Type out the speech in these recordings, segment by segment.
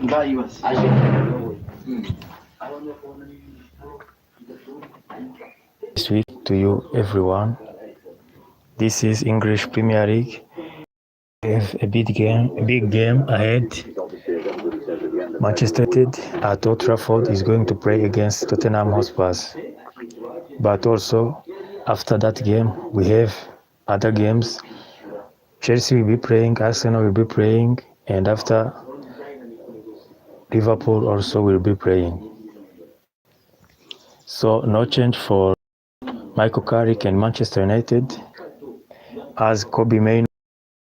This week to you everyone. This is English Premier League. We have a big game ahead. Manchester United at Old Trafford is going to play against Tottenham Hotspur. But also after that game we have other games. Chelsea will be playing, Arsenal will be playing, and after Liverpool also will be playing. So no change for Michael Carrick and Manchester United, as Kobe Mainoo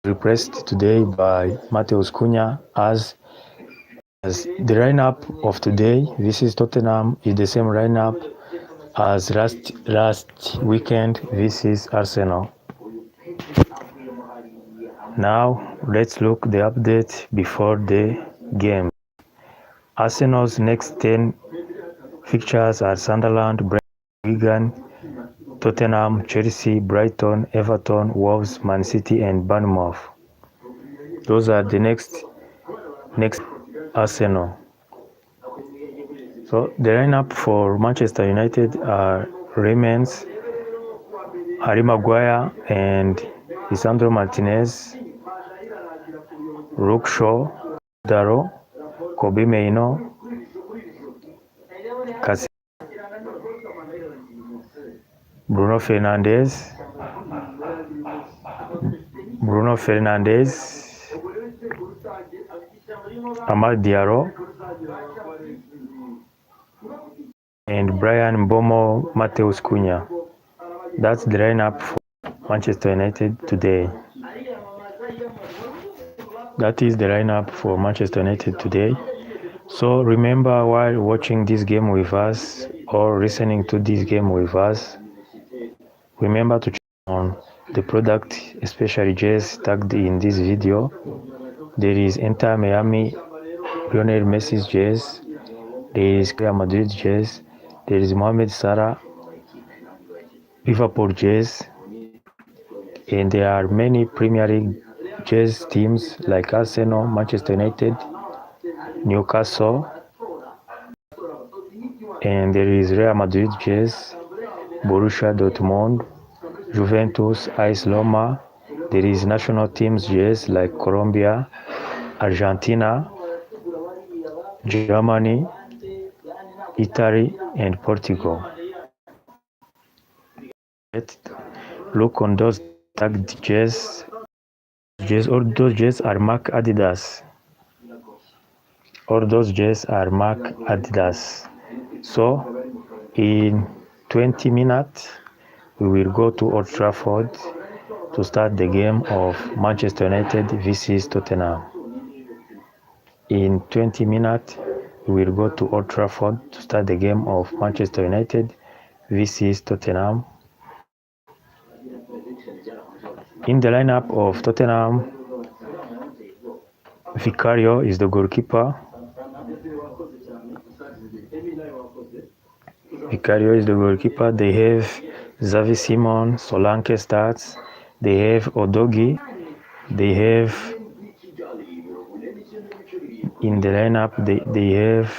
replaced today by Matheus Cunha as the lineup of today. This is Tottenham, is the same lineup as last weekend. This is Arsenal. Now let's look the update before the game. Arsenal's next 10 fixtures are Sunderland, Wigan, Tottenham, Chelsea, Brighton, Everton, Wolves, Man City and Bournemouth. Those are the next Arsenal. So the lineup for Manchester United remains Harry Maguire and Lisandro Martinez, Luke Shaw, Daro, Kobe Mainoo, Bruno Fernandes, Amad Diallo, and Brian Mbomo Matheus Cunha. That's the lineup for Manchester United today. That is the lineup for Manchester United today. So remember, while watching this game with us or listening to this game with us, remember to check on the product, especially jerseys tagged in this video. There is Inter Miami Lionel Messi's jersey, there is Real Madrid jersey, there is Mohamed Salah Liverpool jersey, and there are many Premier League jersey teams like Arsenal, Manchester United, Newcastle, and there is Real Madrid jersey, Borussia Dortmund, Juventus, AS Roma. There is national teams jersey like Colombia, Argentina, Germany, Italy, and Portugal. Look on those tagged jerseys. All those jerseys are marked Adidas. So in 20 minutes we will go to Old Trafford to start the game of Manchester United vs Tottenham. In 20 minutes we will go to Old Trafford to start the game of Manchester United vs Tottenham. In the lineup of Tottenham, Vicario is the goalkeeper. They have Xavi Simons, Solanke starts. They have Dorgu. They have in the lineup. They have.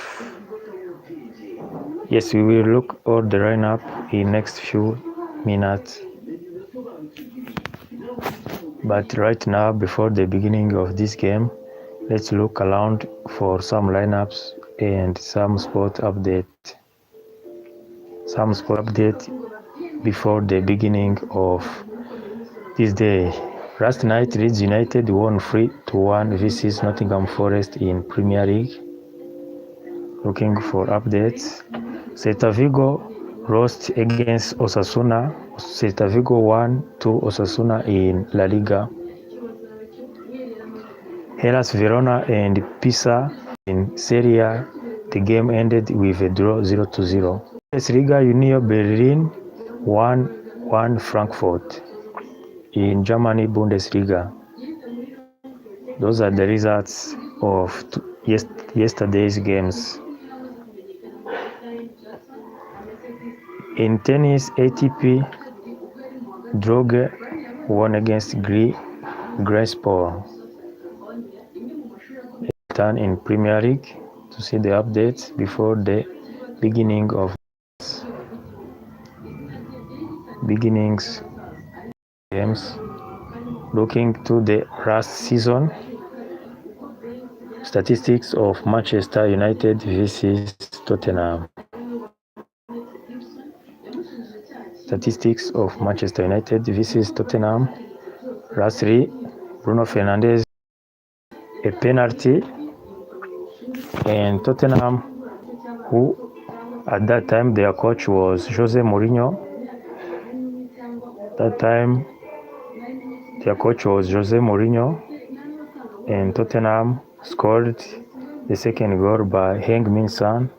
Yes, we will look at the lineup in next few minutes. But right now, before the beginning of this game, let's look around for some lineups and some sport update. Before the beginning of this day. Last night, Leeds United won 3-1 vs Nottingham Forest in Premier League. Looking for updates. Celta Vigo lost against Osasuna. Celta Vigo won to Osasuna in La Liga. Hellas Verona and Pisa in Serie A. The game ended with a draw 0-0. Bundesliga, Union Berlin 1-1 Frankfurt in Germany Bundesliga. Those are the results of yesterday's games. In tennis, ATP, Dorgu won against Grasspor. return in Premier League to see the updates before the beginnings games. Looking to the last season, statistics of Manchester United vs Tottenham. Statistics of Manchester United vs Tottenham. Lastly, Bruno Fernandes a penalty, and Tottenham, who at that time their coach was Jose Mourinho. That time their coach was Jose Mourinho, and Tottenham scored the second goal by Heung-min Son,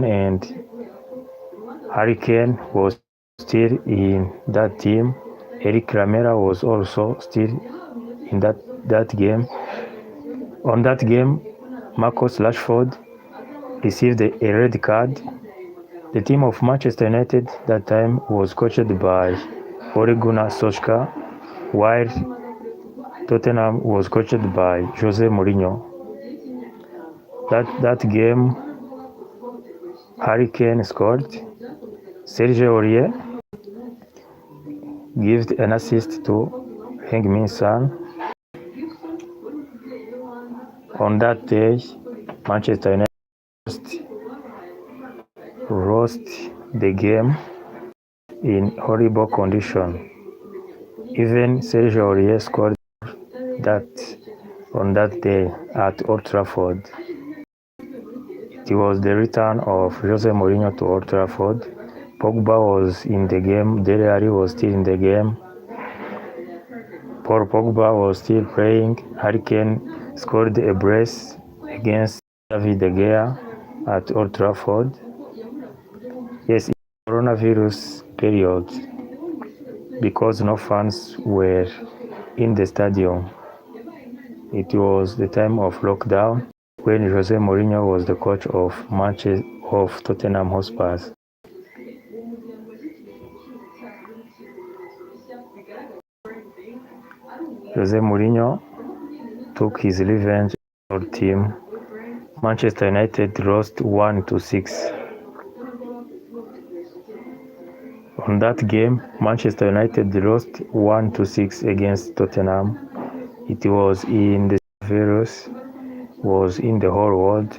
and Hurricane was still in that team. Eric Lamela was also still in that game. On that game, Marcus Rashford received a red card. The team of Manchester United that time was coached by Ole Gunnar Solskjaer, while Tottenham was coached by Jose Mourinho. That game, Hurricane scored. Sergio Aurier gave an assist to Heung-min Son. On that day, Manchester United lost the game in horrible condition. Even Sergio Aurier scored that on that day at Old Trafford. It was the return of Jose Mourinho to Old Trafford. Pogba was in the game. Dele Alli was still in the game. Paul Pogba was still playing. Harry Kane scored a brace against David De Gea at Old Trafford. Yes, in the coronavirus period, because no fans were in the stadium. It was the time of lockdown when Jose Mourinho was the coach of Tottenham Hotspur. Jose Mourinho took his revenge on the team. Manchester United lost 1-6. On that game, Manchester United lost 1-6 against Tottenham. It was in the virus, was in the whole world,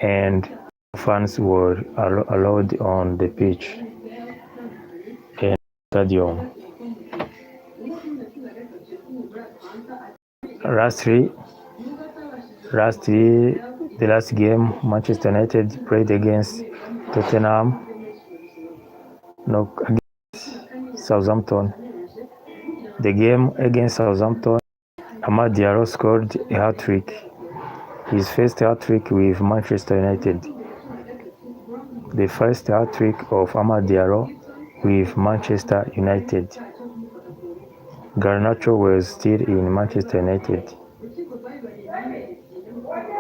and fans were allowed on the pitch and stadium. Lastly, the last game Manchester United played against Tottenham, against Southampton. The game against Southampton, Amad Diallo scored a hat-trick, his first hat-trick with Manchester United. The first hat-trick of Amad Diallo with Manchester United. Garnacho was still in Manchester United.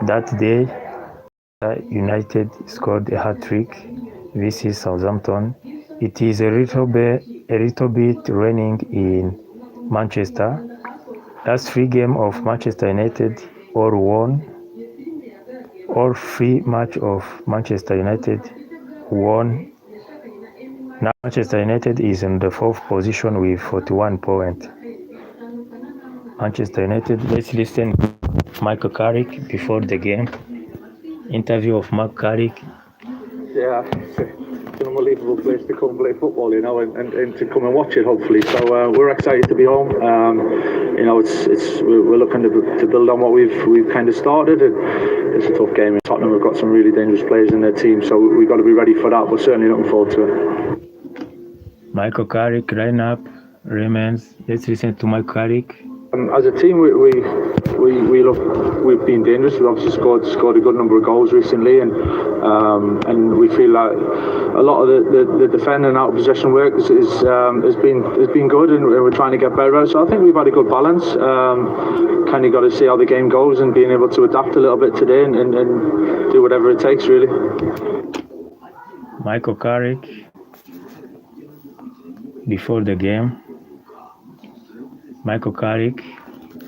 That day, United scored a hat-trick vs Southampton. It is a little bit raining in Manchester. Last 3 games of Manchester United all won. All 3 matches of Manchester United won. Now Manchester United is in the 4th position with 41 points. Manchester United, let's listen to Michael Carrick before the game. Interview of Mark Carrick. Yeah, it's an unbelievable place to come and play football, and to come and watch it, hopefully. So we're excited to be home. We're looking to build on what we've kind of started. And it's a tough game. In Tottenham, we've got some really dangerous players in their team, so we've got to be ready for that. But certainly looking forward to it. Michael Carrick lineup remains. Let's listen to Michael Carrick. As a team, we've been dangerous. We've obviously scored a good number of goals recently, and we feel like a lot of the defending and out of possession work has been good, and we're trying to get better at it. So I think we've had a good balance. Kind of got to see how the game goes and being able to adapt a little bit today and do whatever it takes, really. Michael Carrick before the game. Michael Carrick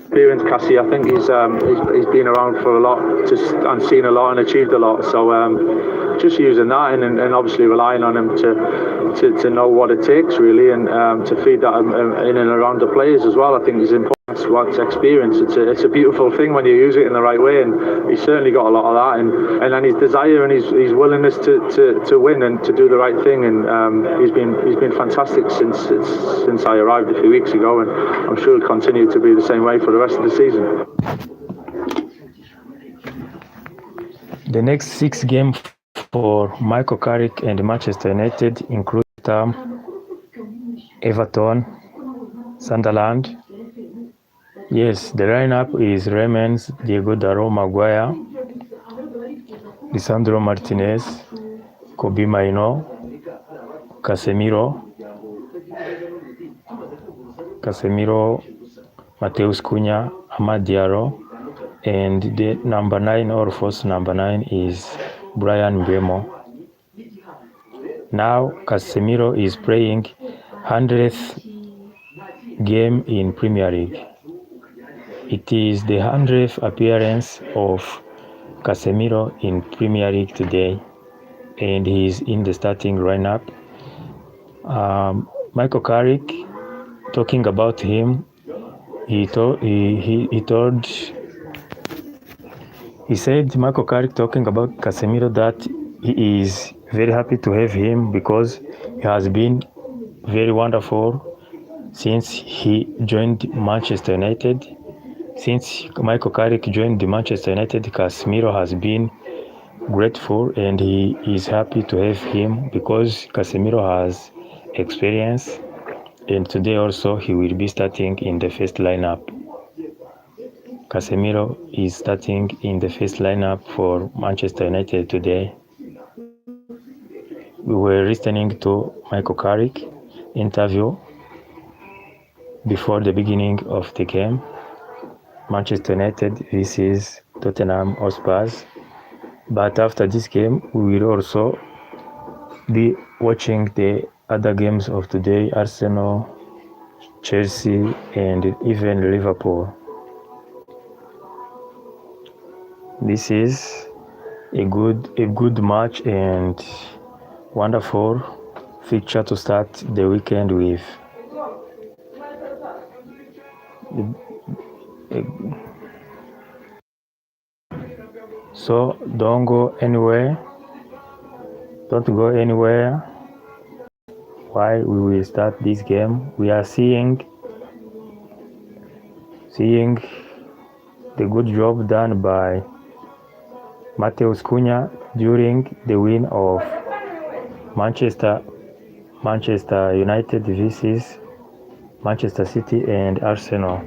Experience, Cassie. I think he's been around for a lot and seen a lot and achieved a lot. So just using that and obviously relying on him to know what it takes really, and to feed that in and around the players as well. I think is important. What's experience. It's a beautiful thing when you use it in the right way, and he's certainly got a lot of that, and then his desire and his willingness to win and to do the right thing, and he's been fantastic since I arrived a few weeks ago, and I'm sure he'll continue to be the same way for the rest of the season. The next 6 games for Michael Carrick and Manchester United include Everton, Sunderland. Yes, the lineup remains Diego Daro Maguire, Lisandro Martinez, Kobe Mainoo, Casemiro, Matheus Cunha, Amad Diallo, and the number 9 or false number 9 is Brian Mbeumo. Now Casemiro is playing 100th game in Premier League. It is the 100th appearance of Casemiro in Premier League today, and he is in the starting lineup. Michael Carrick, talking about him, he said, Michael Carrick talking about Casemiro, that he is very happy to have him because he has been very wonderful since he joined Manchester United. Since Michael Carrick joined Manchester United, Casemiro has been grateful and he is happy to have him because Casemiro has experience, and today also he will be starting in the first lineup. Casemiro is starting in the first lineup for Manchester United today. We were listening to Michael Carrick interview before the beginning of the game. Manchester United versus Tottenham Hotspur. But after this game, we will also be watching the other games of today: Arsenal, Chelsea, and even Liverpool. This is a good match and wonderful fixture to start the weekend with. So don't go anywhere. Don't go anywhere while we will start this game. We are seeing the good job done by Matheus Cunha during the win of Manchester United versus Manchester City and Arsenal.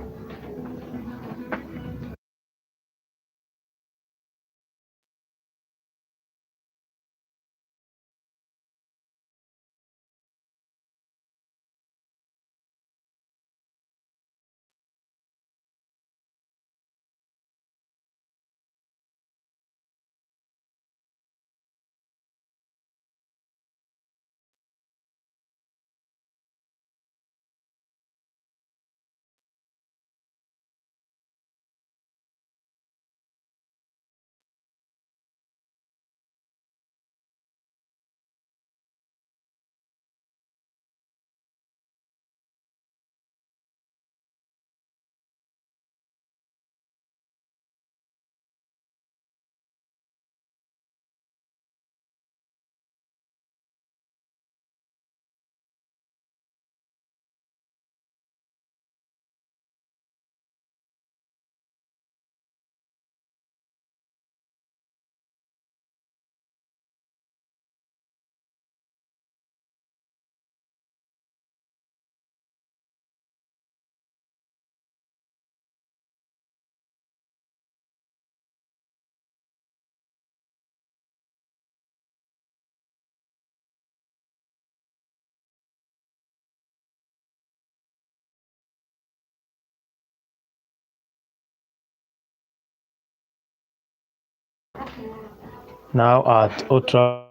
Now at Old Trafford,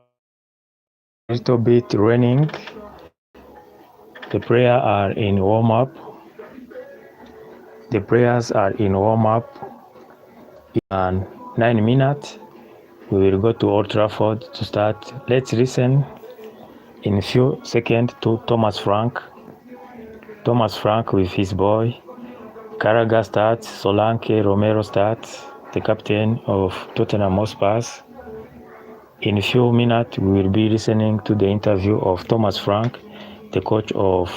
a little bit raining. The players are in warm-up. The players are in warm-up. In 9 minutes, we will go to Old Trafford to start. Let's listen in a few seconds to Thomas Frank. Thomas Frank with his boy. Carragher starts, Solanke, Romero starts, the captain of Tottenham Hotspur. In a few minutes, we will be listening to the interview of Thomas Frank, the coach of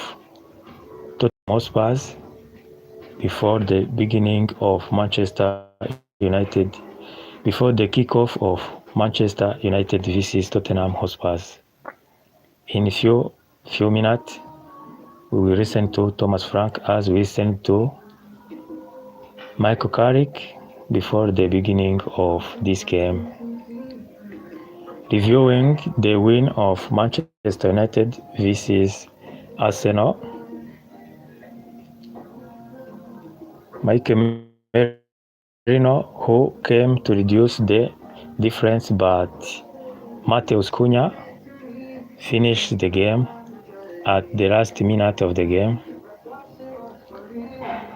Tottenham Hotspur, before the beginning of Manchester United, before the kickoff of Manchester United vs Tottenham Hotspur. In a few minutes, we will listen to Thomas Frank as we listen to Michael Carrick before the beginning of this game. Reviewing the win of Manchester United vs Arsenal. Mikel Merino, who came to reduce the difference, but Matheus Cunha finished the game at the last minute of the game.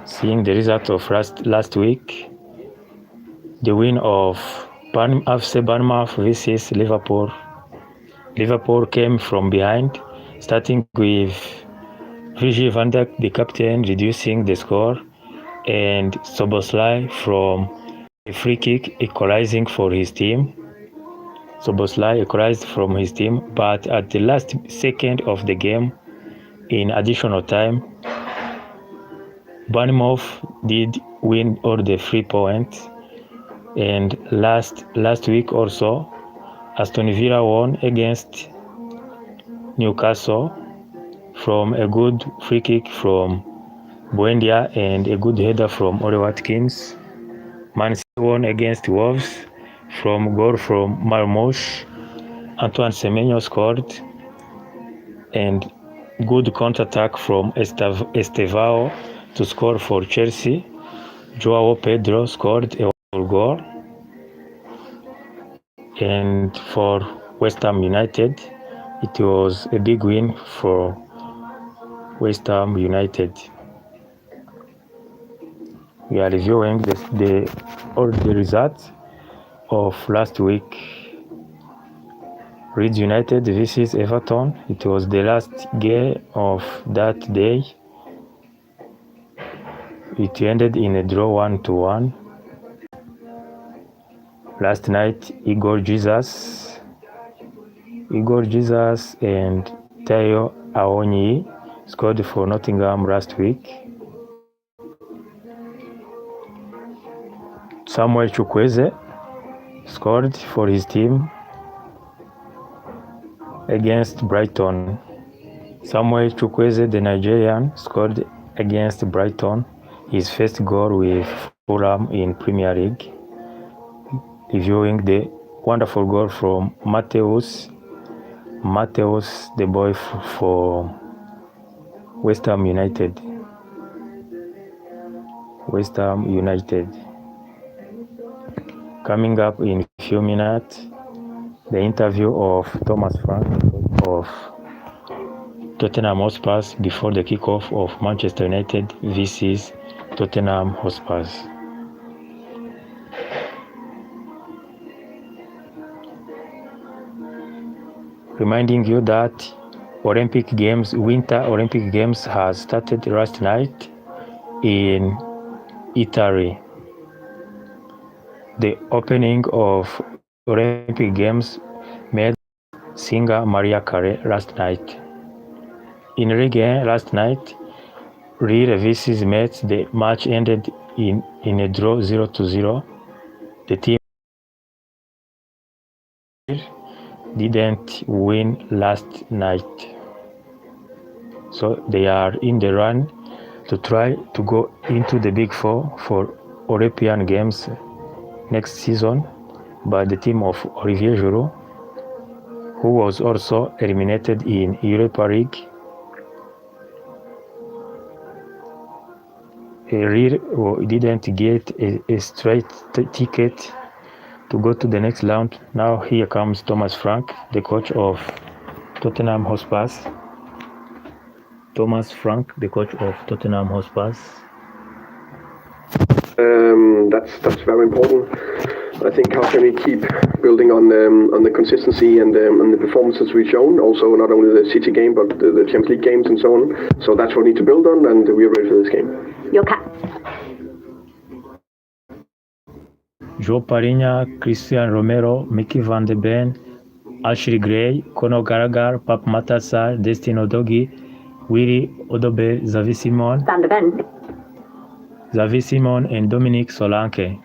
Seeing the result of last week, the win of FC Bournemouth vs Liverpool. Liverpool came from behind, starting with Virgil van Dijk, the captain, reducing the score, and Szoboszlai from a free kick equalizing for his team. Szoboszlai equalized from his team, but at the last second of the game, in additional time, Bournemouth did win all the 3 points. And last week also, Aston Villa won against Newcastle from a good free kick from Buendia and a good header from Ole Watkins. Man City won against Wolves from goal from Marmoush. Antoine Semenyo scored, and good counter-attack from Estevao to score for Chelsea. Joao Pedro scored a goal. And for West Ham United, it was a big win for West Ham United. We are reviewing all the results of last week. Leeds United vs Everton. It was the last game of that day. It ended in a draw 1-1. Last night, Igor Jesus and Tayo Awoniyi scored for Nottingham last week. Samuel Chukwueze scored for his team against Brighton. Samuel Chukwueze, the Nigerian, scored against Brighton his first goal with Fulham in Premier League. Reviewing the wonderful goal from Matthijs, the boy for West Ham United. Coming up in a few minutes, the interview of Thomas Frank of Tottenham Hotspur before the kickoff of Manchester United vs Tottenham Hotspur. Reminding you that Winter Olympic Games has started last night in Italy. The opening of Olympic Games made singer Mariah Carey last night. In Ligue last night, Lille vs Metz, the match ended in a draw 0-0. The team didn't win last night, so they are in the run to try to go into the Big Four for European Games next season. But the team of Olivier Giroud, who was also eliminated in Europa League, Lille didn't get a straight ticket to go to the next round. Now here comes Thomas Frank, the coach of Tottenham Hotspur. Thomas Frank, the coach of Tottenham Hotspur. That's very important. I think how can we keep building on the consistency and the performances we've shown, also not only the City game but the Champions League games and so on. So that's what we need to build on, and we are ready for this game. Your cap. Joe Parinya, Christian Romero, Mickey van de Ven, Ashley Gray, Conor Gallagher, Pap Matthijs, Destino Dogi, Willy Odobe, Xavi Simon, Van de Ven. Xavi Simon, and Dominic Solanke.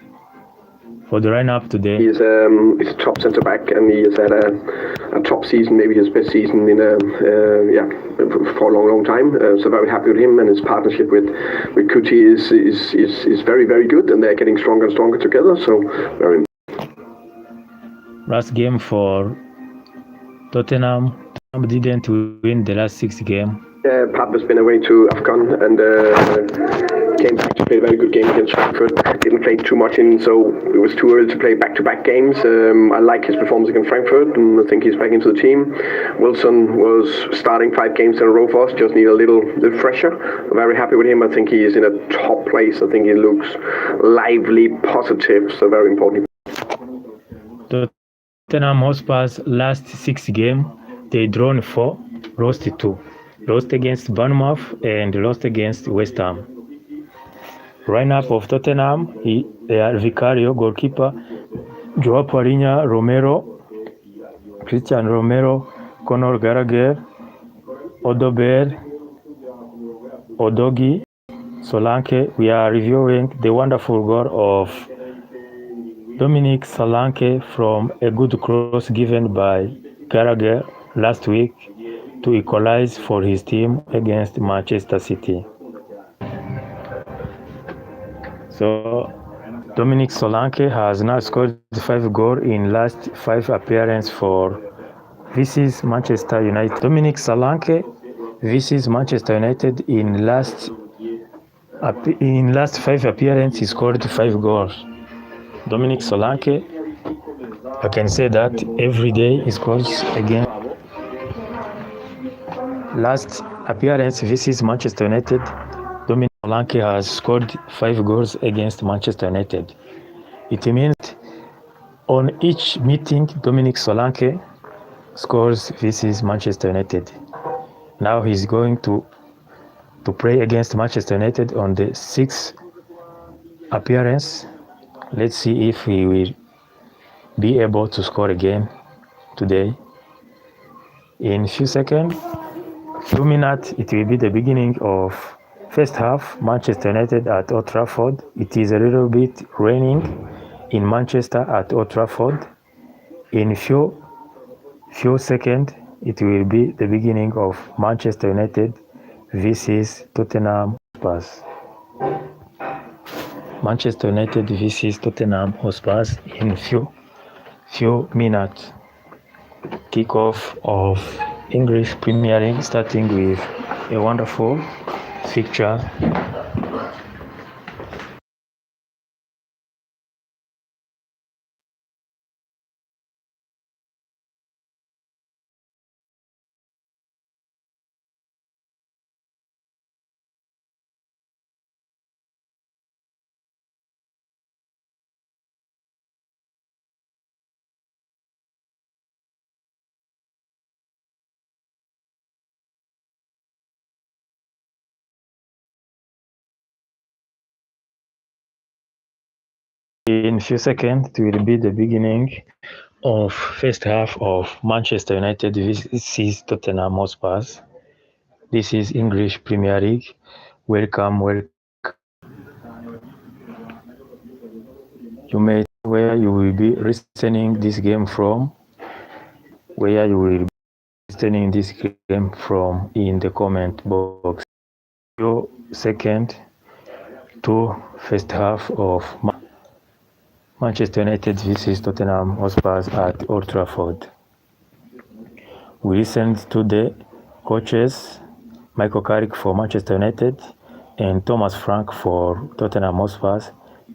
For the lineup today, He's a top centre back, and he has had a top season, maybe his best season in for a long time. So very happy with him, and his partnership with Kuti is very, very good, and they're getting stronger and stronger together. So very. Last game for Tottenham. Tottenham didn't win the last 6 games. Pap has been away to Afghan and came back to play a very good game against Trafford. Didn't play too much in, so it was too early to play back-to-back games. I like his performance against Frankfurt, and I think he's back into the team. Wilson was starting 5 games in a row for us, just need a little fresher. I'm very happy with him. I think he is in a top place. I think he looks lively, positive, so very important. Tottenham Hotspur's last 6 games, they drawn 4, lost 2. Lost against Bournemouth and lost against West Ham. Lineup of Tottenham, they are Vicario, goalkeeper, Joao Parinya, Romero, Christian Romero, Conor Gallagher, Odober, Odogi, Solanke. We are reviewing the wonderful goal of Dominic Solanke from a good cross given by Gallagher last week to equalize for his team against Manchester City. So Dominic Solanke has now scored 5 goals in last 5 appearances for versus Manchester United. Dominic Solanke versus Manchester United in last 5 appearances he scored 5 goals. Dominic Solanke, I can say that every day he scores again. Last appearance versus Manchester United, Dominic Solanke has scored 5 goals against Manchester United. It means on each meeting, Dominic Solanke scores versus Manchester United. Now he's going to play against Manchester United on the 6th appearance. Let's see if he will be able to score again today. In few seconds, few minutes, it will be the beginning of first half, Manchester United at Old Trafford. It is a little bit raining in Manchester at Old Trafford. In few seconds, it will be the beginning of Manchester United versus Tottenham Hotspur. Manchester United versus Tottenham Hotspur in few minutes. Kickoff of English Premier League, starting with a wonderful fixture. In few seconds, it will be the beginning of first half of Manchester United versus Tottenham Hotspur. This is English Premier League. Welcome. You may where you will be listening this game from. Where you will be listening this game from in the comment box. Few seconds to first half of Manchester United versus Tottenham Hotspur at Old Trafford. We listened to the coaches, Michael Carrick for Manchester United and Thomas Frank for Tottenham Hotspur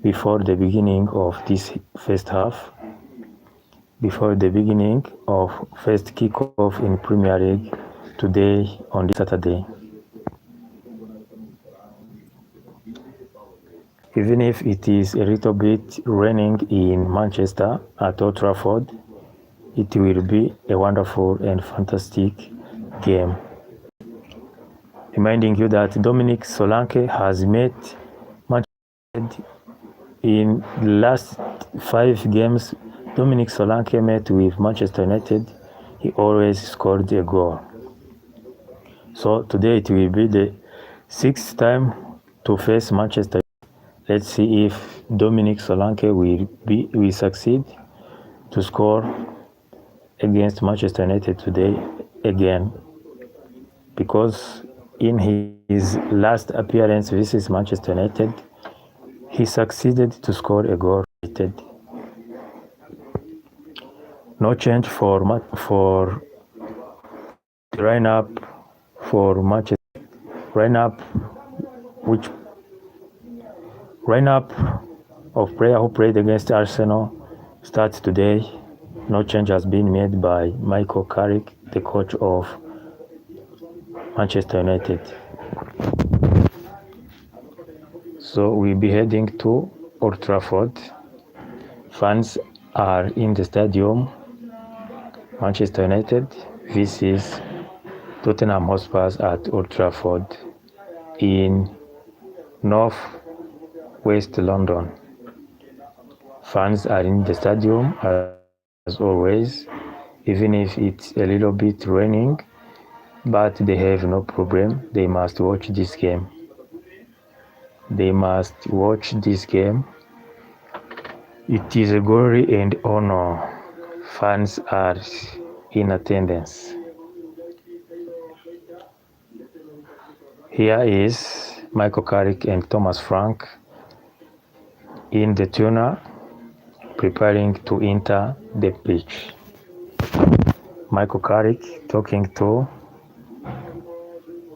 before the beginning of this first half, before the beginning of first kickoff in Premier League today on this Saturday. Even if it is a little bit raining in Manchester at Old Trafford, it will be a wonderful and fantastic game. Reminding you that Dominic Solanke has met Manchester United in the last 5 games. Dominic Solanke met with Manchester United. He always scored a goal. So today it will be the 6th time to face Manchester United. Let's see if Dominic Solanke will succeed to score against Manchester United today again, because in his last appearance versus Manchester United, he succeeded to score a goal. No change for the lineup for Manchester. Lineup of player who played against Arsenal starts today. No change has been made by Michael Carrick, the coach of Manchester United. So we'll be heading to Old Trafford. Fans are in the stadium. Manchester United versus Tottenham Hotspur at Old Trafford in North West London. Fans are in the stadium as always, even if it's a little bit raining, but they have no problem. They must watch this game. They must watch this game. It is a glory and honor. Fans are in attendance. Here is Michael Carrick and Thomas Frank in the tunnel, preparing to enter the pitch. Michael Carrick talking to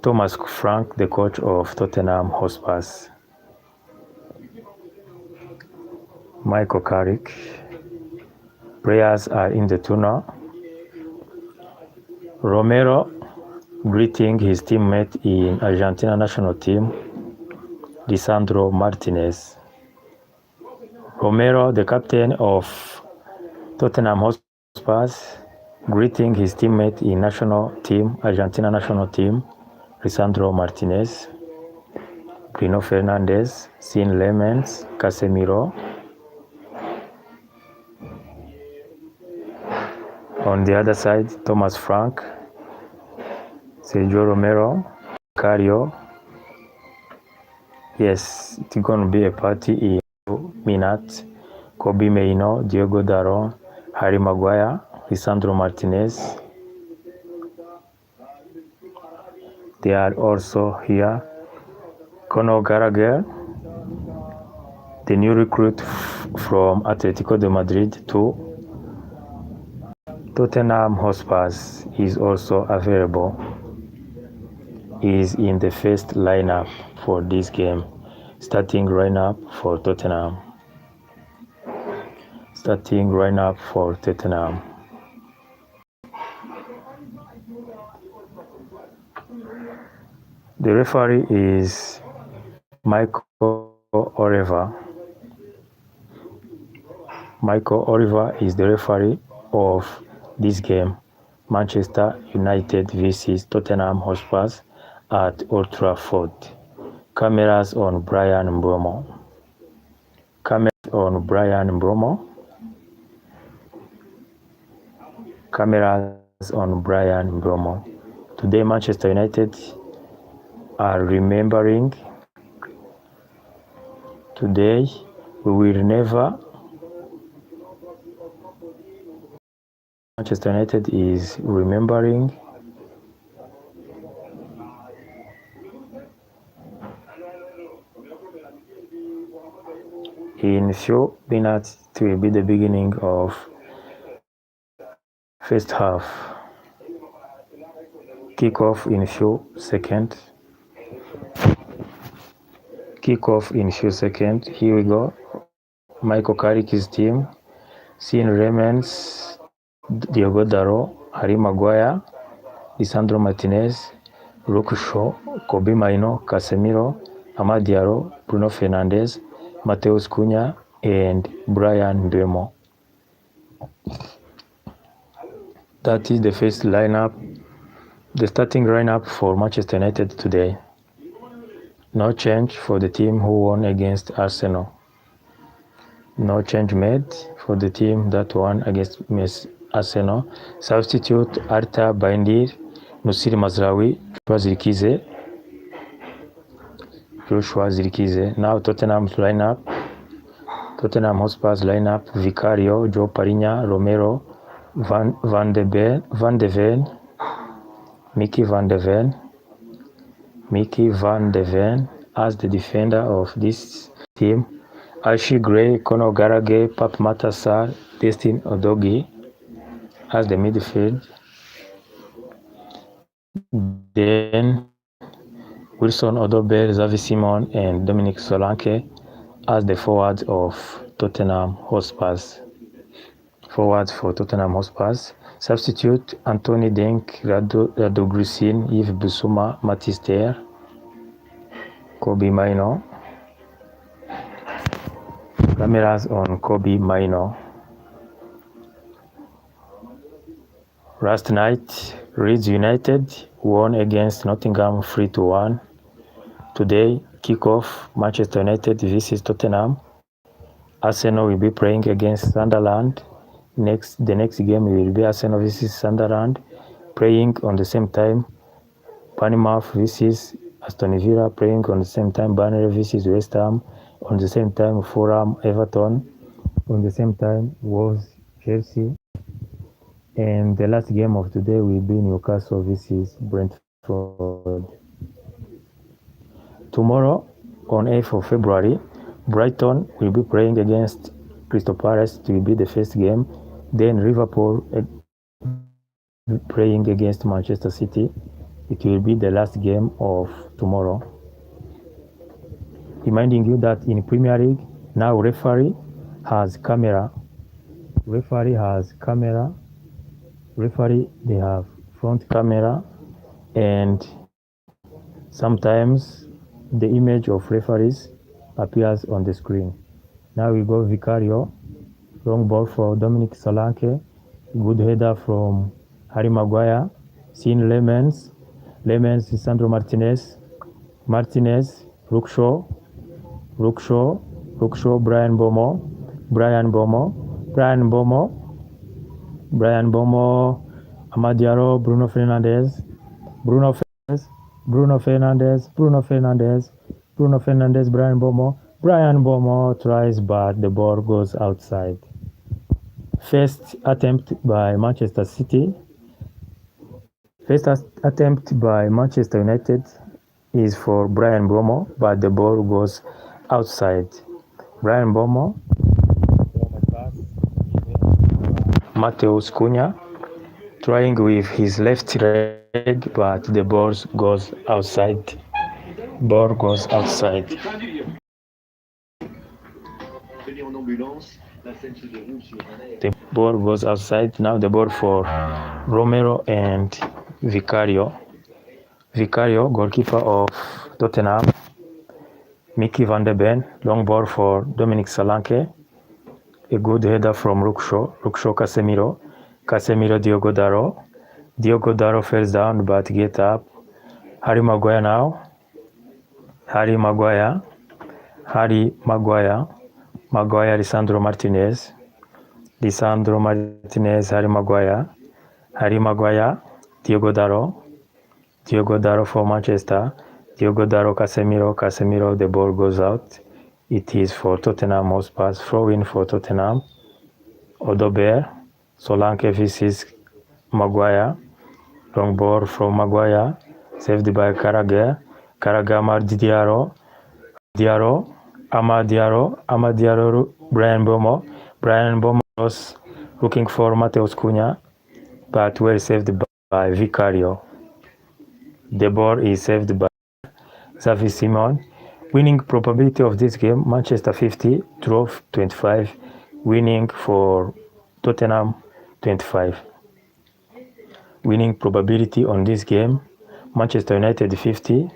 Thomas Frank, the coach of Tottenham Hotspur. Michael Carrick. Players are in the tunnel. Romero greeting his teammate in Argentina national team, Lisandro Martinez. Romero, the captain of Tottenham Hotspur, greeting his teammate in Argentina national team, Lisandro Martinez. Bruno Fernandes, Sean Lemens, Casemiro. On the other side, Thomas Frank, Sergio Romero, Cario. Yes, it's going to be a party in 2 minutes. Kobe Mainoo, Diogo Dalot, Harry Maguire, Lisandro Martinez. They are also here. Conor Gallagher, the new recruit from Atletico de Madrid to Tottenham Hotspur, is also available. He is in the first lineup for this game. Starting lineup for Tottenham. The referee is Michael Oliver. Michael Oliver is the referee of this game, Manchester United versus Tottenham Hotspur at Old Trafford. Cameras on Brian Mbeumo. Today Manchester United are remembering. Today we will never. Manchester United is remembering in few minutes. It will be the beginning of first half. Kickoff in few seconds. Here we go. Michael Carrick's team. Sean Lemens, Diogo Dalot, Harry Maguire, Lisandro Martinez, Luke Shaw, Kobe Mainoo, Casemiro, Amad Diallo, Bruno Fernandes, Matheus Cunha, and Brian Mbeumo. That is the first lineup, the starting lineup for Manchester United today. No change for the team who won against Arsenal. No change made for the team that won against Arsenal. Substitute Arta Baindir, Nusir Mazraoui, Joshua Zirkize. Now Tottenham's lineup. Tottenham Hotspur's lineup: Vicario, Joe Parinya, Romero, Van de Ven, Mickey Van de Ven as the defender of this team. Archie Gray, Conor Gallagher, Pap Matasar, Destin Odogi as the midfield. Then Wilson Odobel, Xavi Simon, and Dominic Solanke as the forwards of Tottenham Hotspurs. Forwards for Tottenham Hotspurs. Substitute Anthony Denk, Radu Grisin, Yves Bissouma, Matthijs, Kobe Maino. Cameras on Kobe Maino. Last night, Leeds United won against Nottingham 3-1. Today, kickoff, Manchester United versus Tottenham. Arsenal will be playing against Sunderland. The next game will be Arsenal versus Sunderland. Playing on the same time, Bournemouth versus Aston Villa. Playing on the same time, Burnley versus West Ham. On the same time, Fulham, Everton. On the same time, Wolves, Chelsea. And the last game of today will be Newcastle versus Brentford. Tomorrow, on 8th of February, Brighton will be playing against Crystal Palace. It will be the first game. Then Liverpool playing against Manchester City. It will be the last game of tomorrow. Reminding you that in Premier League, now referee has camera. Referee, they have front camera, and sometimes the image of referees appears on the screen. Now we go Vicario, long ball for Dominic Solanke, good header from Harry Maguire, Sean Lemens, Sandro Martinez, Lukshaw, Brian Bomo, Amadiaro, Bruno Fernandes, Brian Bomo tries, but the ball goes outside. First attempt by Manchester United is for Brian Bomo, but the ball goes outside. Brian Bomo, Matheus Cunha, trying with his left leg, but the ball goes outside. The ball goes outside. Now the ball for Romero and Vicario, goalkeeper of Tottenham. Mickey van de Ven, long ball for Dominic Solanke. A good header from Lukshaw, Casemiro, Diogo Daro falls down but get up. Harry Maguire now. Harry Maguire, Lisandro Martinez, Harry Maguire, Diogo Daro for Manchester, Casemiro, the ball goes out. It is for Tottenham Hotspur, throw-in for Tottenham. Odobert, Solanke versus Maguire, long ball from Maguire, saved by Carragher, Amadiaro, Brian Bomo was looking for Matheus Cunha, but well saved by Vicario. The ball is saved by Xavi Simon. Winning probability of this game, Manchester 50, draw 25, winning for Tottenham 25. Winning probability on this game, Manchester United 50,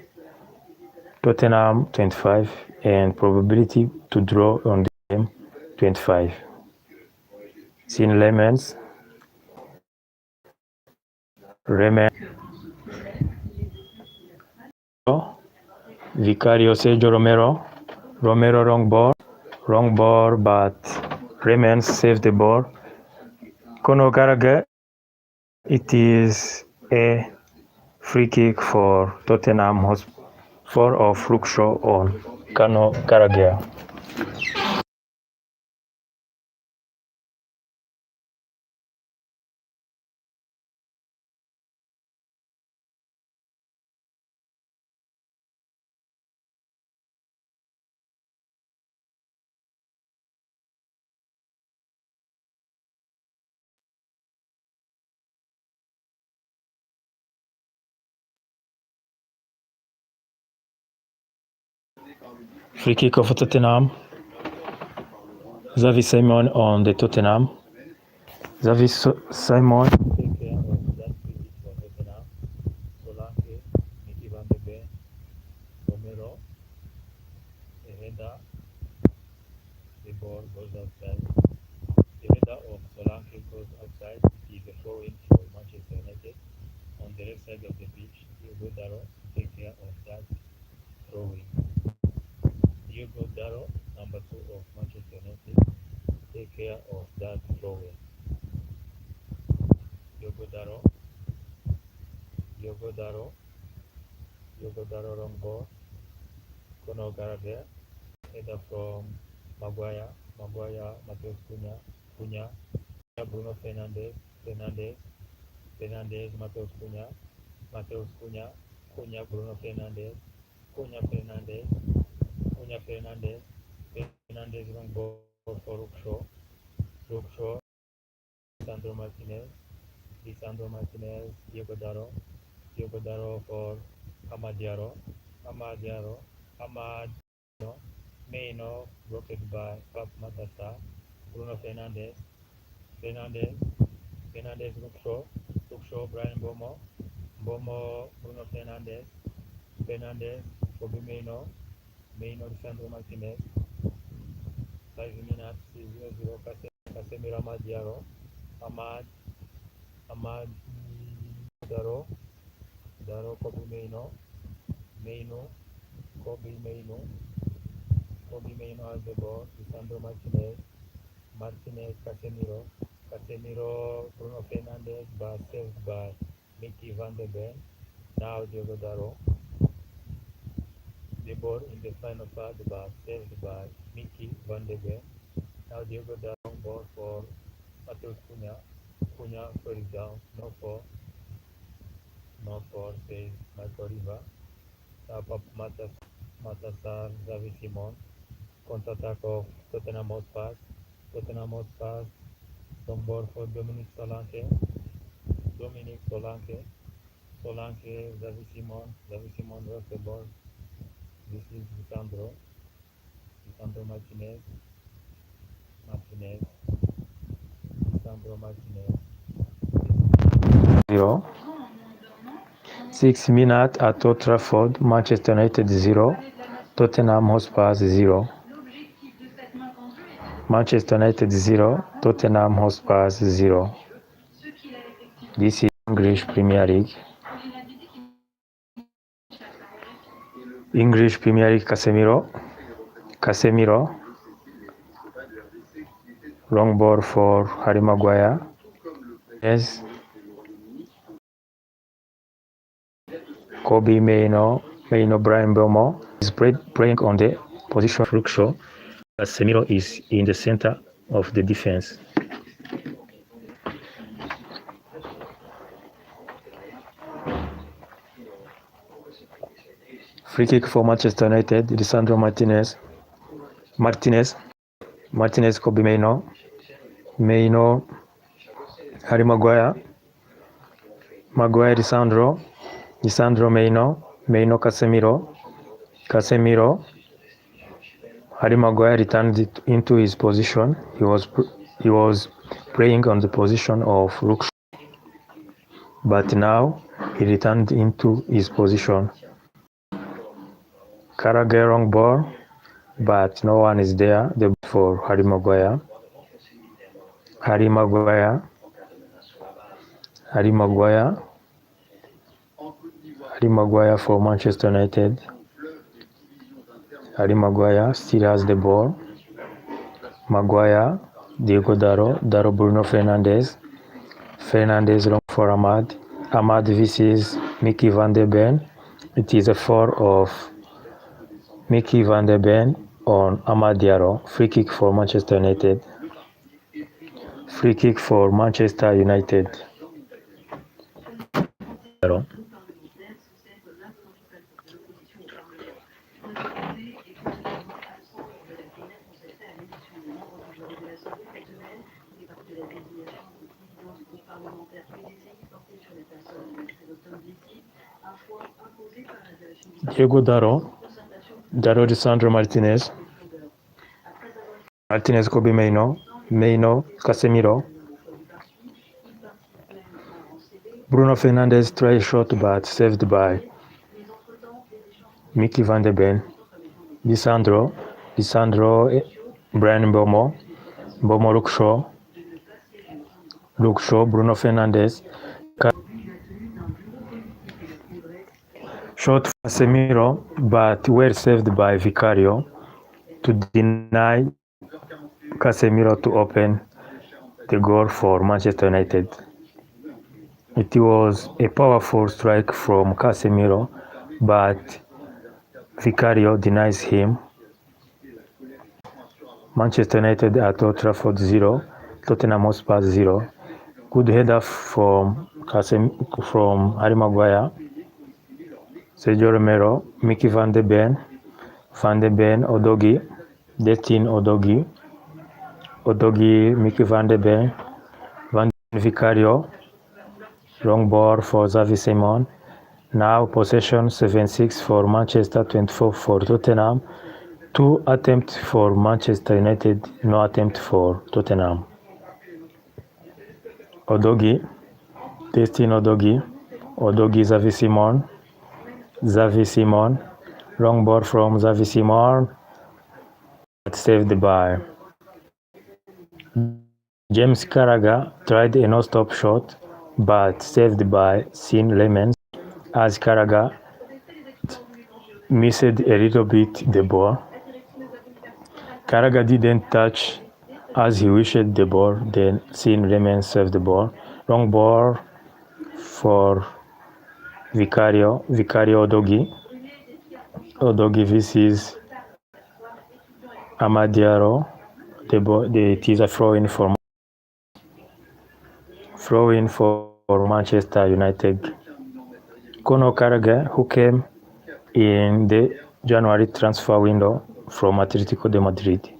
Tottenham 25, and probability to draw on the game 25. Sin lemons, Vicario Sergio Romero wrong ball, but Remens saved the ball. Conor Gallagher, it is a free kick for Tottenham Hotspur of Luxor on Conor Gallagher. Free kick of Tottenham. Xavi Simon on the Tottenham. Xavi Simon take care of that free kick for Tottenham. Solanke, Mickey van de Ven, Romero, a header. The ball goes outside. The header of Solanke goes outside. It is a throw-in for Manchester United. On the left side of the pitch, Diogo Daro take care of that throw-in. Diogo Daro, number 2 of Manchester United, take care of that throw-in. Diogo Daro wrong ball. Conor Gallagher, header from Maguire, Matheus Cunha, Bruno Fernandes, Matheus Cunha, Bruno Fernandes, Fernandes wrong ball for Luxor, Lisandro Martinez, Diogo Daro for Amad Diallo, Maino, blocked by Pap Matasa, Bruno Fernandes, Luxor, Brian Bomo, Bruno Fernandes, Kobe Maino, Lisandro Martinez, 5 minutes, 0-0, Casemiro Amad Diallo, Amad Daro, Kobe Maino, has the ball, Lisandro Martinez, Casemiro, Bruno Fernandes, but saved by Mickey van de Ven. Now Diogo Daro, the ball in the final third, but saved by Mickey van de Ven. Now Diogo Daro ball for Matheus Cunha falls down, no fall, says Michael Riva. Up Matasar, Xavi Simon, counter-attack of Tottenham Hotspur, long ball for Dominic Solanke, Xavi Simon lost the ball. This is Lisandro Martinez, Lisandro Martinez. 0. 6 minutes at Old Trafford, Manchester United 0, Tottenham Hotspur 0. Manchester United 0, Tottenham Hotspur 0. This is English Premier League. Casemiro. Long ball for Harry Maguire. Yes. Kobe Maino, Brian Belmo is playing on the position of Luxor. Casemiro is in the center of the defense. Free kick for Manchester United, Lisandro Martinez, Kobe Maino, Harry Maguire, Lisandro Maino, Casemiro, Harry Maguire returned it into his position. He was playing on the position of Luxor, but now he returned into his position. Carragher wrong ball, but no one is there. The ball for Harry Maguire. Harry Maguire. Harry Maguire. Harry Maguire for Manchester United. Harry Maguire still has the ball. Maguire, Diego Daro Bruno Fernandes. Fernandes long for Ahmad. Ahmad versus Mickey van der Ben. It is a foul of Mickey van der Ben on Amad Diallo. Free kick for Manchester United. Free kick for Manchester United. Diego Daro de Sandro Martinez. Martinez Kobe Maino, Casemiro. Bruno Fernandes tried shot but saved by Mickey van der Ben. Lisandro, Brian Bomo, Luke Shaw, Bruno Fernandes. Shot for Casemiro, but well saved by Vicario to deny Casemiro to open the goal for Manchester United. It was a powerful strike from Casemiro, but Vicario denies him. Manchester United at Old Trafford 0, Tottenham Hotspur 0. Good header from Harry Maguire, Sergio Romero, Mickey van der Ben, Odogi, Destin Odogi, Mickey van der Ben, Vicario, wrong ball for Xavi Simon. Now possession 7-6 for Manchester, 24 for Tottenham. 2 attempts for Manchester United, no attempt for Tottenham. Destin Odogi, Xavi Simon, wrong ball from Xavi Simon, but saved by James Carragher. Tried a no-stop shot, but saved by Sean Lemens, as Carragher missed a little bit the ball. Carragher didn't touch as he wished the ball, then Sean Lemens saved the ball. Wrong ball for Vicario Odogi versus Amad Diallo. It is a throw-in for Manchester United. Conor Carragher, who came in the January transfer window from Atletico de Madrid,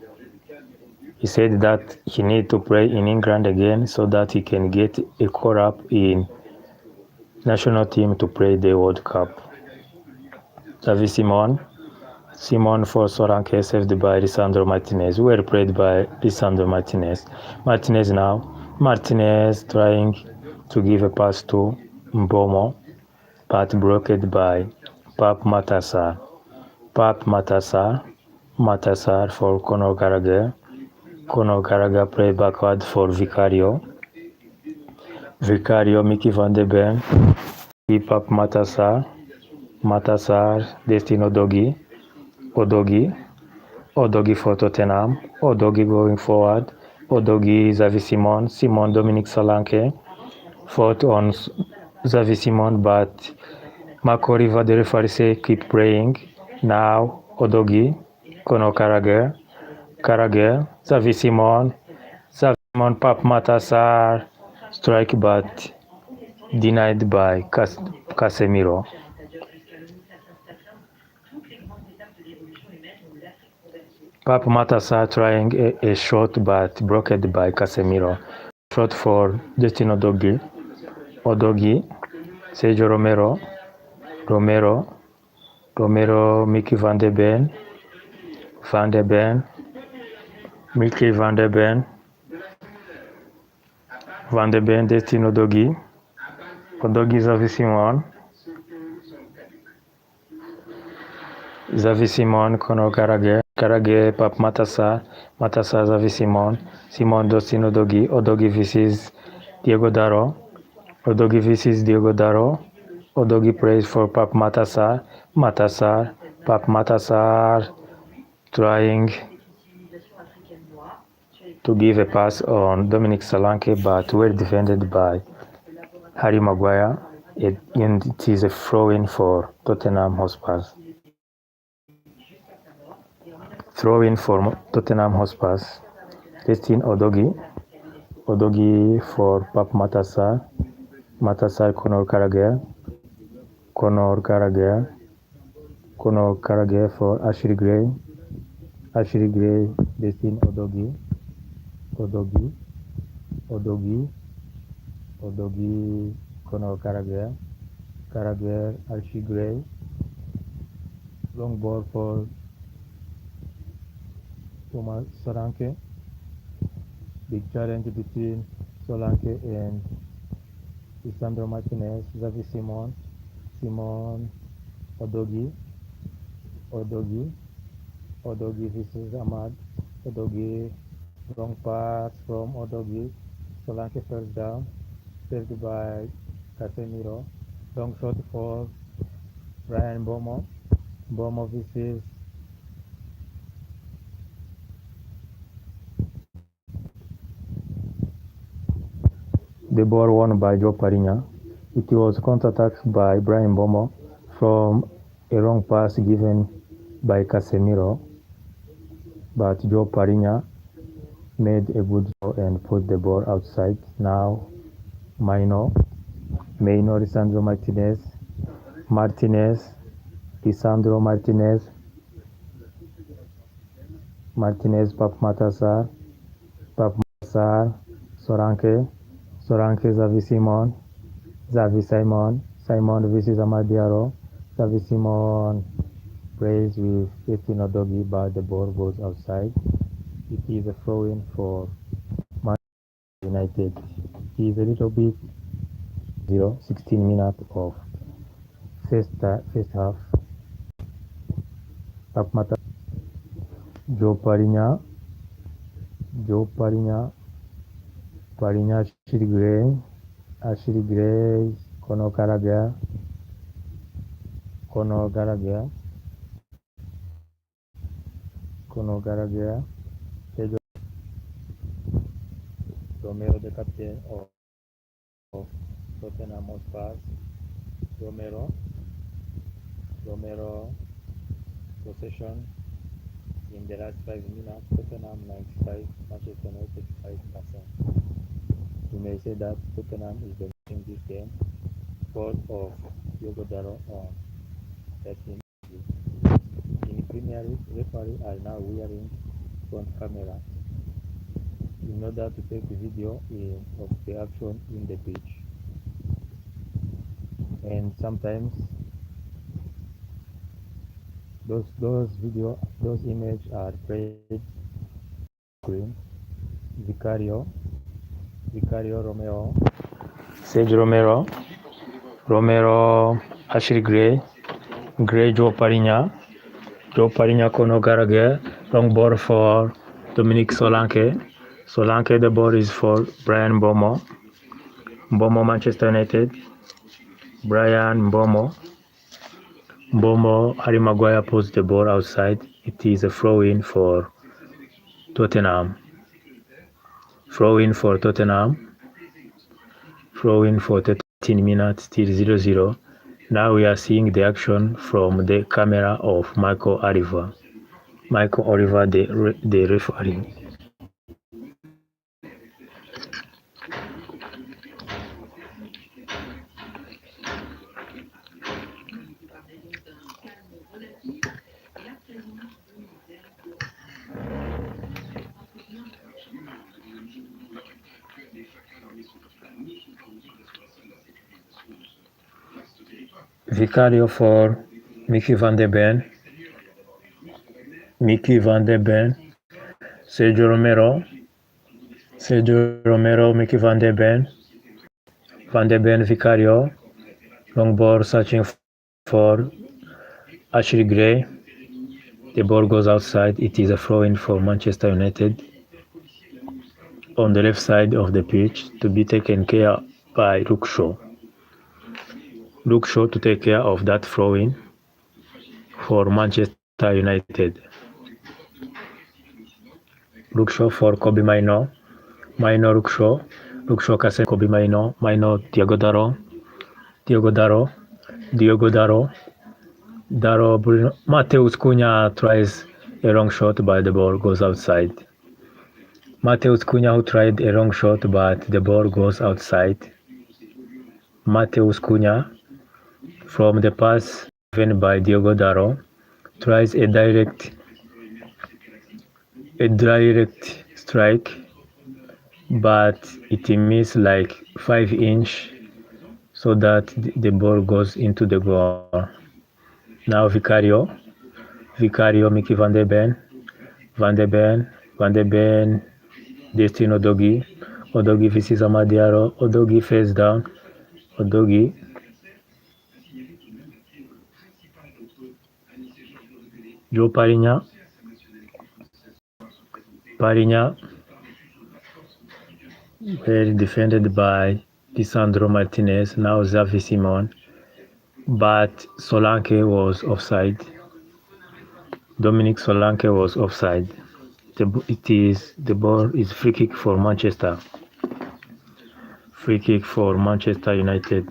he said that he needs to play in England again so that he can get a call-up in national team to play the World Cup. Xavi Simon for Solanke, saved by Lisandro Martinez. Well played by Lisandro Martinez. Martinez trying to give a pass to Mbomo, but blocked by Pap Matassar. Matassar for Conor Gallagher play backward for Vicario, Mickey van der Ben, Pap Matassar, Destin Odogi for Tottenham, Odogi going forward, Xavi Simon, Dominic Solanke, fought on Xavi Simon, but Marco Riva, the referee, say keep praying. Now Odogi, Conor Gallagher, Xavi Simon, Pap Matassar, strike but denied by Casemiro. Pap Matassar trying a shot but blocked by Casemiro. Shot for Destin Odogi, Sergio Romero, Mickey van der Ben, Mickey van der Ben, Destin Odogi, Xavi Simon, Xavi Simon, Conor Gallagher, Pape Matar Sarr, Xavi Simon, Dustin Udogie versus Diego Daro, Udogie plays for Pape Matar Sarr, Pape Matar Sarr trying to give a pass on Dominic Solanke, but well defended by Harry Maguire, and it is a throw-in for Tottenham Hotspur. Throw-in for Tottenham Hotspur. Destin Udogie for Pape Matar Sarr, Conor Gallagher for Ashley Gray, Destin Udogie, Conor Gallagher, Ashley Gray, long ball for Thomas Solanke, big challenge between Solanke and Lisandro Martinez, Xavi Simon, Udogie versus Ahmad, Udogie, long pass from Udogie, Solanke first down, saved by Casemiro, long shot for Brian Bomo versus the ball won by Joe Parinya. It was counter-attacked by Brian Bomo from a wrong pass given by Casemiro, but Joe Parinya made a good throw and put the ball outside. Now Maino, Lisandro Martinez, Pape Matar Sarr, Solanke, Xavi Simon versus Amad Diallo, Xavi Simon plays with Destin Udogie, but the ball goes outside. It is a throw-in for Manchester United. It is a little bit 16 minutes of first half. Pape Matar, Joe Parinya, Ashley Gray, Conor Gallagher, Pedro Romero, the captain of Tottenham Hotspur. Romero possession in the last 5 minutes, Tottenham 95, Manchester United 5%. You may say that Tottenham is dominating this game. Fault of Diogo Daro on 13. In Premier League, referees are now wearing front camera in order to take the video of the action in the pitch. And sometimes those images are played screen. Vicario Romero, Sergio Romero, Ashley Gray, Joe Parinya, Conor Gallagher, long ball for Dominic Solanke, the ball is for Brian Bomo, Manchester United, Brian Bomo, Harry Maguire puts the ball outside. It is a throw-in for Tottenham. Throw in for 13 minutes, still 0-0. Now we are seeing the action from the camera of Michael Oliver, the referee. Vicario for Mickey van der Ben, Sergio Romero, Mickey van der Ben, Vicario, long ball searching for Ashley Gray, The ball goes outside. It is a throw-in for Manchester United on the left side of the pitch to be taken care by Luke Shaw. Luke Shaw to take care of that throw-in for Manchester United. Luke Shaw for Kobe Mainoo. Mainoo Luke Shaw. Luke Shaw cassette Kobe Mainoo. Mainoo Diogo Dalot. Dalot Bruno. Matheus Cunha tries a long shot, but the ball goes outside. Matheus Cunha who tried a long shot, but the ball goes outside. Matheus Cunha from the pass given by Diogo Dalot tries a direct strike, but it missed like 5 inch, so that the ball goes into the goal. Now Vicario, Mickey van der Ven, Destin Odogi versus Amadiaro, Odogi face down, Odogi, Joe Parinya, well defended by Lisandro Martinez, now Xavi Simon, but Solanke was offside. Dominic Solanke was offside. The ball is free kick for Manchester. Free kick for Manchester United.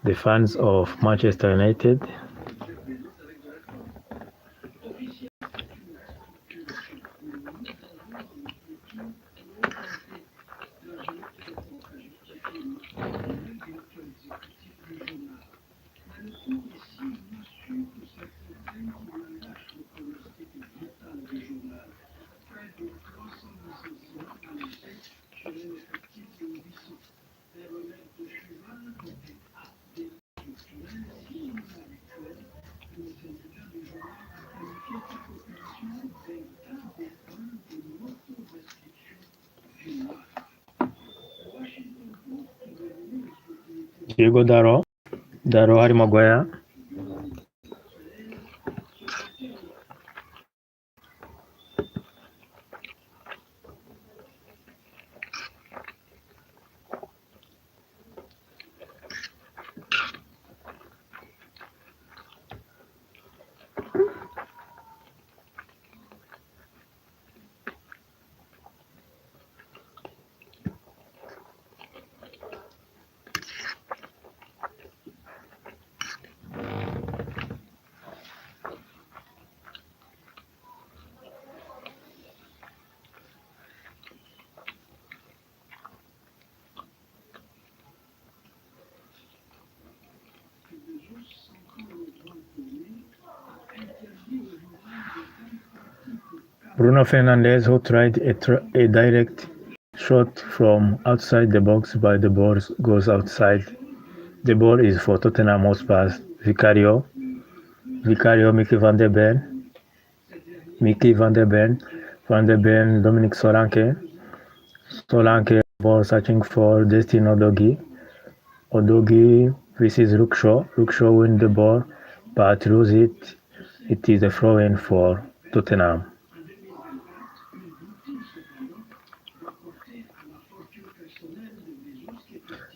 The fans of Manchester United Diogo Dalot, Harry Maguire. Bruno Fernandes, who tried a direct shot from outside the box, but the ball goes outside. The ball is for Tottenham Hotspur. Vicario, Mickey van der Ven, Dominic Solanke, ball searching for Destin Odogi versus Luke Shaw win the ball, but lose it. It is a throw-in for Tottenham.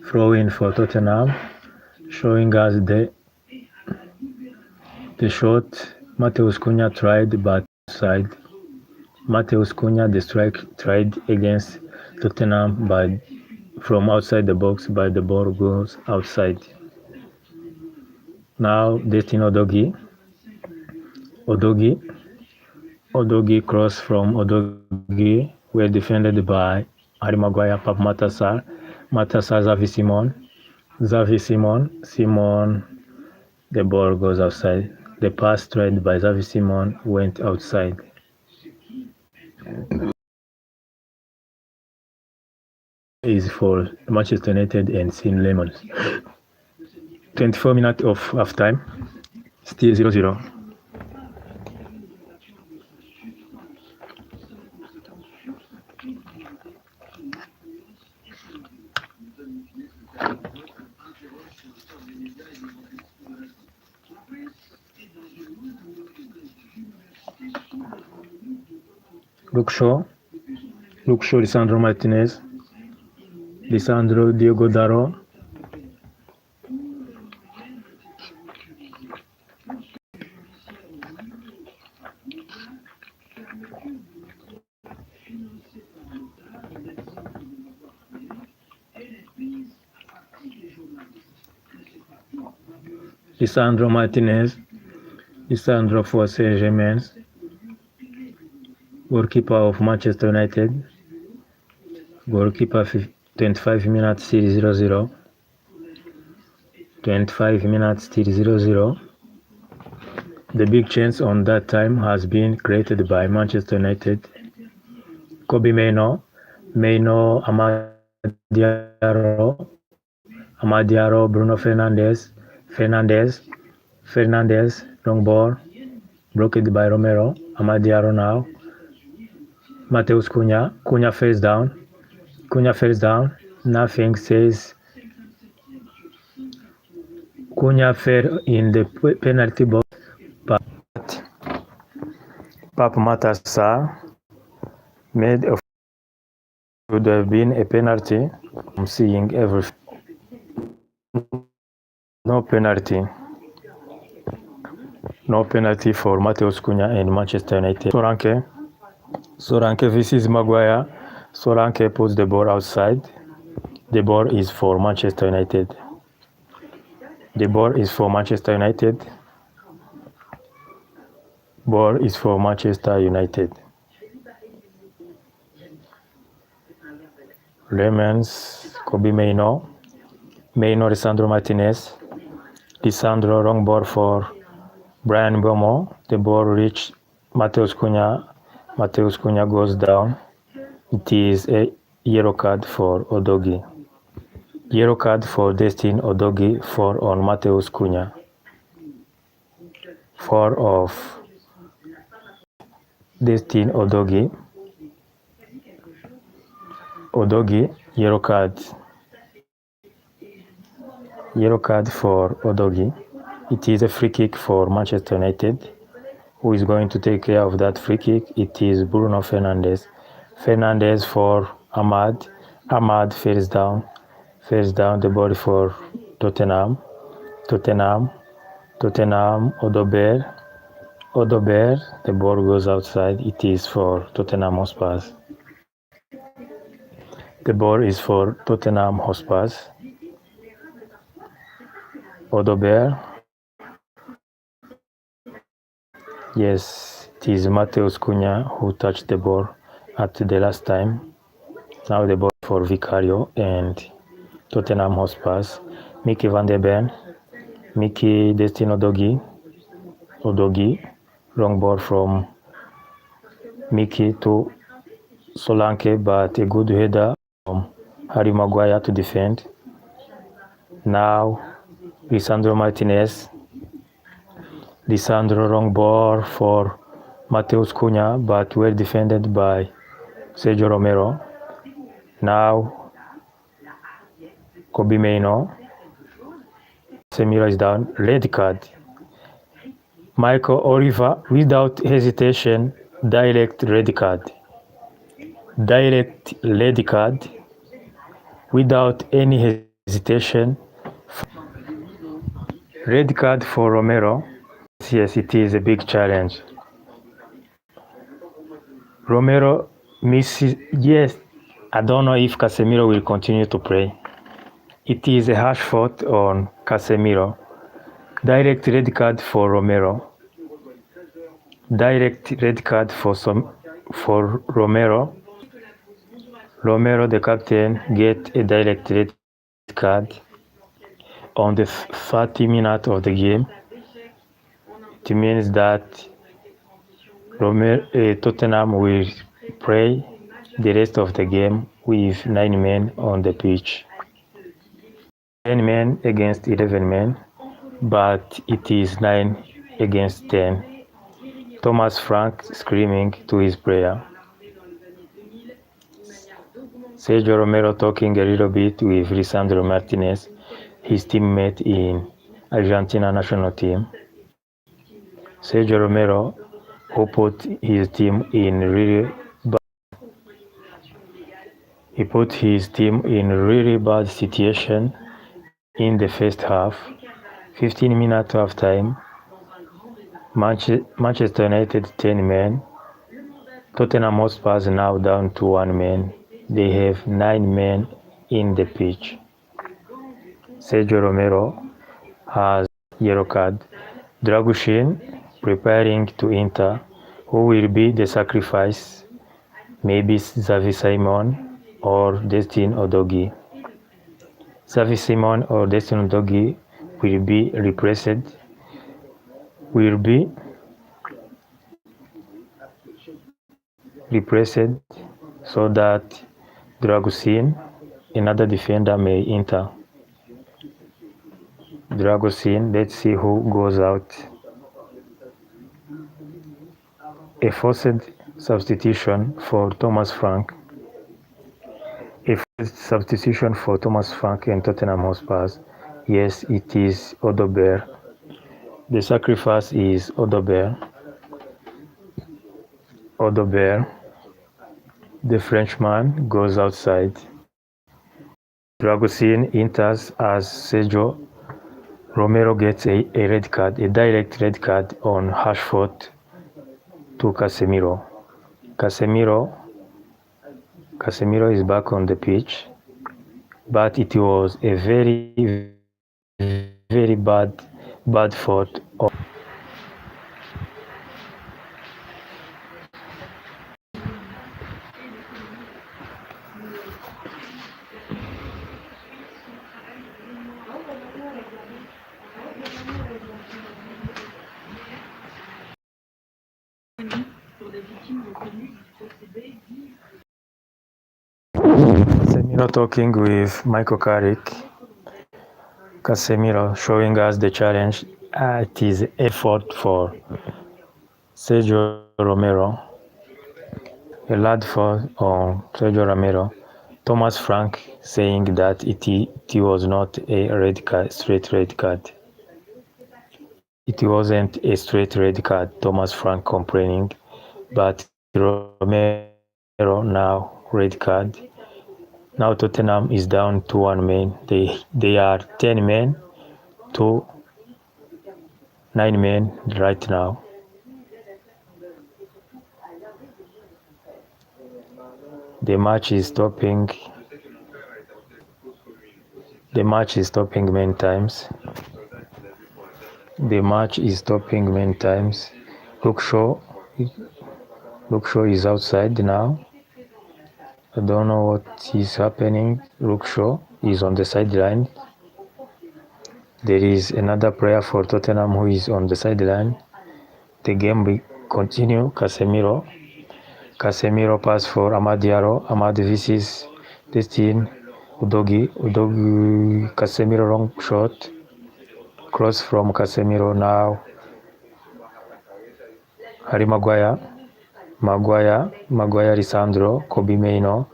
Throw-in for Tottenham, showing us the shot Matheus Cunha tried, but outside. Matheus Cunha, the strike tried against Tottenham, but from outside the box, but the ball goes outside. Now Destin Odogi cross from Odogi, were defended by Harry Maguire, Pap Matassar, Xavi Simon, the ball goes outside. The pass tried by Xavi Simon went outside. Is for Manchester United and Sin Lemons. 24 minutes of half time, still 0-0. Luke Shaw, Lisandro Martinez, Lisandro Diogo Daro, Lisandro Martinez, Lisandro for Saint-Germain, goalkeeper of Manchester United, goalkeeper 25 minutes still 0-0, 25 minutes still 0-0. The big chance on that time has been created by Manchester United. Kobe Mainoo, Amadiaro, Bruno Fernandes, long ball, blocked by Romero. Amadiaro now. Matheus Cunha face down. Nothing says. Cunha fell in the penalty box, but Pape Matar Sarr made a would have been a penalty. I'm seeing everything. No penalty for Matheus Cunha and Manchester United. Solanke versus Maguire. Solanke puts the ball outside. The ball is for Manchester United. Ball is for Manchester United. Lemans, Kobe Mainoo, Lisandro Martinez. Lisandro, wrong ball for Brian Bomo. The ball reached Matheus Cunha. Matheus Cunha goes down. It is a yellow card for Udogie. Yellow card for Destin Udogie, 4 on Matheus Cunha. 4 of Destin Udogie. Yellow card. Yellow card for Udogie. It is a free kick for Manchester United. Who is going to take care of that free kick? It is Bruno Fernandes. Fernandes for Ahmad. Ahmad falls down. The ball for Tottenham. Odobert. The ball goes outside. It is for Tottenham Hotspur. The ball is for Tottenham Hotspur. Odobert. Yes, it is Matheus Cunha who touched the ball at the last time. Now the ball for Vicario and Tottenham Hotspur. Mickey van der Ben. Destin Udogie. Wrong ball from Mickey to Solanke, but a good header from Harry Maguire to defend. Now Lisandro Martinez. Wrong ball for Matheus Cunha, but well defended by Sergio Romero. Now Kobe Mainoo. Casemiro is down. Red card. Michael Oliver, without hesitation, direct red card. Without any hesitation. Red card for Romero. Yes, it is a big challenge. Romero misses. Yes, I don't know if Casemiro will continue to play. It is a harsh fault on Casemiro. Direct red card for Romero. Direct red card for Romero. Romero, the captain, get a direct red card on the 30 minutes of the game. It means that Tottenham will play the rest of the game with 9 men on the pitch. 10 men against 11 men, but it is 9 against 10. Thomas Frank screaming to his player. Sergio Romero talking a little bit with Lisandro Martinez, his teammate in Argentina national team. Sergio Romero, who put his team in really He put his team in a really bad situation in the first half. 15 minutes to half time. Manchester United 10 men. Tottenham Hotspur now down to 1 man. They have 9 men in the pitch. Sergio Romero has yellow card. Dragushin preparing to enter. Who will be the sacrifice? Maybe Xavi Simon or Destin Odogi. Xavi Simon or Destin Odogi will be replaced. So that Dragusin, another defender, may enter. Dragusin, let's see who goes out. A forced substitution for Thomas Frank. And Tottenham Hotspur. Yes, it is Odober. The sacrifice is Odober. The Frenchman goes outside. Dragusin enters as Sergio Romero gets a red card, a direct red card on Rashford to Casemiro. Casemiro is back on the pitch, but it was a very, very bad fault. Casemiro talking with Michael Carrick. Casemiro showing us the challenge. It is effort for Sergio Romero. A lad for Sergio Romero. Thomas Frank saying that it was not a straight red card. It wasn't a straight red card, Thomas Frank complaining, but Romero now red card. Now Tottenham is down to 1 man. They are 10 men to 9 men right now. The match is stopping many times. Luke Shaw is outside now. I don't know what is happening. Luke Shaw is on the sideline. There is another player for Tottenham who is on the sideline. The game will continue. Casemiro pass for Amad Diallo. Amad versus Destin Udogi. Casemiro wrong shot. Cross from Casemiro now. Harry Maguire, Lisandro, Kobe Mainoo,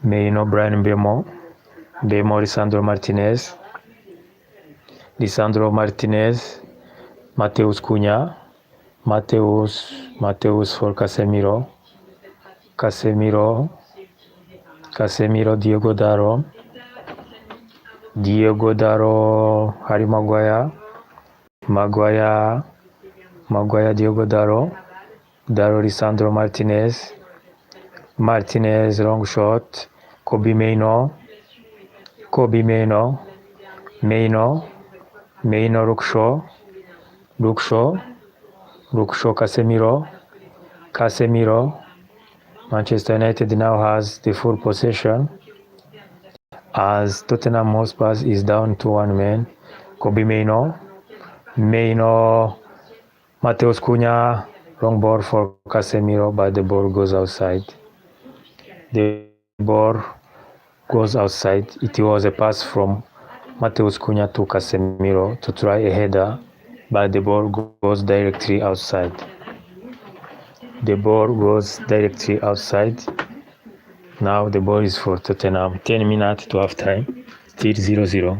Brian Bemo, Lisandro Martinez, Mateus Cunha, Mateus for Casemiro, Diogo Daro, Harry Maguire, Diogo Daro, Lisandro Martinez, wrong shot, Kobe Mainoo, Luke Shaw, Casemiro. Manchester United now has the full possession as Tottenham Hotspur is down to 1 man. Kobe Mainoo, Mateus Cunha, wrong ball for Casemiro, but the ball goes outside. It was a pass from Mateus Cunha to Casemiro to try a header, but the ball goes directly outside. Now the ball is for Tottenham. 10 minutes to half time. Still 0-0.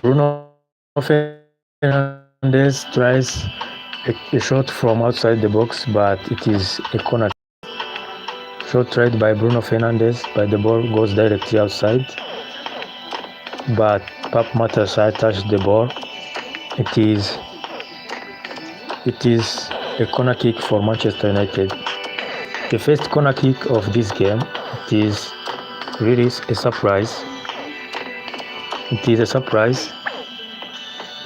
Bruno Fernandes tries a shot from outside the box, but it is a corner. Shot tried by Bruno Fernandes, but the ball goes directly outside. But Matthijs touched the ball. It is a corner kick for Manchester United. The first corner kick of this game. It is really a surprise. It is a surprise.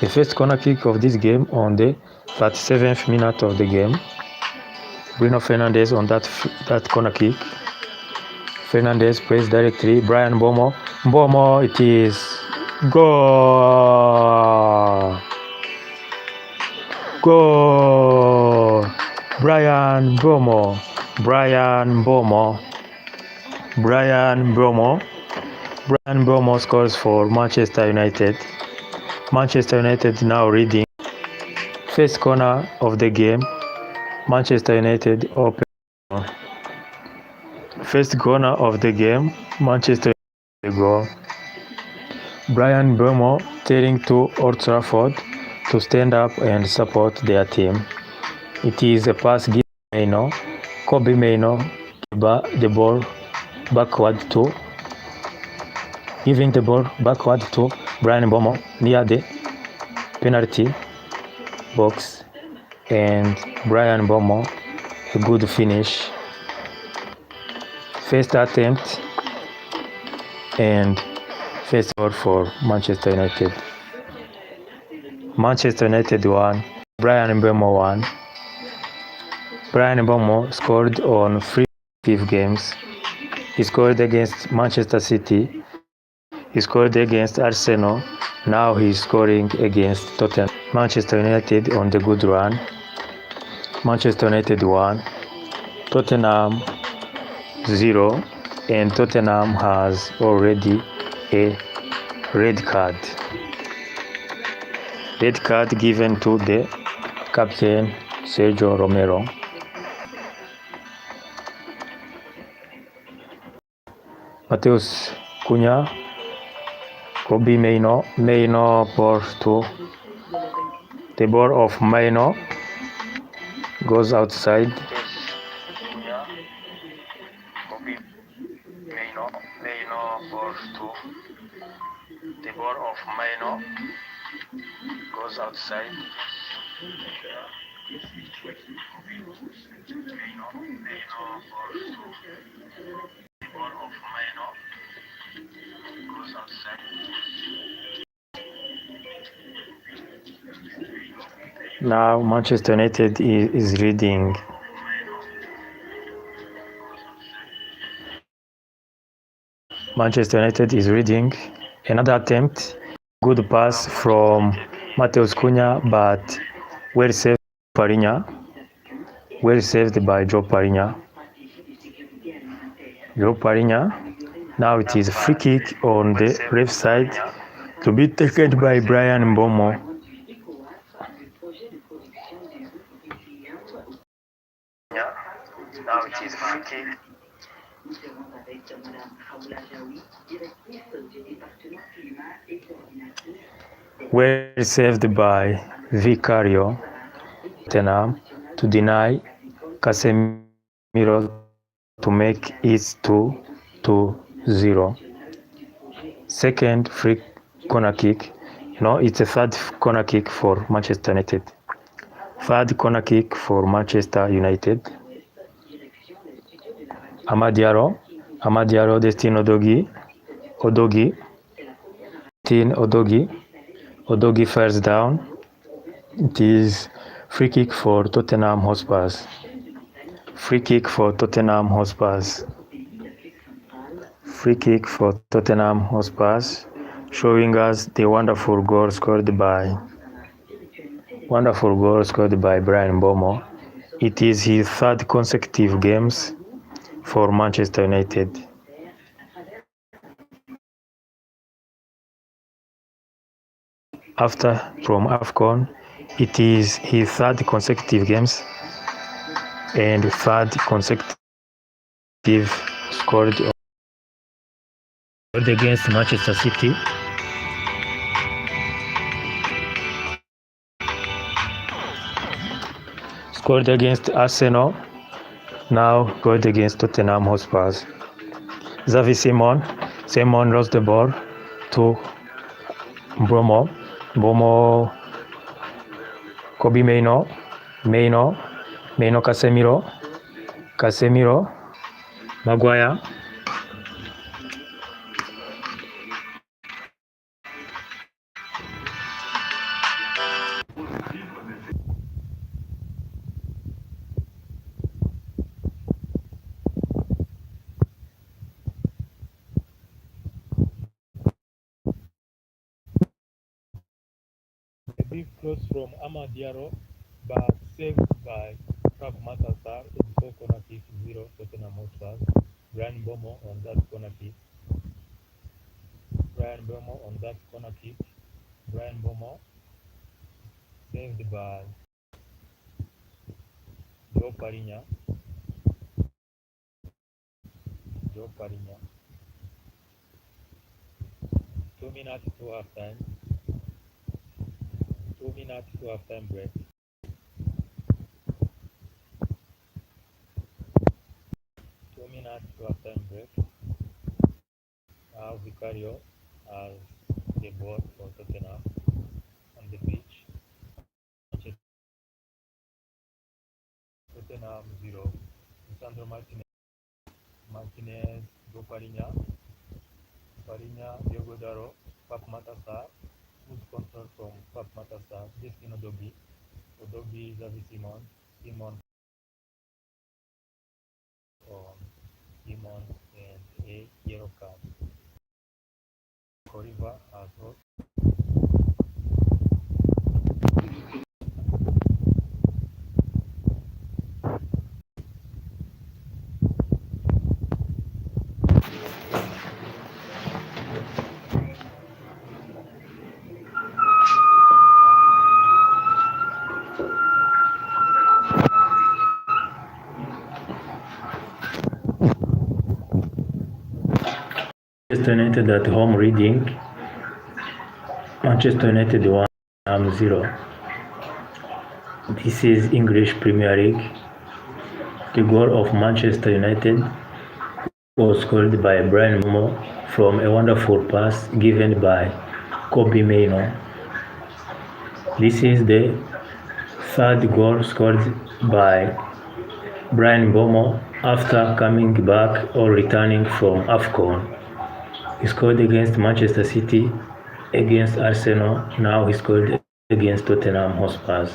The first corner kick of this game on the 37th minute of the game. Bruno Fernandes on that corner kick. Fernandes plays directly. Brian Mbeumo. Mbeumo, it is goal. Goal. Brian Mbeumo. Brian Mbeumo scores for Manchester United. Manchester United now leading. First corner of the game. Manchester United open. First corner of the game. Manchester United goal. Brian Mbeumo telling to Old Trafford to stand up and support their team. It is a pass given to Kobbie Mainoo, the ball backward to giving the ball backward to Brian Mbeumo near the penalty box, and Brian Mbeumo a good finish. First attempt and first goal for Manchester United. Manchester United won. Brian Mbeumo won. Brian Mbeumo scored on 3 games. He scored against Manchester City. He scored against Arsenal. Now he's scoring against Tottenham. Manchester United on the good run. Manchester United 1, Tottenham 0, and Tottenham has already a red card. Red card given to the captain Sergio Romero. Matheus Cunha, Kobbie Mainoo ball to the ball of Mainoo goes outside. Kobbie Mainoo ball to the ball of Mainoo goes outside. Now Manchester United is leading. Manchester United is leading. Another attempt. Good pass from Matheus Cunha, but well saved by Joe Parinya. Now it is a free kick on the left side to be taken by Brian Mbeumo. Now it is a free kick. Well saved by Vicario Tottenham to deny Casemiro to make it 2-0. Second free corner kick. It's a third corner kick for Manchester United. Third corner kick for Manchester United. Amadiaro, Destin Odogi falls down. It is free kick for Tottenham Hotspur. Free kick for Tottenham Hotspur. showing us the wonderful goal scored by Brian Bomo. It is his third consecutive games for Manchester United. After from AFCON, it is his third consecutive games and third consecutive scored against Manchester City. Scored against Arsenal, now scored against Tottenham Hotspur. Xavi Simon lost the ball to Bomo, Kobe Maino, Casemiro, Maguire. A big cross from Amad Diallo, but saved by Matthijs. It's so corner kick 0 Tottenham Hotspur. Brian Bomo on that corner kick. Brian Bomo saved by Joe Parinya. 2 minutes to half time. 2 minutes to half time break. 2 minutes to half time break. Now Vicario has the ball for Tottenham on the pitch. Tottenham 0. Sandro Martinez, Joe Parinya, Diogo Daro, Matthijs, who's control from Matthijs, Destino Dogi, Xavi Simon, and a yellow card. Koriva has not. Manchester United at home reading. Manchester United 1, 0. This is English Premier League. The goal of Manchester United was scored by Brian Bomo from a wonderful pass given by Kobe Maino. This is the third goal scored by Brian Bomo after coming back or returning from AFCON. He scored against Manchester City, against Arsenal, now he scored against Tottenham Hotspur.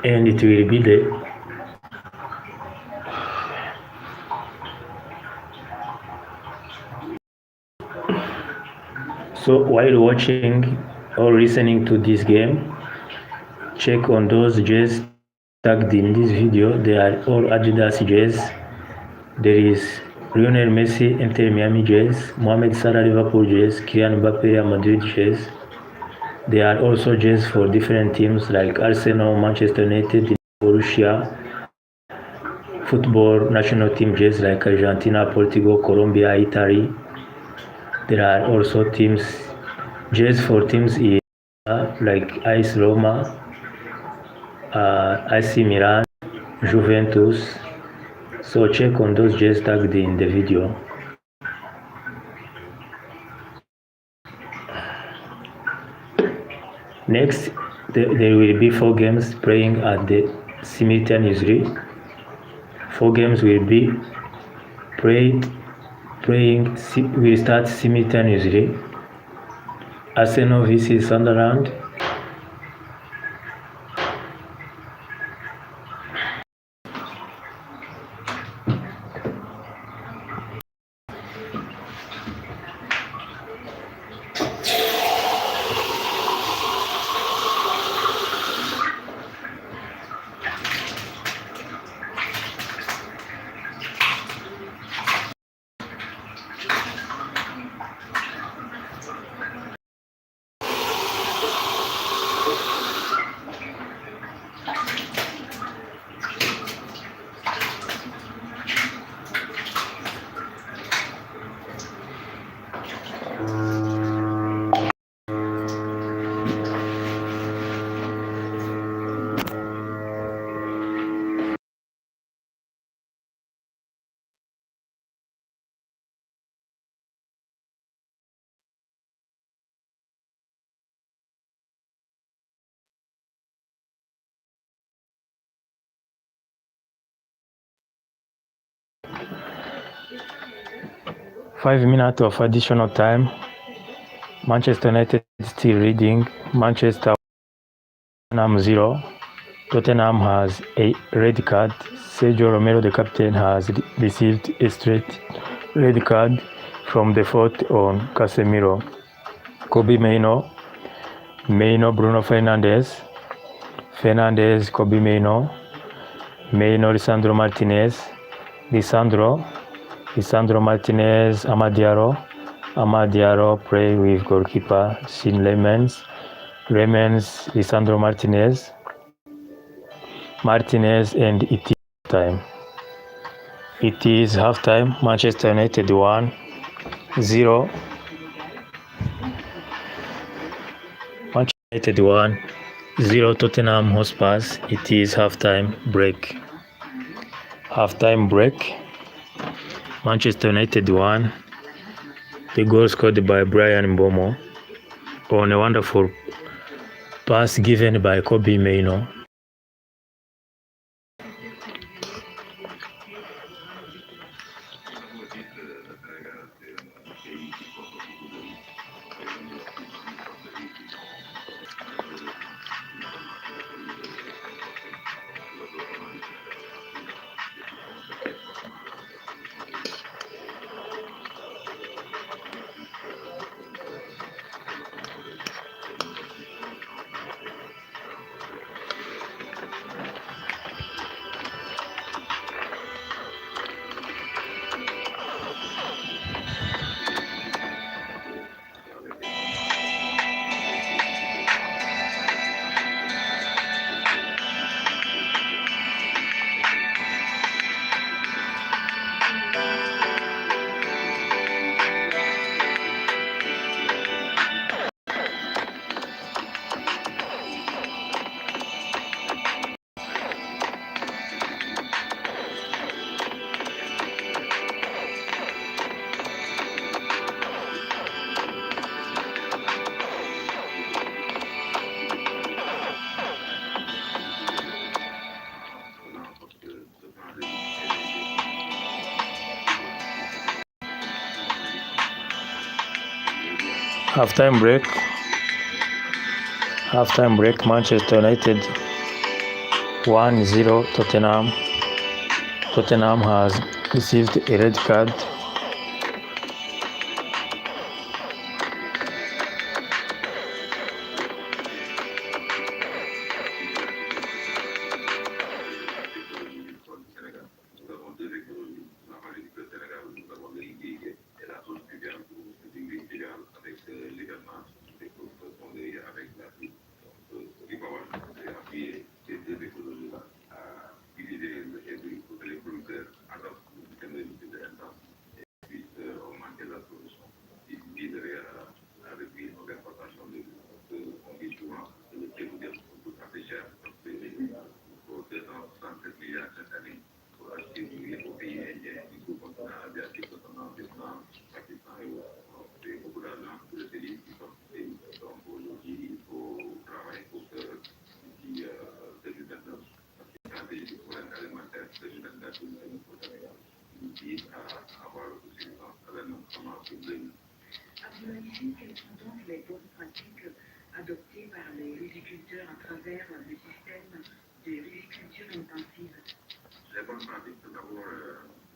And it will be So while watching or listening to this game, check on those jerseys tagged in this video. They are all Adidas jerseys. There is Lionel Messi, Inter Miami jerseys, Mohamed Salah Liverpool jerseys, Kylian Mbappe Real Madrid jerseys. There are also jerseys for different teams like Arsenal, Manchester United, Borussia, football national team jerseys like Argentina, Portugal, Colombia, Italy. There are also jerseys for teams in like AS Roma, AC Milan, Juventus. So check on those jerseys tagged in the video. Next, there will be 4 games playing at the simultaneously. 4 games will be will start simultaneously. Arsenal vs Sunderland, 5 minutes of additional time. Manchester United still leading. Manchester Tottenham 0. Tottenham has a red card. Sergio Romero, the captain, has received a straight red card from the fault on Casemiro. Kobe Mainoo, Bruno Fernandes, Kobe Mainoo, Lisandro Martinez, Lisandro Martinez, Amad Diallo play with goalkeeper Sean Lemens, Lisandro Martinez, and it is time. It is halftime. Manchester United 1-0. Manchester United 1-0 Tottenham Hotspur. It is halftime break. Manchester United 1. The goal scored by Brian Mbomo on a wonderful pass given by Kobe Mainoo. Halftime break. Manchester United 1-0 Tottenham. Tottenham has received a red card. Quelles sont donc les bonnes pratiques adoptées par les riziculteurs à travers le système de riziculture intensive? Les bonnes pratiques, tout d'abord,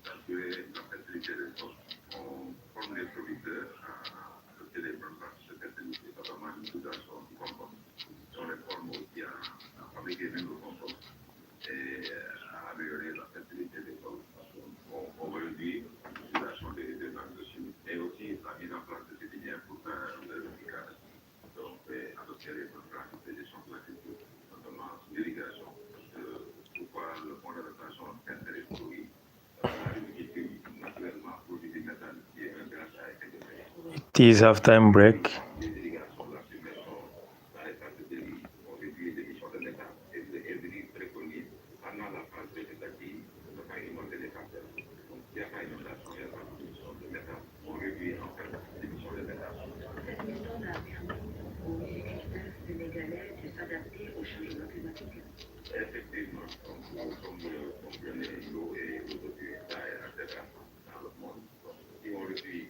d'assurer la fertilité des sols. On forme les producteurs à adopter les bonnes pratiques de fertilité, notamment l'utilisation du compost. On les forme aussi à fabriquer même le compost et à améliorer la fertilité des sols. On réduit l'utilisation des engrais chimiques et aussi la mise en place de ces filières pour faire le recyclage. Donc, adopter les bonnes pratiques de gestion de la culture, notamment l'irrigation, pouvoir le point de rotation perdre les fruits, l'agriculture naturellement produit du méthane qui est un gaz à effet de serre. It is halftime break. L'irrigation, la submersion, dans les phases de délit, on réduit les émissions de méthane et les préconise pendant la phase végétative de ne pas inonder les cancers. Donc, s'il n'y a pas inondation, il n'y a pas d'émission de méthane. On réduit en fait l'émission de méthane. Cette méthode a permis aux riziculteurs sénégalais de s'adapter au changement climatique. Effectivement, comme vous comprenez, l'eau est aujourd'hui dans le monde. Si on réduit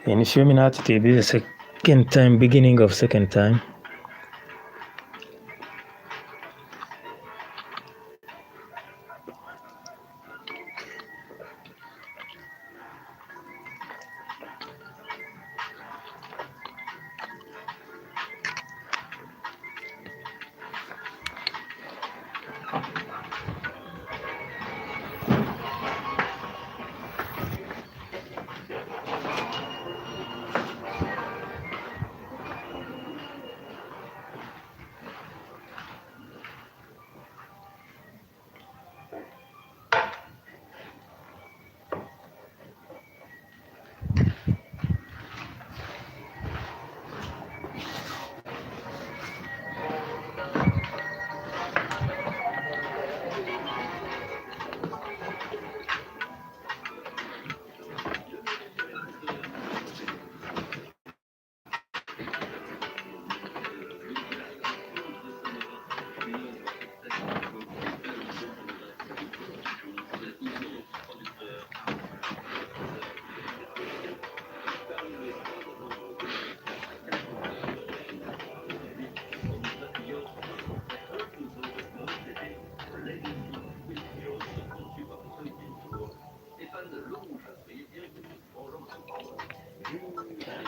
In a few minutes, it will be the second time, beginning of second time.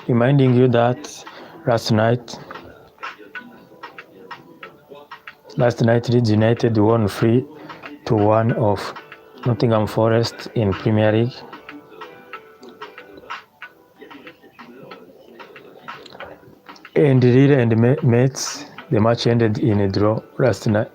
Reminding you that last night Leeds United won 3-1 of Nottingham Forest in Premier League. And Lille and Metz, the match ended in a draw last night.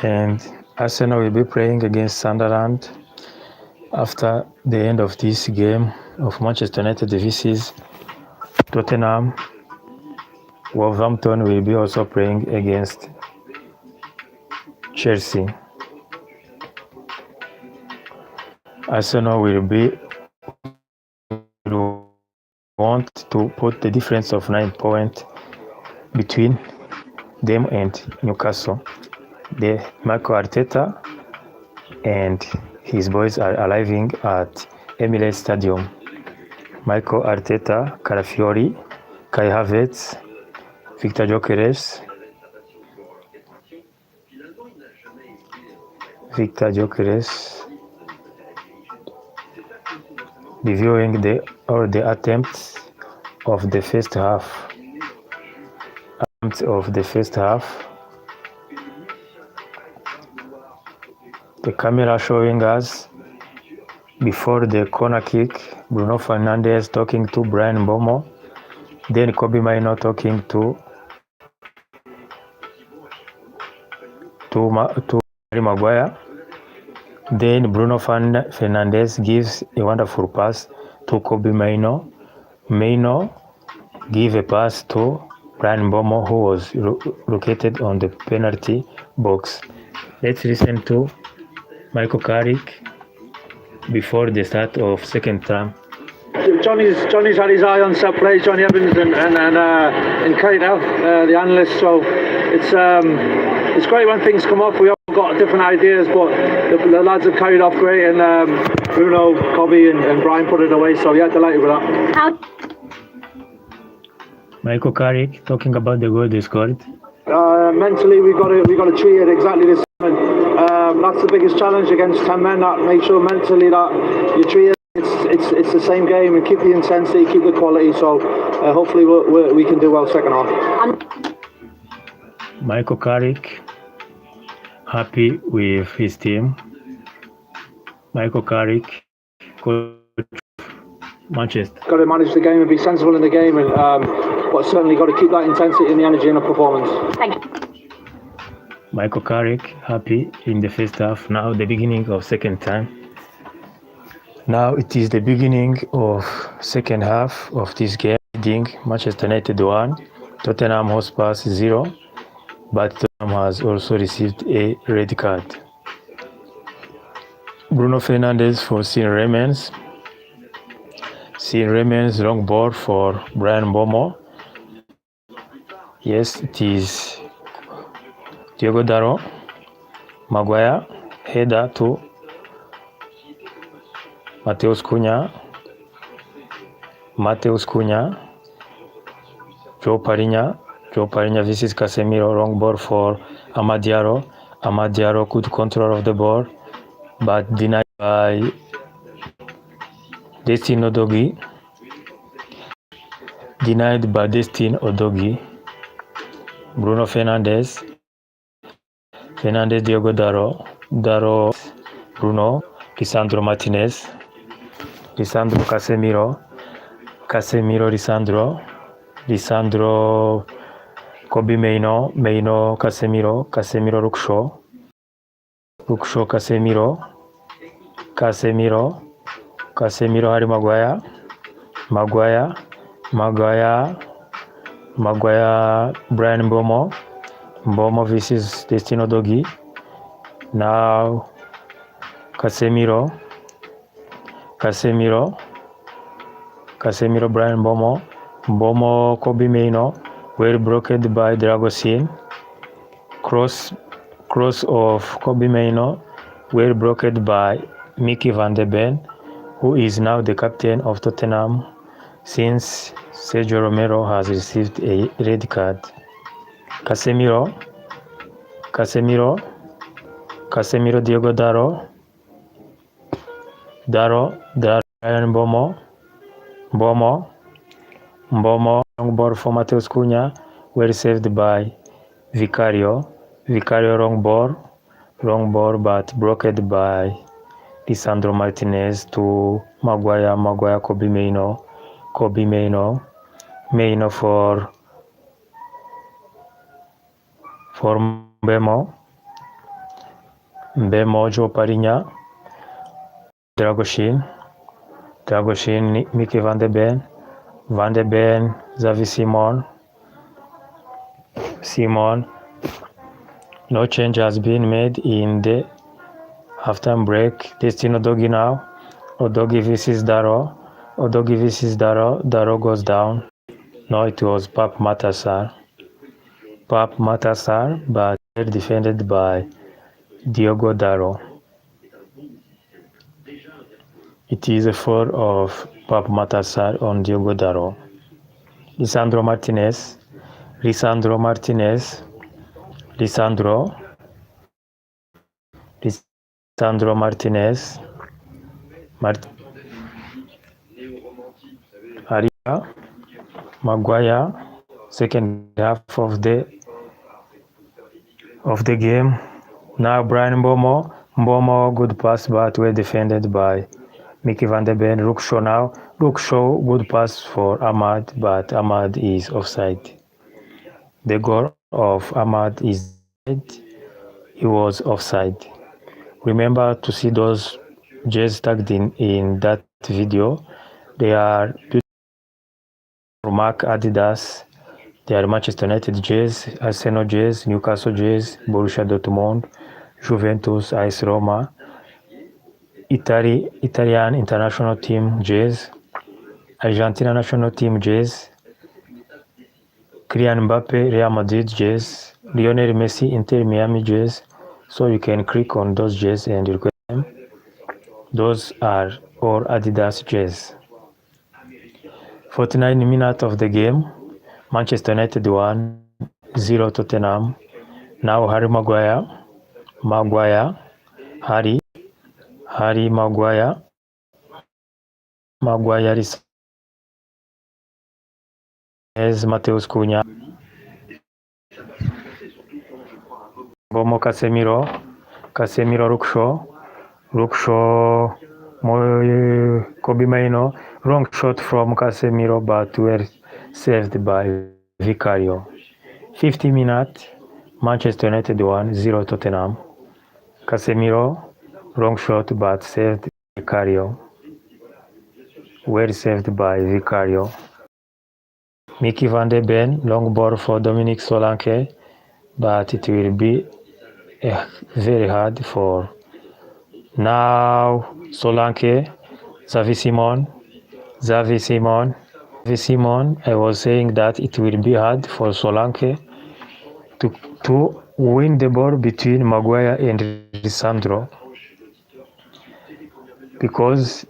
And Arsenal will be playing against Sunderland after the end of this game of Manchester United versus Tottenham. Wolverhampton will be also playing against Chelsea. Arsenal will want to put the difference of 9 points between them and Newcastle. Mikel Arteta and his boys are arriving at Emirates Stadium. Mikel Arteta, Calafiori, Kai Havertz, Victor Gyökeres, reviewing all the attempts of the first half. The camera showing us before the corner kick, Bruno Fernandes talking to Brian Mbeumo, then Kobe Mainoo talking to Harry Maguire, Then Bruno Fernandes gives a wonderful pass to Kobe Mainoo. Mainoo give a pass to Brian Bomo, who was located on the penalty box. Let's listen to Michael Carrick before the start of second term. Johnny's had his eye on set plays, Johnny Evans and Kate now, the analyst. So it's great when things come off. We all got different ideas, but the lads have carried off great, and Bruno, Kobe, and Brian put it away. So yeah, delighted with that. Michael Carrick talking about the goal they scored. Mentally, we got to treat it exactly the same. That's the biggest challenge against 10 men. That make sure mentally that you treat it. It's the same game, and keep the intensity, keep the quality. So hopefully we can do well second half. Michael Carrick happy with his team. Michael Carrick, coach Manchester. Got to manage the game and be sensible in the game, and but certainly got to keep that intensity and the energy in the performance. Thank you. Michael Carrick happy in the first half. Now the beginning of second time. Now it is the beginning of second half of this game. Manchester United 1, Tottenham Hotspur 0, but Tottenham has also received a red card. Bruno Fernandes for Sean Remens. Sean Remens long ball for Brian Bomo. Yes, it is Diogo Daro. Maguire header to Matthijs Cunha, Joe Parinya versus Casemiro, wrong ball for Amad Diallo, good control of the ball, but denied by Destin Odogi. Bruno Fernandes, Diogo Daro, Bruno, Lisandro Martinez, Casemiro, Lisandro, Kobe Mainoo, Casemiro, Lukshaw, Casemiro, Harry Maguire, Brian Bomo versus Destino Dogi. Now Casemiro, Brian Bomo, Kobe Mainoo, well blocked by Dragosin. Cross of Kobe Mainoo, well blocked by Mickey van de Ven, who is now the captain of Tottenham since Sergio Romero has received a red card. Casemiro, Diogo Daro, Brian Bomo, long ball for Matthijs Cunha, well saved by Vicario, wrong ball, but blocked by Lisandro Martinez to Maguire, Kobe Mainoo, for Mbemo, Joe Parinya, Dragoshin, Mickey van de Ven, Xavi Simon. No change has been made in the halftime break. Destino Dogi now. Odogi versus Daro. Daro goes down. No, it was Pap Matasar, but defended by Diogo Daro. It is a foul of Pap Matasar on Diogo Daro. Lisandro Martinez, Aria, Maguire, second half of the game. Now Brian Bomo, good pass, but well defended by Mickey van de Ven. Lukshaw, good pass for Ahmad, but Ahmad is offside. The goal of Ahmad is dead. He was offside. Remember to see those jerseys tagged in that video. They are Mark Adidas, they are Manchester United jerseys, Arsenal jerseys, Newcastle jerseys, Borussia Dortmund, Juventus, AS Roma, Italian international team jerseys, Argentina national team jerseys, Kylian Mbappe, Real Madrid jerseys, Lionel Messi, Inter Miami jerseys. So you can click on those jerseys and request them. Those are all Adidas jerseys. 49 minutes of the game, Manchester United 1-0 Tottenham. Now Harry Maguire, Maguire is as Matheus Cunha, Bomo Casemiro, Lukshaw, Kobe Maino, wrong shot from Casemiro, but were saved by Vicario. 50 minutes, Manchester United 1-0 Tottenham. Casemiro, wrong shot but saved by Vicario. Well saved by Vicario. Mickey van der Ben, long ball for Dominic Solanke, but it will be very hard for now Solanke, Xavi Simon. I was saying that it will be hard for Solanke to win the ball between Maguire and Lisandro, because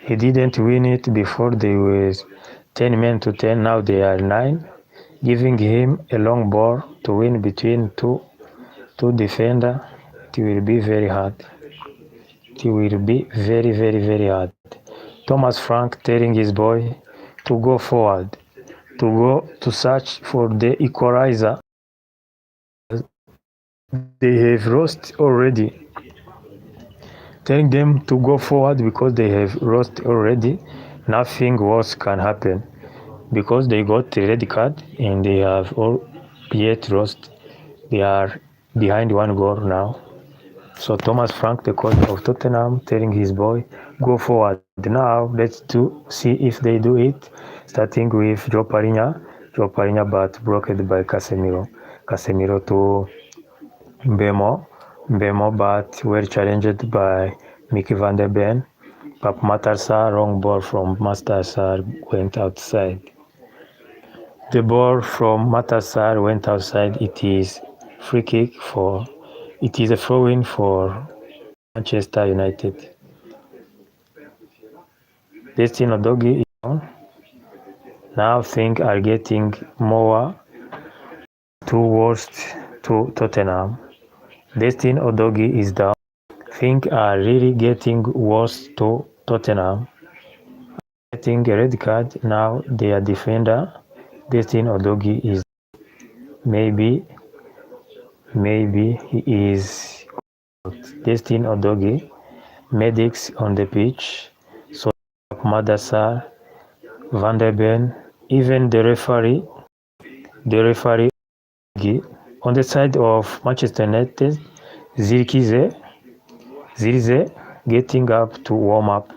he didn't win it before. They were 10 men to 10, now they are 9, giving him a long ball to win between two defenders. It will be very hard. It will be very, very, very hard. Thomas Frank telling his boy to go forward, to go to search for the equalizer. They have lost already. Telling them to go forward because they have lost already. Nothing worse can happen, because they got a red card and they have all yet lost. They are behind 1 goal now. So Thomas Frank, the coach of Tottenham, telling his boy, go forward. Now let's see if they do it. Starting with Joe Parinya, but blocked by Casemiro to Mbemo, but were challenged by Mickey van der Ben. Pap Matarsa, wrong ball from Matarsa went outside. The ball from Matarsa went outside. It is free kick it is a throw-in for Manchester United. Destin Odogi is on. Now things are getting more towards to Tottenham. Destin Odogi is down. Things are really getting worse to Tottenham. Getting a red card now. Their defender, Destin Odogi, is maybe he is Destin Odogi. Medics on the pitch. So Madasa, Van der Ben, even the referee on the side of Manchester United, Zirze getting up to warm up.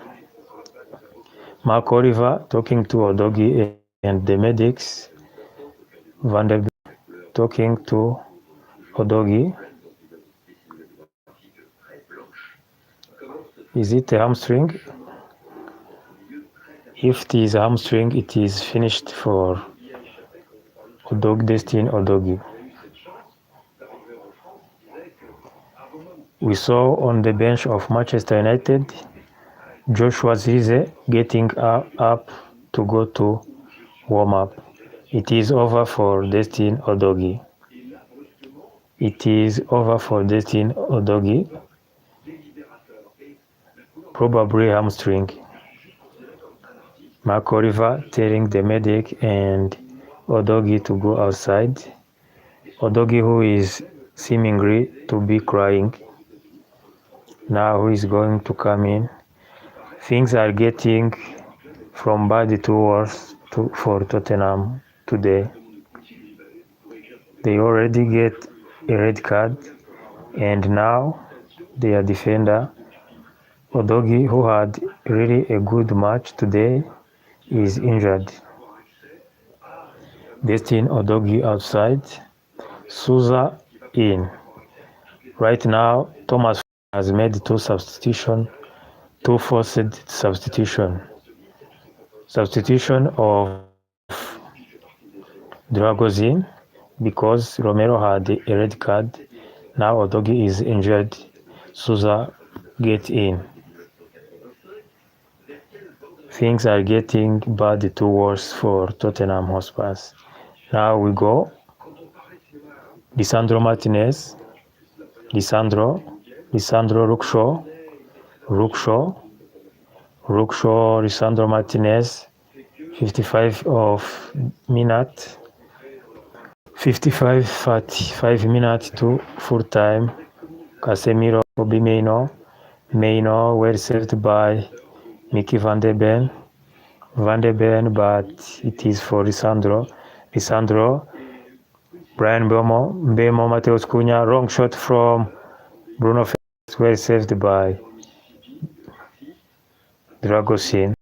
Mark Oliver talking to Odogi and the medics. Van der Ben talking to Odogi. Is it a hamstring? If it is a hamstring, it is finished for Destin Odogi. We saw on the bench of Manchester United, Joshua Zirze getting up to go to warm up. It is over for Destin Odogi. Probably hamstring. Mark Oliver telling the medic and Odogi to go outside. Odogi, who is seemingly to be crying, now who is going to come in. Things are getting from bad to worse for Tottenham today. They already get a red card, and now their defender. Dorgu, who had really a good match today, is injured. Destin Dorgu outside, Souza in. Right now, Thomas has made two forced substitution. Substitution of Dorgu in because Romero had a red card. Now Dorgu is injured. Souza get in. Things are getting bad to worse for Tottenham Hotspur. Now we go. Lisandro Martinez. Lisandro, Rukshaw, Lisandro Martinez, 55 minutes to full time. Casemiro, Bobby Maino, well saved by Mickey Van de Ven, but it is for Lisandro, Brian Bemo, Matthijs Cunha, wrong shot from Bruno Fernandes, well saved by Dragosin.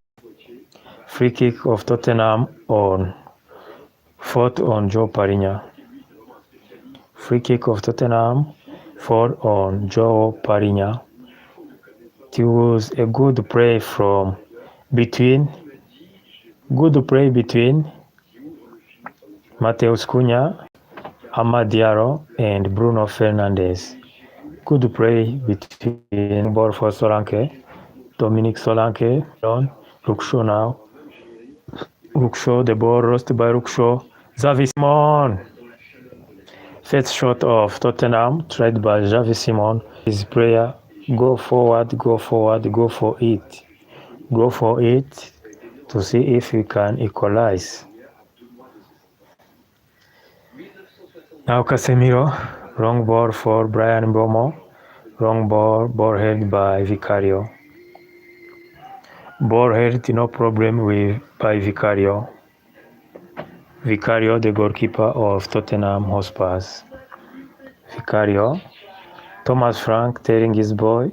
Free kick of Tottenham fought on Joe Parinya. Free kick of Tottenham fought on Joe Parinya. It was a good play between Matthijs Cunha, Amad Diallo, and Bruno Fernandes. Good play between ball for Solanke, Dominic Solanke, Rukshaw now. Rukshaw, the ball lost by Rukshaw. Xavi Simon. First shot of Tottenham, tried by Xavi Simon. His player, go forward, go for it. Go for it to see if we can equalize. Now Casemiro, wrong ball for Brian Bomo. Wrong ball held by Vicario. Ball held, no problem by Vicario. Vicario, the goalkeeper of Tottenham Hotspur. Vicario, Thomas Frank telling his boy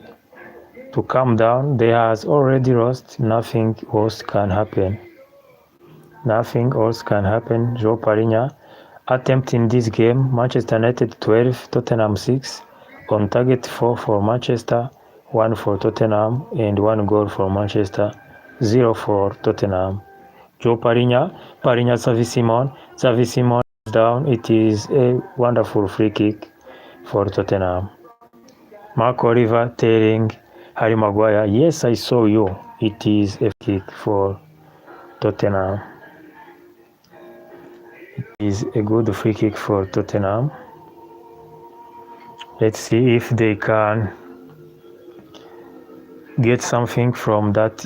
to calm down. They has already lost. Nothing else can happen. Joe Parinya attempt in this game. Manchester United 12, Tottenham 6. On target 4 for Manchester, 1 for Tottenham, and 1 goal for Manchester, 0 for Tottenham. Joe Parinya, Xavi Simon down. It is a wonderful free kick for Tottenham. Mark Oliver telling Harry Maguire, yes, I saw you. It is a kick for Tottenham. It is a good free kick for Tottenham. Let's see if they can get something from that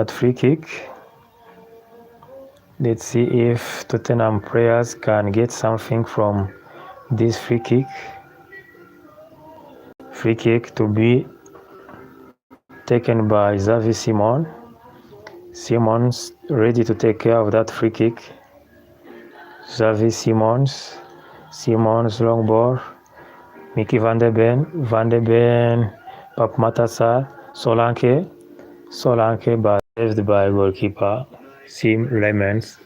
free kick. Let's see if Tottenham players can get something from this free kick. Free kick to be taken by Xavi Simon. Simon's ready to take care of that free kick. Xavi Simons long ball. Mickey Van de Ven, Pap Matasa, Solanke, but saved by goalkeeper Sim Lemens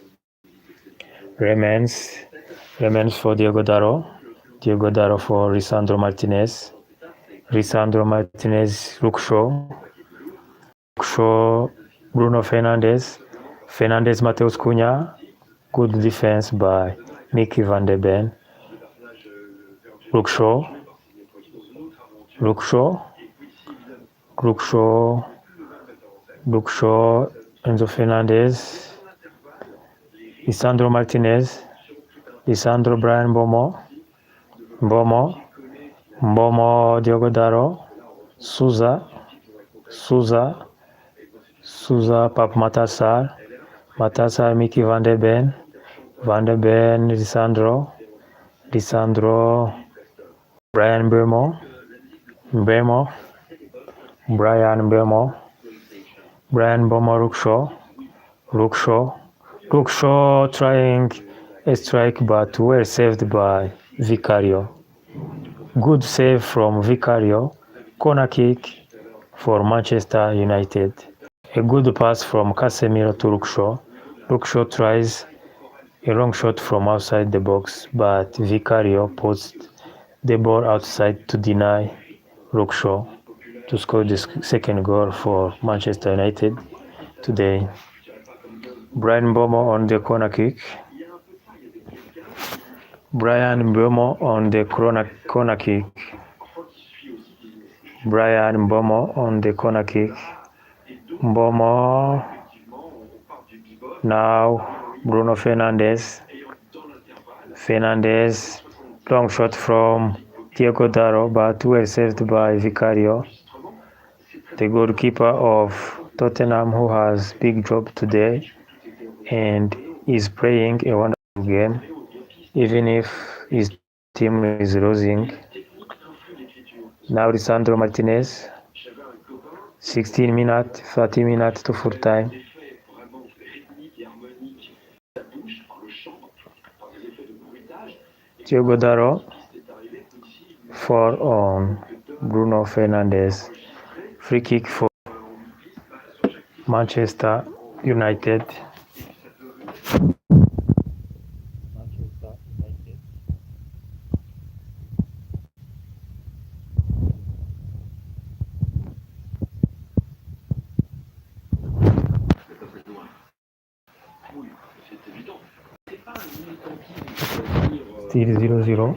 for Diego Daro for Lisandro Martinez, Rukshaw, Bruno Fernandes, Matthijs Cunha, good defense by Mickey Van de Ven, Rukshaw, Enzo Fernandez, Lisandro Martinez, Brian Bomo, Diogo Daro, Souza, Pap Matasar, Mickey Van de Ven, Lisandro, Brian Bemo, Rukshaw trying a strike but well saved by Vicario. Good save from Vicario. Corner kick for Manchester United. A good pass from Casemiro to Lukshaw. Lukshaw tries a long shot from outside the box, but Vicario puts the ball outside to deny Lukshaw to score the second goal for Manchester United today. Brian Bomo on the corner kick. Brian Bomo on the corner kick. Brian Bomo on the corner kick. Bomo. Now Bruno Fernandes. Fernandes. Long shot from Diego Daro, but well saved by Vicario, the goalkeeper of Tottenham, who has big job today and is playing a wonderful game, even if his team is losing. Now Lisandro Martinez, 16 minutes, 30 minutes to full time. Diego Daro, 4 on Bruno Fernandes. Free kick for Manchester United. Still 0-0.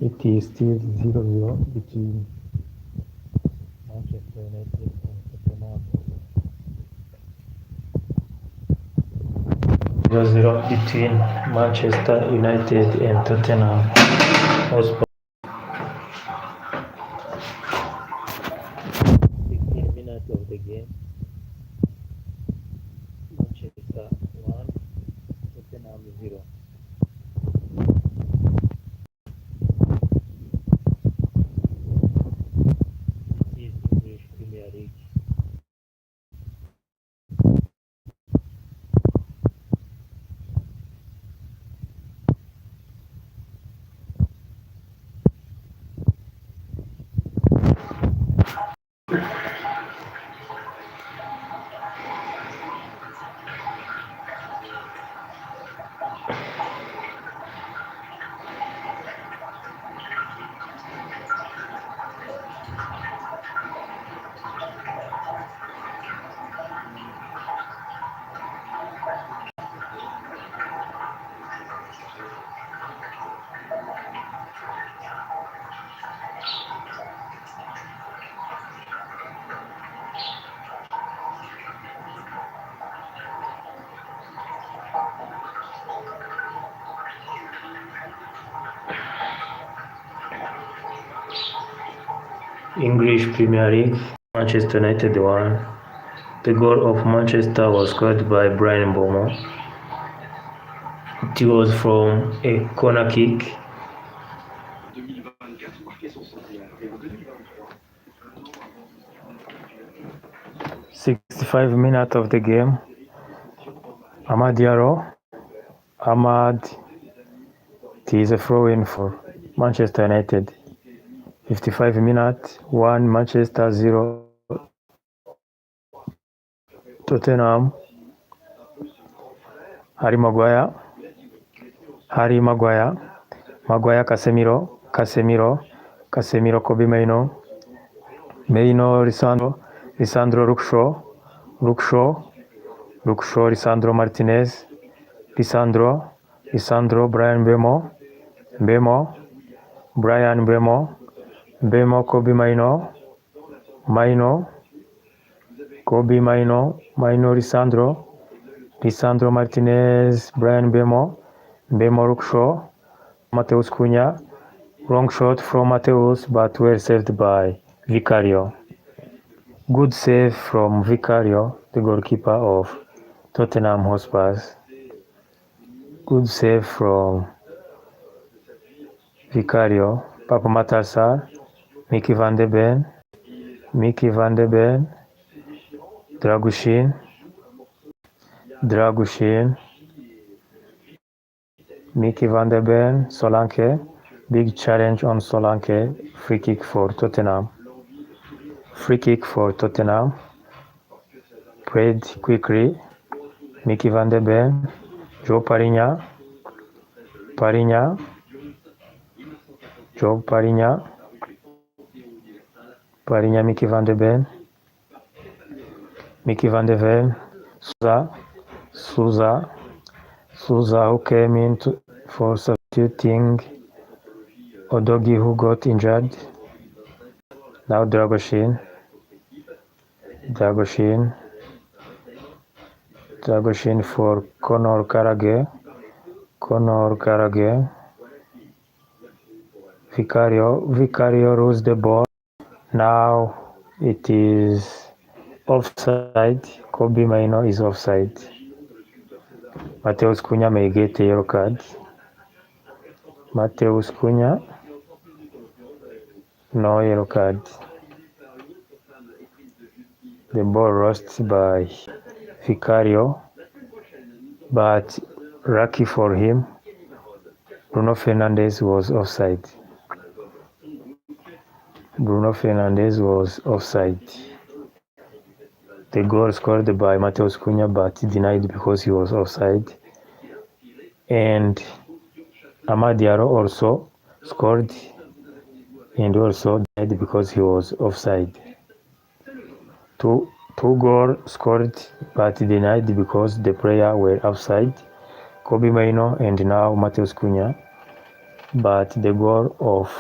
It is still 0-0 between Manchester United and Tottenham. 0-0 between Manchester United and Tottenham Hotspur. 16 minutes of the game. Manchester 1, Tottenham 0. This is English Premier League. English Premier League, Manchester United 1. The goal of Manchester was scored by Brian Bomo. It was from a corner kick. 65 minutes of the game. Amad Diallo. It is a throw-in for Manchester United. 55 minutes, 1 Manchester 0 Tottenham. Harry Maguire, Casemiro, Kobe Mainoo, Lisandro Lukshaw, Lisandro Martinez, Lisandro Brian Bemo, Kobe Mainoo, Lisandro Martinez, Brian Bemo Lukshaw, Matheus Cunha, wrong shot from Matheus, but well saved by Vicario. Good save from Vicario, the goalkeeper of Tottenham Hotspur. Good save from Vicario. Papa Matar, Mickey van de Ben, Dragushin, Mickey van de Ben, Solanke, Big challenge on Solanke. Free kick for Tottenham. Free kick for Tottenham. Played quickly. Mickey van der Ven. Joe Parinya. Joe Parinya. Mickey van der Ven. Mickey van der Ven. Souza who came in for substituting Dorgu who got injured. Now Dragoshin for Conor Gallagher. Vicario lose the ball. Now it is offside. Kobe Maino is offside. Mateus Cunha may get a yellow card. Mateus Cunha, no yellow card. The ball lost by Vicario, but lucky for him, Bruno Fernandes was offside. The goal scored by Mateus Cunha, but denied because he was offside. And Amad Diallo also scored and also denied because he was offside. Two goals scored but denied because the player were offside. Kobe Maino and now Mateus Cunha. But the goal of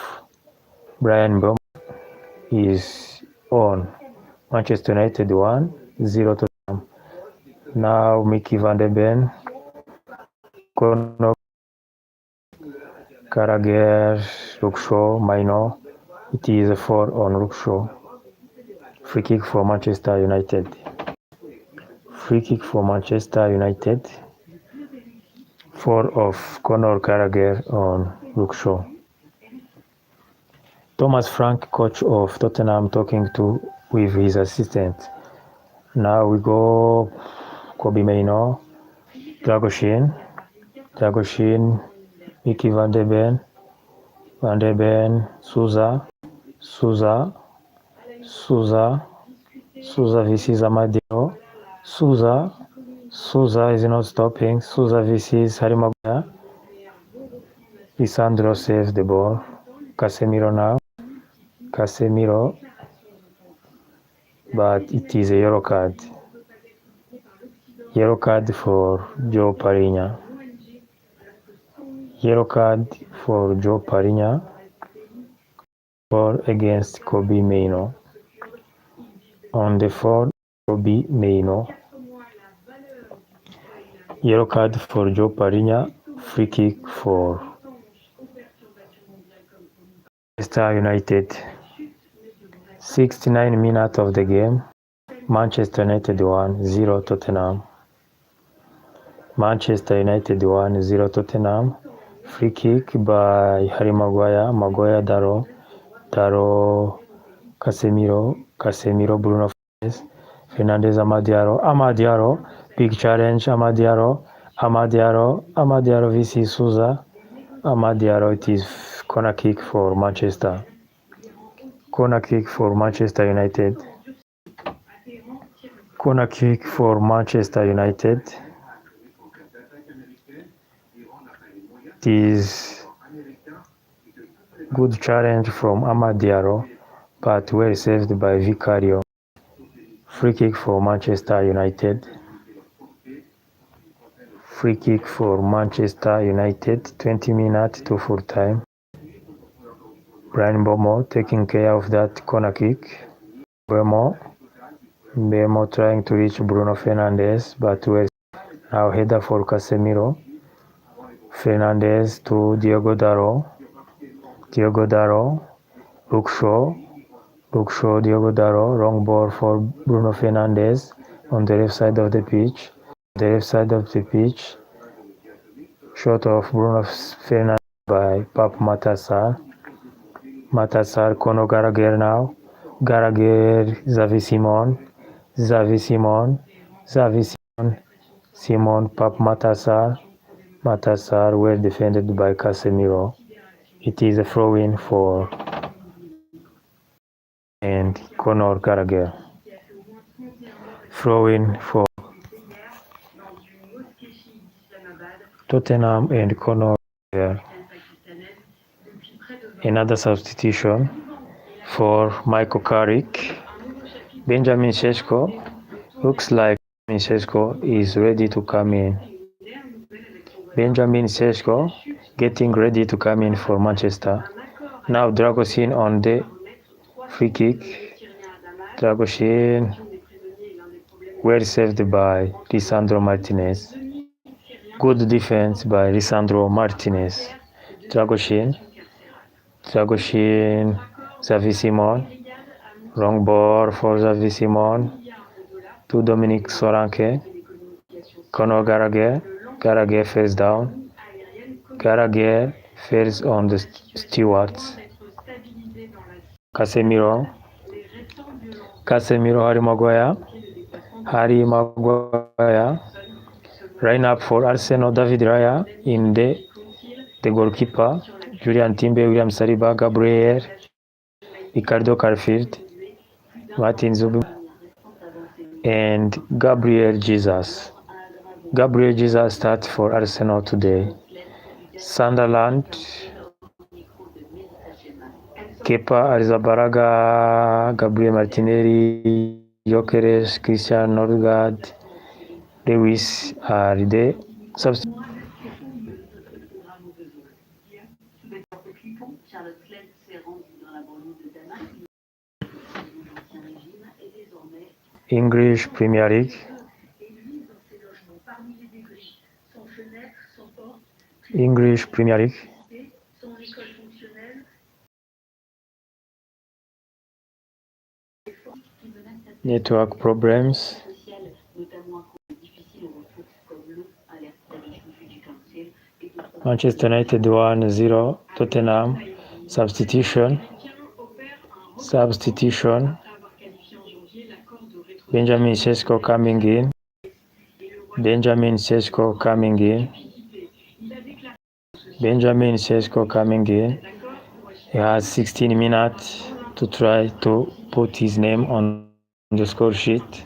Brian Mbeumo is on. Manchester United 1-0 Tottenham. Now Mickey van der Ven, Conor Gallagher, Lukshaw, Maino. It is a 4 on Lukshaw. Free kick for Manchester United. 4 of Conor Gallagher on Lukshaw. Thomas Frank, coach of Tottenham, talking with his assistant. Now we go Kobe Maino, Dragoshin, Mickey van der Ven, Souza versus Amadeo. Souza is not stopping. Souza versus Harry Maguire. Lisandro saves the ball. Casemiro now. But it is a yellow card. Yellow card for Joe Parinya. Ball against Kobe Maino. On the floor, Kobe Maino. Yellow card for Joe Parinya. Free kick for Manchester United. 69 minutes of the game. Manchester United 1-0 Tottenham. Free kick by Harry Maguire. Daro, Casemiro, Bruno Fernandes, Amad big challenge, Amad Diallo vs Souza. It is corner kick for Manchester. United. Corner kick for Manchester United. It is good challenge from Amad Diallo, but well saved by Vicario. Free kick for Manchester United. 20 minutes to full time. Brian Mbeumo taking care of that corner kick. Mbeumo trying to reach Bruno Fernandes, but well. Now header for Casemiro. Fernandes to Diogo Daro. Lukshaw, Diogo Daro. Wrong ball for Bruno Fernandes on the left side of the pitch. Shot of Bruno Fernandes by Pap Matthijs. Conor Gallagher now. Xavi Simon, Pap Matthijs. Well defended by Casemiro. It is a throw-in for and Conor Gallagher. Throw-in for Tottenham and Conor Gallagher. Another substitution for Michael Carrick. Benjamin Sesko. Looks like Benjamin Sesko is ready to come in. Benjamin Sesko getting ready to come in for Manchester. Now Dragoshin on the free kick. Dragoshin well saved by Lisandro Martinez. Good defense by Lisandro Martinez. Dragoshin, Xavi Simon. Wrong ball for Xavi Simon. To Dominic Solanke. Conor Gallagher. Gallagher falls down. Gallagher falls on the stewards. Casemiro, Harry Maguire, line up for Arsenal, David Raya in the goalkeeper, Julian Timber, William Saliba, Gabriel, Ricardo Carfield, Martin Zubi, and Gabriel Jesus. Gabriel Jesus starts for Arsenal today. Sunderland, Kepa Arrizabalaga, Gabriel Martinelli, Gyökeres, Christian Norgard, Lewis are the substitutes. English Premier League. English Premier League. Network problems. Manchester United 1-0 Tottenham. Substitution. Benjamin Sesko coming in. Benjamin Sesko coming in. He has 16 minutes to try to put his name on the score sheet.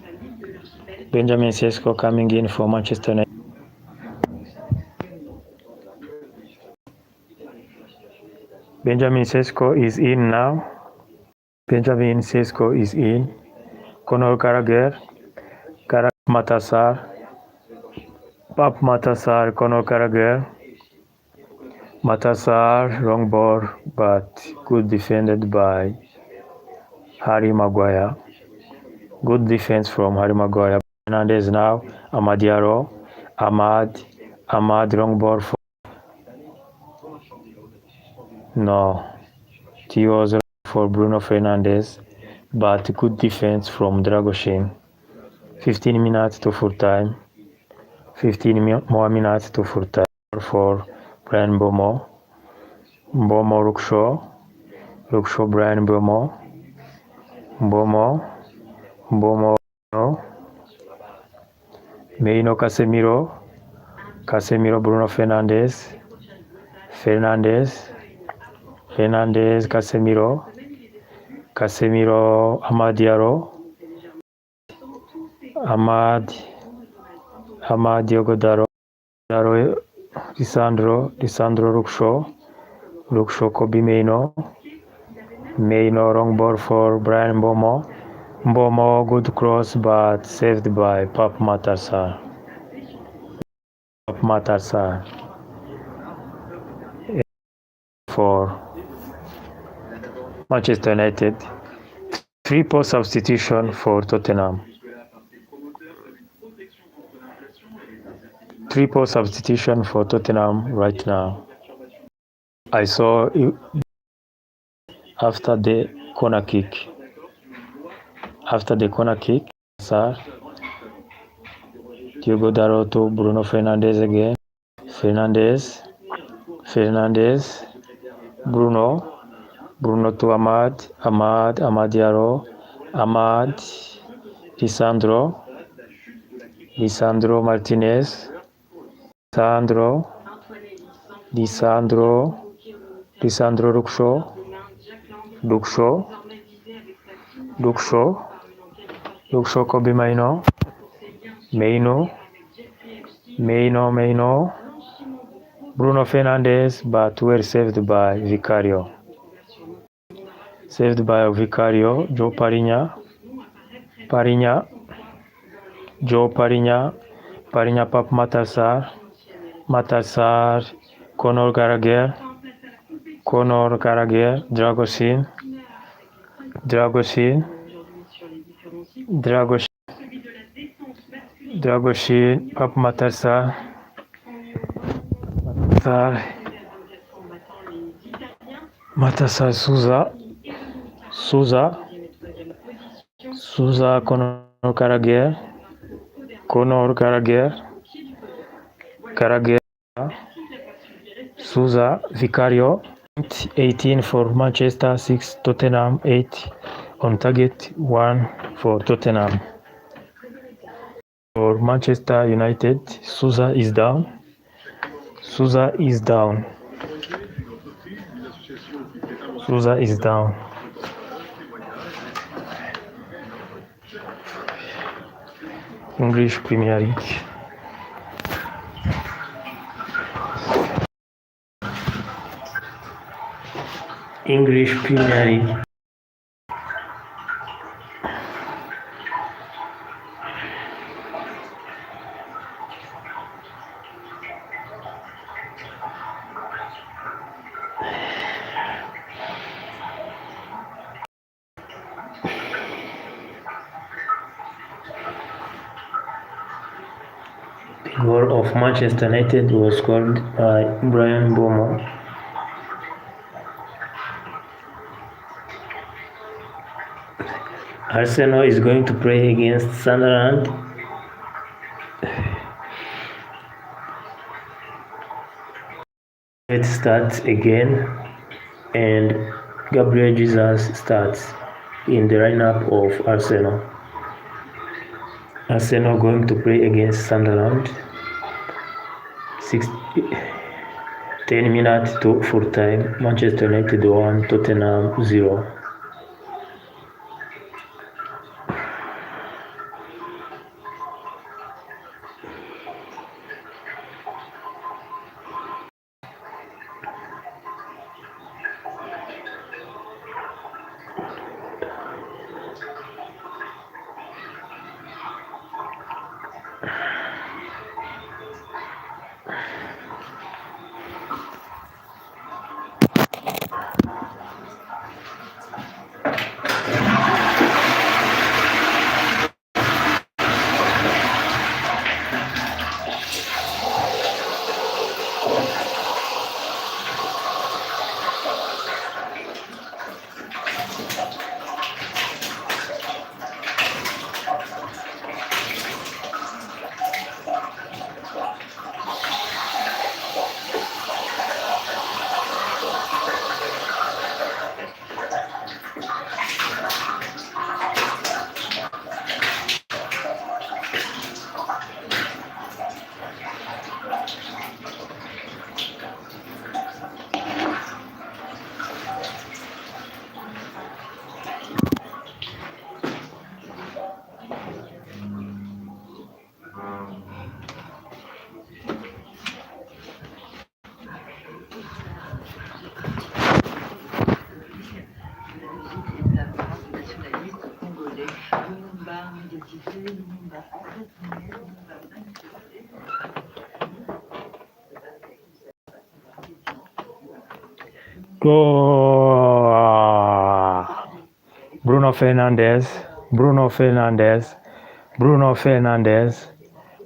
Benjamin Sesko coming in for Manchester United. Benjamin Sesko is in now. Benjamin Sesko is in. Conor Gallagher, Matasar, Conor Gallagher. Matasar, wrong ball, but good defended by Harry Maguire. Good defense from Harry Maguire. Fernandes now, Amad Diallo, Amad, wrong ball for... No, it was for Bruno Fernandes, but good defense from Dragoshin. 15 minutes to full time. 15 more minutes to full time for Brian Bomo. Lukshaw, Brian Bomo. Meino Casemiro, Bruno Fernandes, Casemiro, Amad Diallo, Diogo Daro, Lisandro Lukshaw, Kobe Meino, wrong ball for Brian Bomo. Good cross, but saved by Pap Matasar. For Manchester United. 3 post substitution for Tottenham. 3 post substitution for Tottenham right now. I saw after the corner kick. Sir, Diogo Daro to Bruno Fernandes again. Fernandes, Bruno to Amad Diallo, Lisandro Martinez, Lisandro Luxo, Kobe Maino, Bruno Fernandes, but were saved by Vicario. Joe Parinya Pap Matassar, Conor Gallagher, Dragoshin, Pap Matassar, Souza, Conor Gallagher, Souza, Vicario, 18 for Manchester, 6 Tottenham, 8 on target, 1 for Tottenham. For Manchester United, Souza is down. English Premier League. The goal of Manchester United was scored by Brian Bomo. Arsenal is going to play against Sunderland. It starts again, and Gabriel Jesus starts in the lineup of Arsenal. Arsenal going to play against Sunderland. 10 minutes to full time. Manchester United 1, Tottenham 0.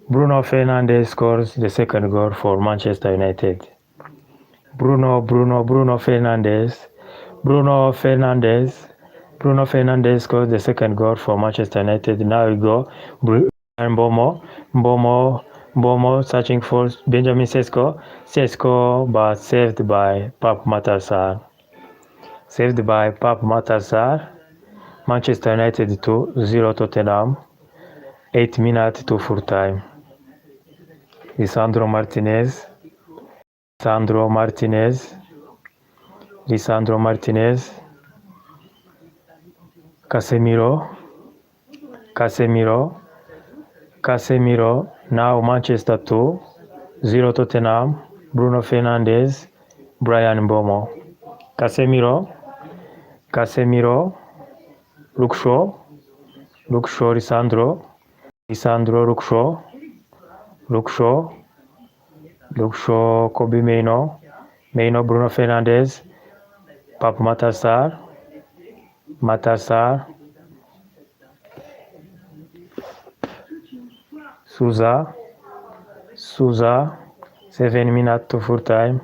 Bruno Fernandes scores the second goal for Manchester United. Bruno Fernandes scores the second goal for Manchester United. Now we go. Mbomo searching for Benjamin Sesko, but saved by Pap Matassar. Manchester United 2, 0 Tottenham. 8 minutes to full time. Lisandro Martinez, Lisandro Martinez, Casemiro, now Manchester 2, 0 Tottenham, Bruno Fernandes, Brian Mbomo. Casemiro, Luke Shaw, Lisandro, Luke Shaw, Kobe Mainoo, Bruno Fernandes, Pap Matar Sarr, Souza, 7 minutes to full time,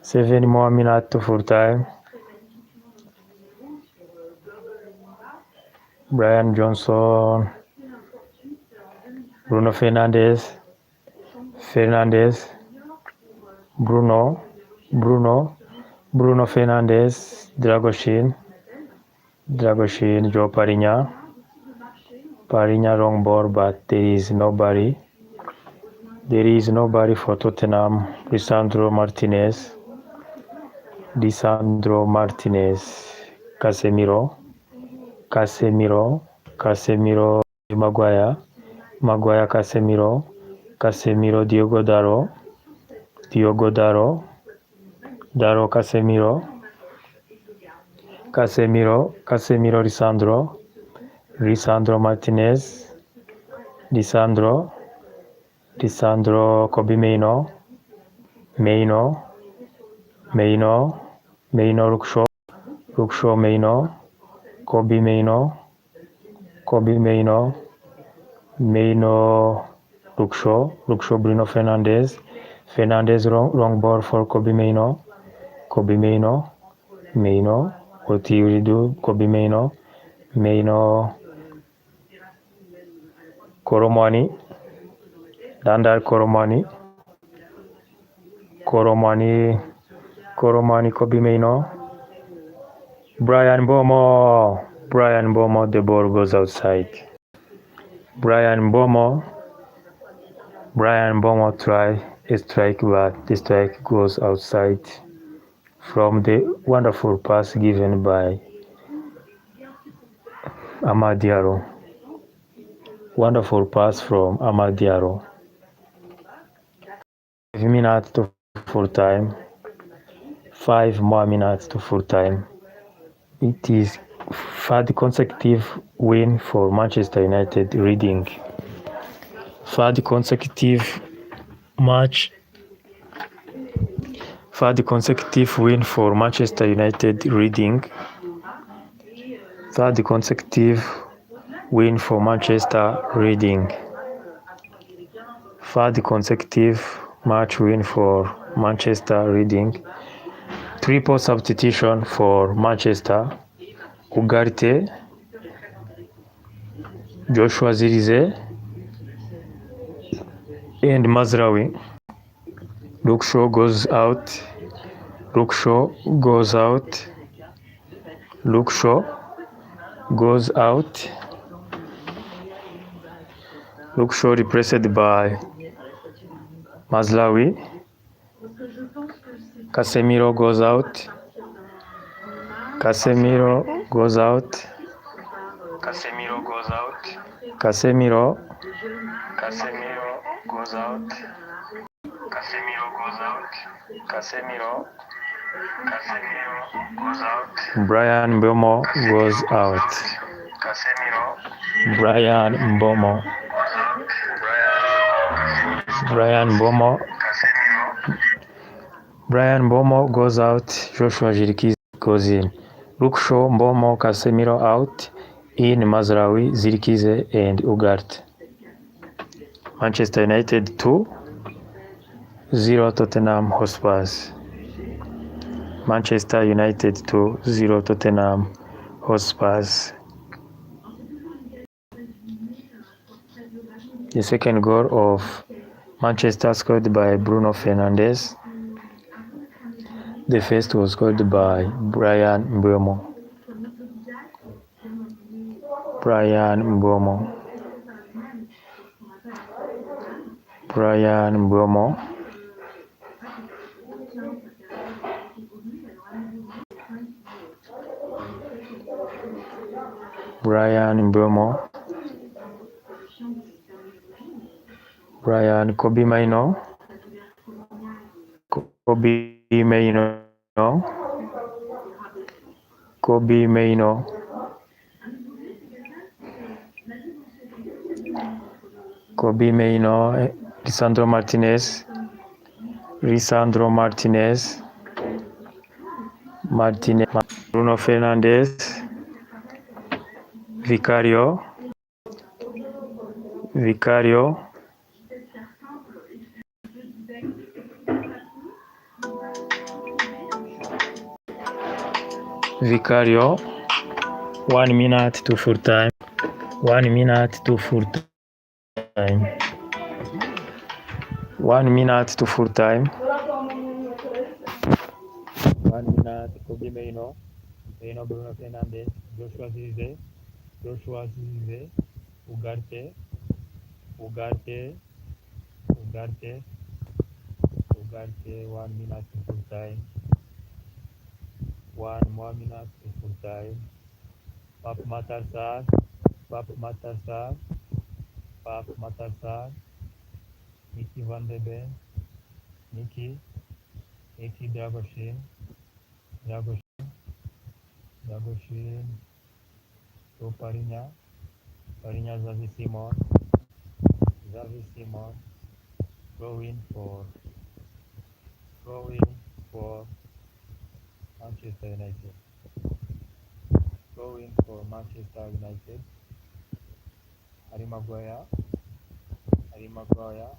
7 more minutes to full time. Brian Johnson, Bruno Fernandes, Bruno Fernandes, Dragoshin, Joe Parinya wrong ball, but there is nobody for Tottenham. Lisandro Martinez, Casemiro, Maguire, Casemiro, Diogo Daro, Casemiro, Lisandro Martinez, Lisandro, Kobe Mainoo, Luke Shaw, Kobe Mainoo, Luke Shaw, Bruno Fernandes, wrong ball for Kobe Mainoo, what he will do, Kobe Mainoo, Koromani, Dandar Koromani, Kobe Mainoo, Brian Mbomo, the ball goes outside. Brian Mbomo try a strike, but the strike goes outside from the wonderful pass given by Amad Diallo. Wonderful pass from Amad Diallo. 5 minutes to full time. 5 more minutes to full time. It is third consecutive win for Manchester United. Reading. Third consecutive win for Manchester United. Reading. Third consecutive win for Manchester. Reading. Third consecutive match win for Manchester. Reading. Triple substitution for Manchester. Ugarte, Joshua Zirkzee, and Mazraoui. Luke Shaw goes out. Luke Shaw replaced by Mazraoui. Casemiro goes out. Casemiro goes out. Brian Mbomo goes out. Brian Mbomo goes out. Joshua Zirkzee goes in. Luke Shaw, Mbomo, Casemiro out. In Mazraoui, Zirkzee, and Ugarte. Manchester United 2, 0 Tottenham Hotspur. Manchester United 2, 0 Tottenham Hotspur. The second goal of Manchester scored by Bruno Fernandes. The first was scored by Brian Mbomo. Brian Mbeumo, Brian Kobe Maino, Kobe Maino, Kobe Maino, Kobe Maino, Lisandro Martinez, Bruno Fernandes, Vicario, Vicario, 1 minute to full time. 1 minute to full time. 1 minute to full time. 1 minute, Kobe Maino, Bruno Fernandes, Joshua Zirkzee, Ugarte, 1 minute to full time. 1 more minute to full time. Pap Matarsar, Nicky van de Ben, Nicky Dragoshin, to Parinya Xavi Simon, throwing for Manchester United. Harry Maguire,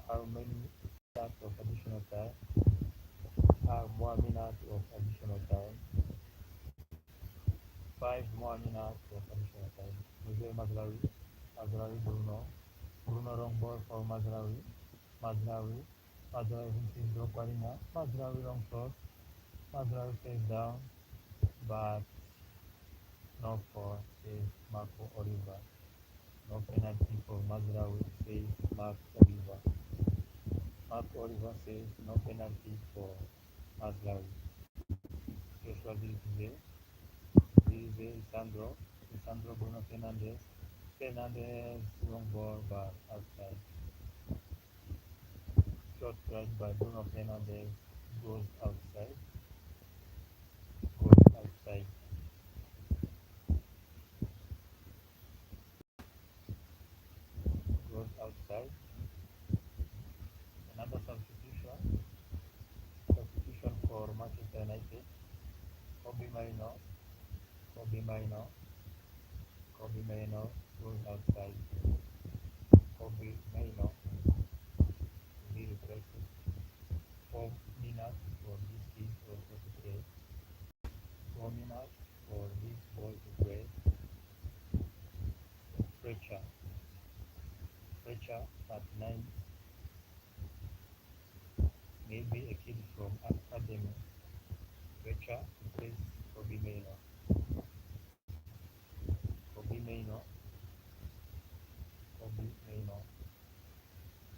how many minutes of additional time? 1 minute of additional time. 5 more minutes of additional time. Jose Mazraoui, Bruno long ball for Mazraoui, Vincent Droparinya, Mazraoui long shot, Mazraoui stays down, but no for says Marco Oliver. No penalty for Mazraoui, says Marco Oliver. Says no penalty for Mazraoui. Joshua Zirkzee, Lisandro Bruno Fernandes long ball but outside. Shot right by Bruno Fernandes goes outside. Another substitution for Manchester United. Kobe Maino goes outside. Kobe Maino will replace 4 minutes for this team also to play. 4 minutes for this ball to play. Fletcher at 9, maybe a kid from academy. Fletcher plays Kobe Maino.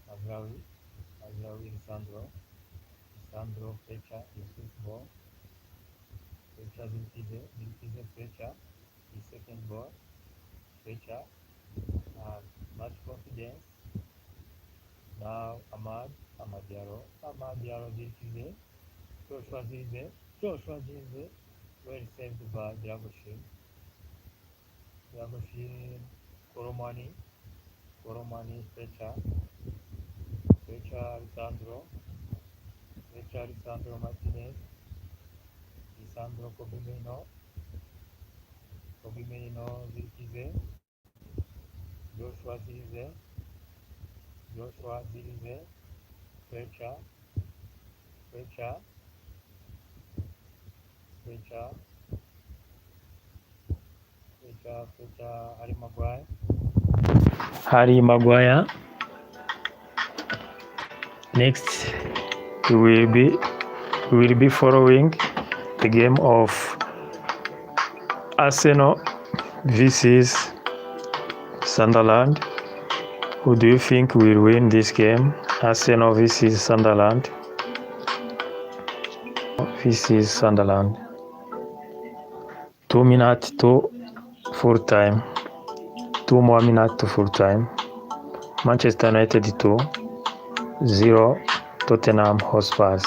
Mazraoui Lisandro Fletcher is his ball. Fletcher Zirkzee Fletcher his second ball. Fletcher has much confidence. Now Amad Diallo Zirkzee, Joshua Zirkzee, well saved by Dragoshin, Koromani Fletcher Lisandro Martinez, Kobe Maino, Zirkzee, Joshua Zirkzee, Fletcher, Harry Maguire. Next, we will be following the game of Arsenal vs Sunderland. Who do you think will win this game? Arsenal vs Sunderland. 2 minutes to full time. 2 more minutes to full time. Manchester United 2, 0 Tottenham Hotspur.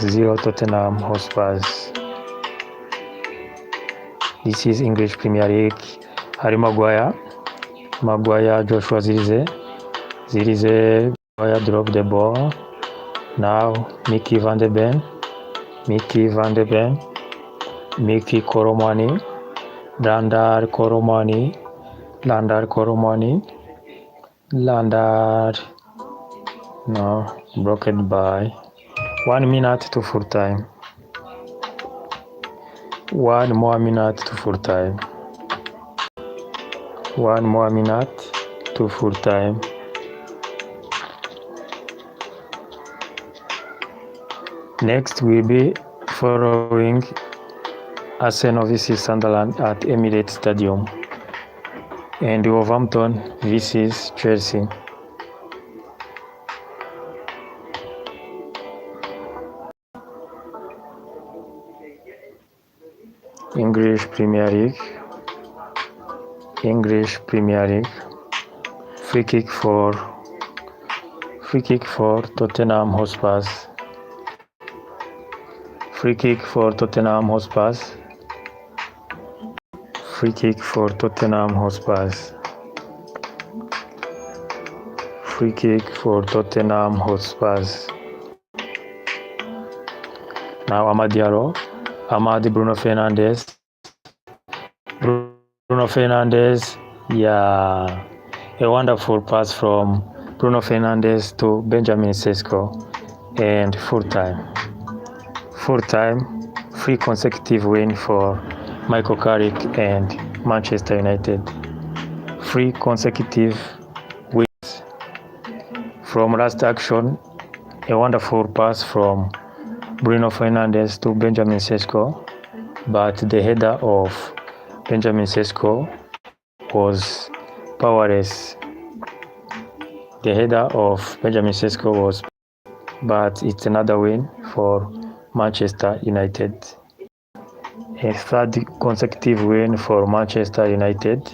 0 Tottenham Hotspur. This is English Premier League. Harry Maguire, Joshua Zirze, Maguire drop the ball. Now Mickey van de Ven, Mickey Koromani, Landar Koromani, no, broken by 1 minute to full time. 1 more minute to full time. 1 more minute to full time. Next will be following Arsenal vs Sunderland at Emirates Stadium and Wolverhampton vs Chelsea. English Premier League. Free kick for Tottenham Hotspur. Free kick for Tottenham Hotspur. Free kick for Tottenham Hotspur. Free kick for Tottenham Hotspur. Now Amad Diallo, Bruno Fernandes. Yeah, a wonderful pass from Bruno Fernandes to Benjamin Sesko, and full time. 3 consecutive win for Michael Carrick and Manchester United. 3 consecutive wins. From last action, a wonderful pass from Bruno Fernandes to Benjamin Sesko, but the header of Benjamin Sesko was powerless. But it's another win for Manchester United. A 3rd consecutive win for Manchester United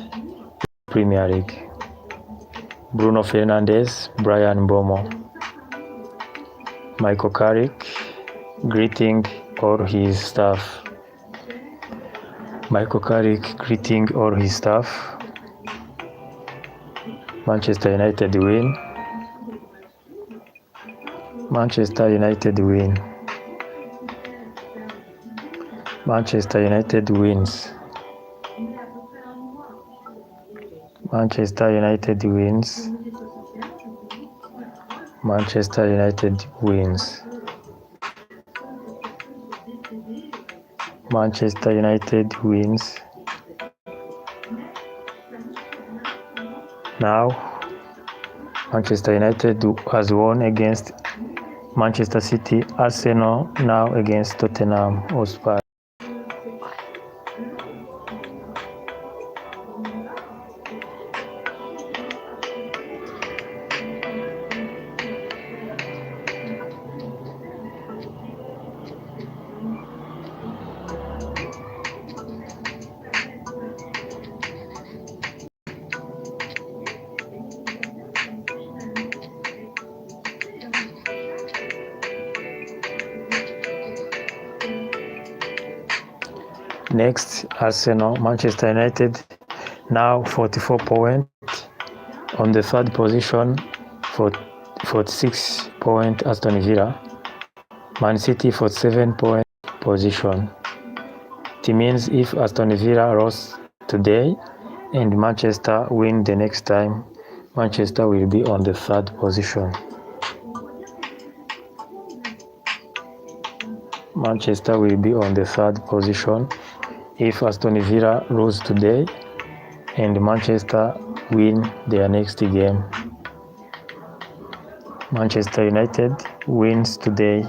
Premier League. Bruno Fernandes, Brian Bomo, Michael Carrick greeting all his staff. Manchester United win. Manchester United wins. Manchester United wins. Manchester United wins. Manchester United wins. Manchester United wins. Now, Manchester United has won against Manchester City. Arsenal now against Tottenham Hotspur. Next, Arsenal, Manchester United, now 44 points on the 3rd position, 46 points Aston Villa. Man City 47 point position. It means if Aston Villa lost today and Manchester win the next time, Manchester will be on the 3rd position. Manchester will be on the 3rd position if Aston Villa lose today and Manchester win their next game. Manchester United wins today.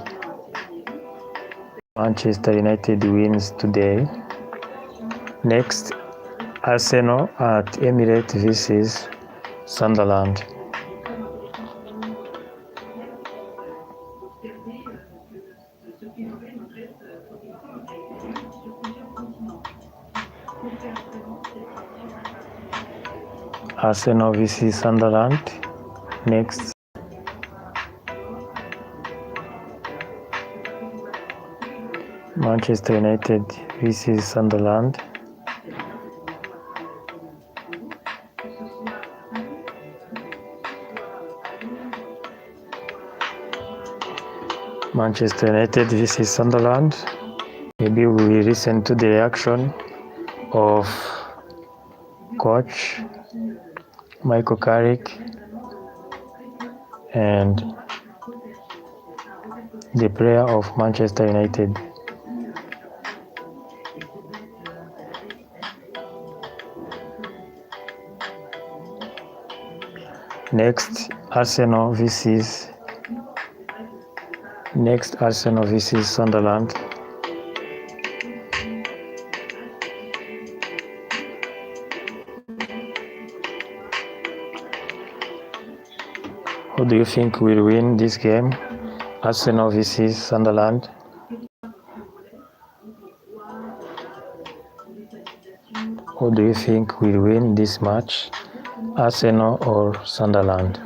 Manchester United wins today. Next, Arsenal at Emirates vs Sunderland. Arsenal vs Sunderland. Next, Manchester United vs Sunderland. Manchester United vs Sunderland. Maybe we will listen to the reaction of coach Michael Carrick and the player of Manchester United. Next, Arsenal vs Sunderland. Who do you think will win this game? Arsenal vs Sunderland. Who do you think will win this match? Arsenal or Sunderland?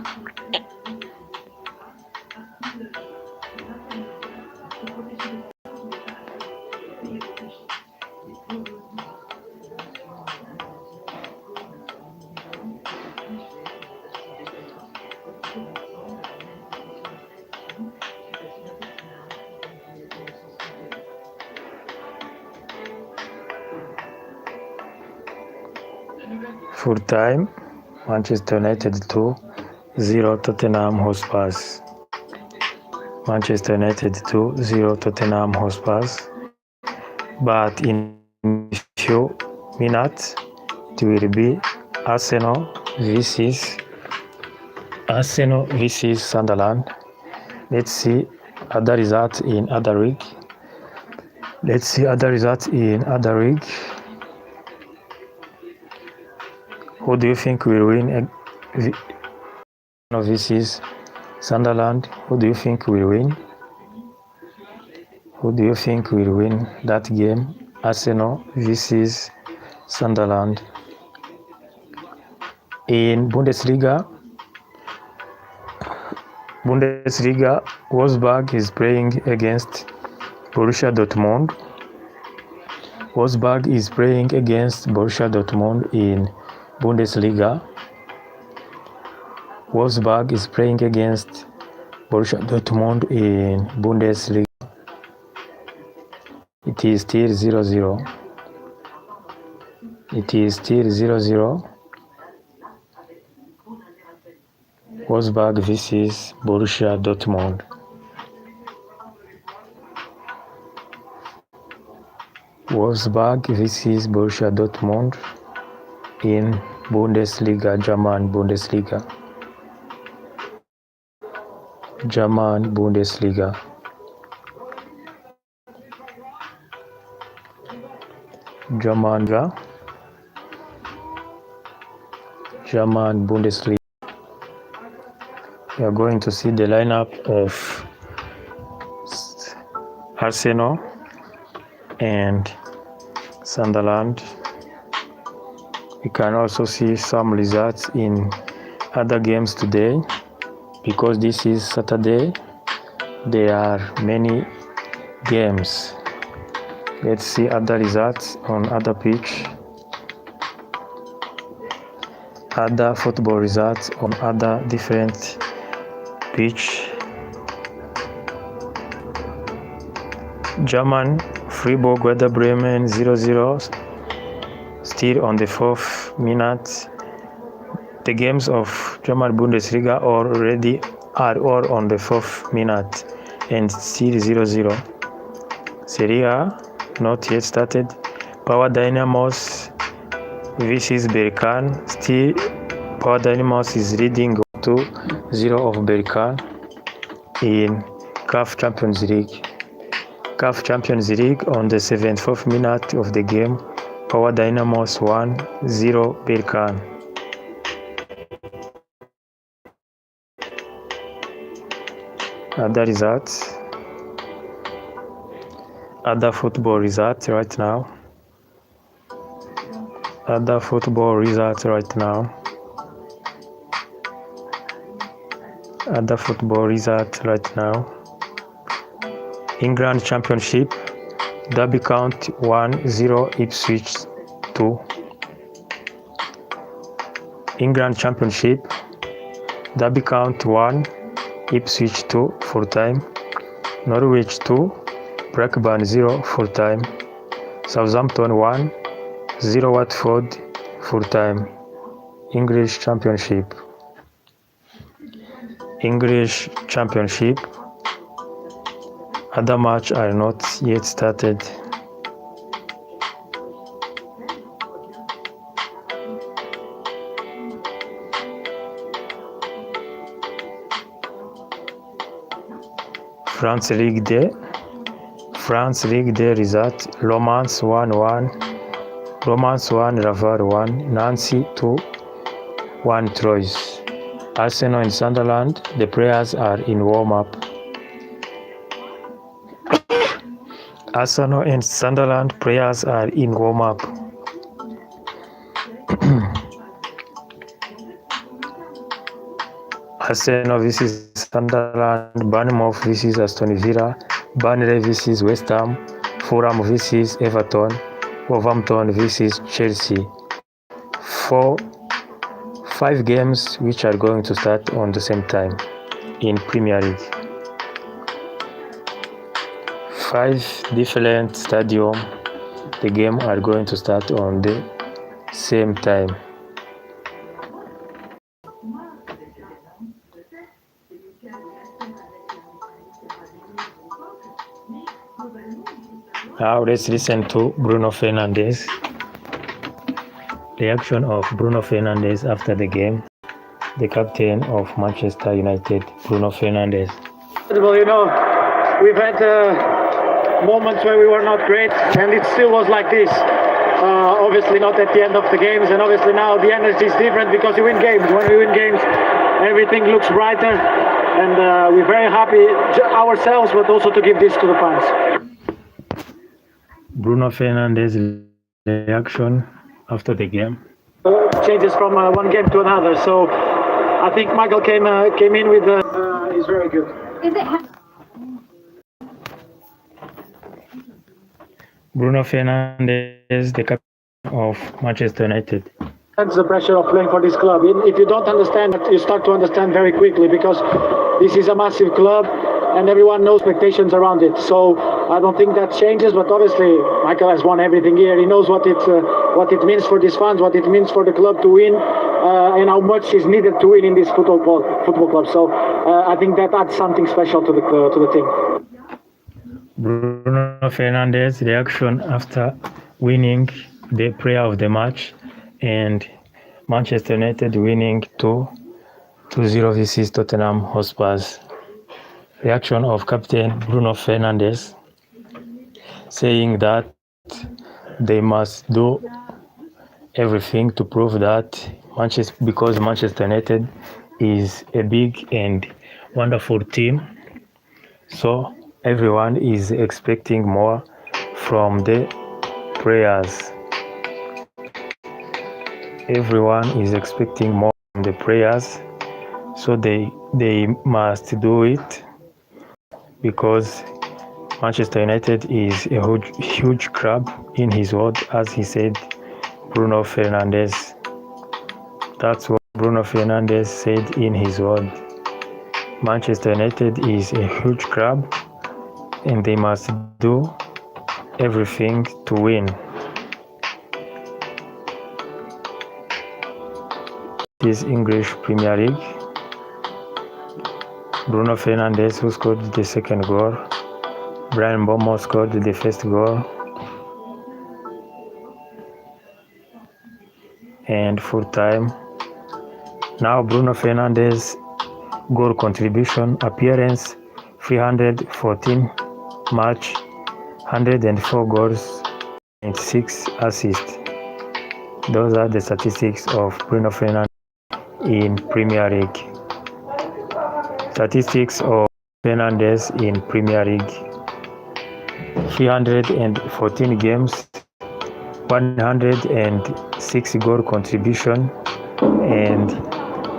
Full time, Manchester United 2-0 Tottenham Hotspur. Manchester United 2-0 Tottenham Hotspur. But in a few minutes, it will be Arsenal vs Sunderland. Let's see other results in other league. Who do you think will win vs Sunderland? Who do you think will win? Who do you think will win that game? Arsenal vs Sunderland. In Bundesliga, Wolfsburg is playing against Borussia Dortmund. Wolfsburg is playing against Borussia Dortmund in Bundesliga. Wolfsburg is playing against Borussia Dortmund in Bundesliga. It is still 0-0. Wolfsburg vs Borussia Dortmund. Wolfsburg vs Borussia Dortmund in Bundesliga, German Bundesliga. We are going to see the lineup of Arsenal and Sunderland. We can also see some results in other games today. Because this is Saturday, there are many games. Let's see other results on other pitch. Other football results on other different pitch. German, Freiburg, Werder Bremen 0-0, still on the 4th minute. The games of German Bundesliga are all on the 4th minute and still 0-0. Serie A not yet started. Power Dynamos vs Berkan. Still Power Dynamos is leading 2-0 of Berkan in CAF Champions League. On the 74th minute of the game, Power Dynamos 1-0 Berkan. Other results, other football results right now. other football results right now. England Championship, Derby County 1-0 Ipswich 2. England Championship, Derby County 1 Ipswich 2 full time. Norwich 2 Blackburn 0 full time. Southampton 1-0 Watford full time. English Championship. English Championship. Other matches are not yet started. France League Day. France League Day result: Romans 1-1, Romans 1, Laval 1, Nancy 2-1 Troyes. Arsenal and Sunderland, the players are in warm-up. Arsenal and Sunderland players are in warm-up. Arsenal vs Sunderland, Bournemouth vs Aston Villa, Burnley vs West Ham, Fulham vs Everton, Wolverhampton vs Chelsea. 5 games which are going to start on the same time in Premier League. 5 different stadiums, the game are going to start on the same time. Now let's listen to Bruno Fernandes. Reaction of Bruno Fernandes after the game. The captain of Manchester United, Bruno Fernandes. Well, you know, we've had moments where we were not great, and it still was like this. Obviously not at the end of the games, and obviously now the energy is different because we win games. When we win games, everything looks brighter, and we're very happy ourselves, but also to give this to the fans. Bruno Fernandes' reaction after the game. Changes from one game to another, so I think Michael came in with is very good. Bruno Fernandes, the captain of Manchester United. That's the pressure of playing for this club. If you don't understand it, you start to understand very quickly, because this is a massive club and everyone knows expectations around it. So I don't think that changes, but obviously Michael has won everything here. He knows what it means for these fans, what it means for the club to win, and how much is needed to win in this football club. So I think that adds something special to the team. Bruno Fernandes' reaction after winning the player of the match and Manchester United winning 2-0 vs Tottenham Hotspur. Reaction of captain Bruno Fernandes, saying that they must do everything to prove that because Manchester United is a big and wonderful team, so everyone is expecting more from the players. Everyone is expecting more from the players, so they must do it, because Manchester United is a huge club in his word, as he said, Bruno Fernandes. That's what Bruno Fernandes said in his word. Manchester United is a huge club and they must do everything to win. This English Premier League. Bruno Fernandes, who scored the second goal. Brian Bomo scored the first goal. And full time. Now Bruno Fernandes goal contribution, appearance 314 match, 104 goals and 6 assists. Those are the statistics of Bruno Fernandes in Premier League. Statistics of Fernandes in Premier League: 314 games, 106 goal contribution and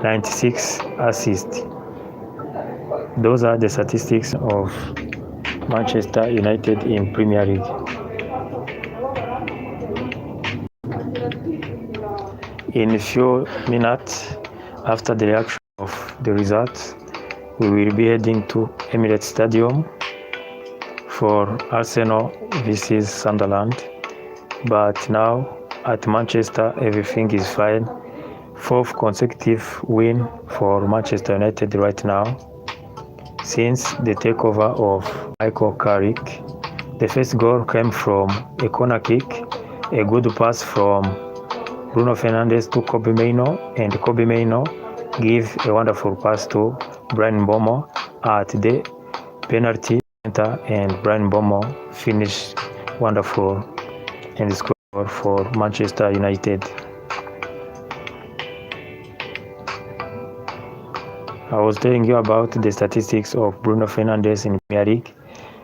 96 assists. Those are the statistics of Manchester United in Premier League. In a few minutes after the reaction of the results, we will be heading to Emirates Stadium for Arsenal vs Sunderland. But now at Manchester, everything is fine. 4th consecutive win for Manchester United right now since the takeover of Michael Carrick. The first goal came from a corner kick, a good pass from Bruno Fernandes to Kobe Mainoo, and Kobe Mainoo gave a wonderful pass to Brian Bomo at the penalty center, and Brian Bomo finished wonderful and scored for Manchester United. I was telling you about the statistics of Bruno Fernandes in Premier League.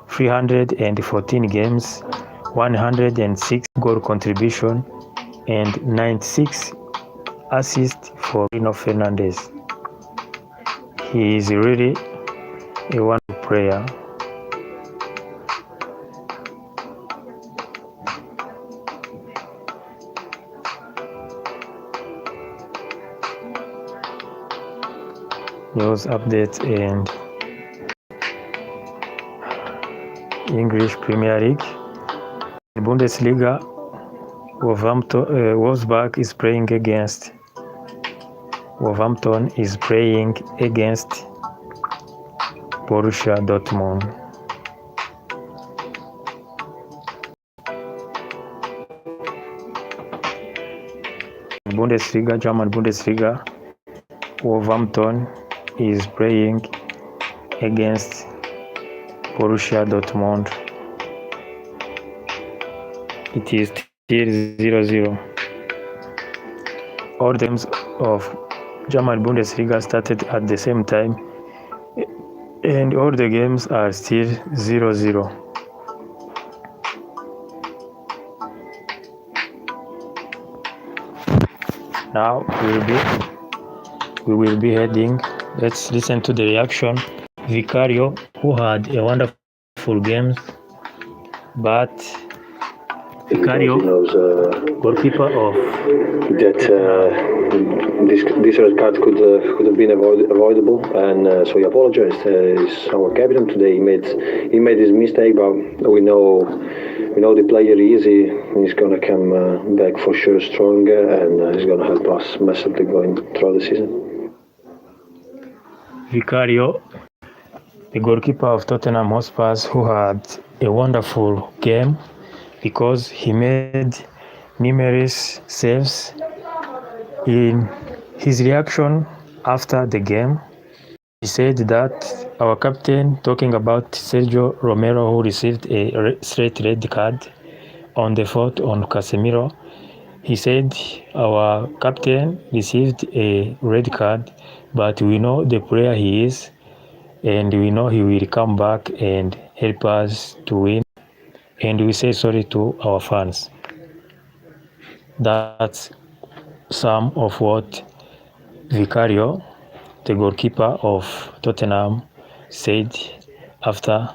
314 games, 106 goal contribution, and 96 assists for Bruno Fernandes. He is really a wonderful player. News updates and English Premier League. In Bundesliga, Wolfsburg is playing against Wolverhampton is playing against Borussia Dortmund. Bundesliga, German Bundesliga, Wolverhampton is playing against Borussia Dortmund. It is still 0-0. All games of German Bundesliga started at the same time, and all the games are still 0-0. Now we will be heading. Let's listen to the reaction. Vicario, who had a wonderful game, but Vicario, goalkeeper of that this red card could have been avoidable, and so he apologized. He's our captain today. He made his mistake, but we know the player he is. He's gonna come back for sure stronger, and he's gonna help us massively going through the season. Vicario, the goalkeeper of Tottenham Hotspur, who had a wonderful game because he made numerous saves. In his reaction after the game, he said that our captain, talking about Sergio Romero, who received a straight red card on the fault on Casemiro, he said our captain received a red card, but we know the player he is, and we know he will come back and help us to win, and we say sorry to our fans. That's some of what Vicario, the goalkeeper of Tottenham, said after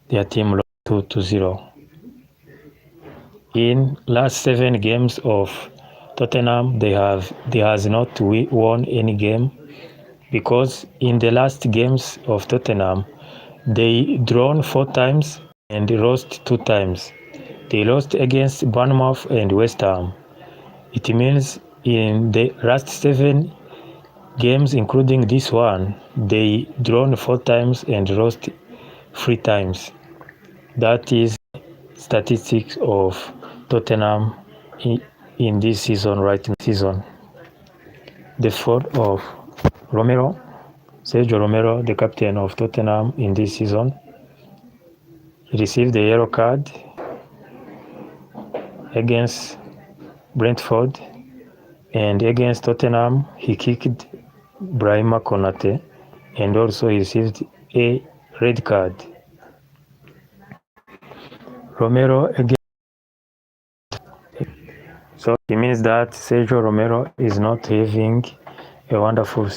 their team lost 2-0. In last 7 games of Tottenham, they has not won any game, because in the last games of Tottenham, they drawn 4 times and lost 2 times. They lost against Bournemouth and West Ham. It means in the last 7 games, including this one, they drawn 4 times and lost 3 times. That is statistics of Tottenham in this season, right in season. The fault of Romero, Sergio Romero, the captain of Tottenham in this season, he received a yellow card against Brentford, and against Tottenham he kicked Brahima Konate, and also he received a red card. Romero again, so it means that Sergio Romero is not having a wonderful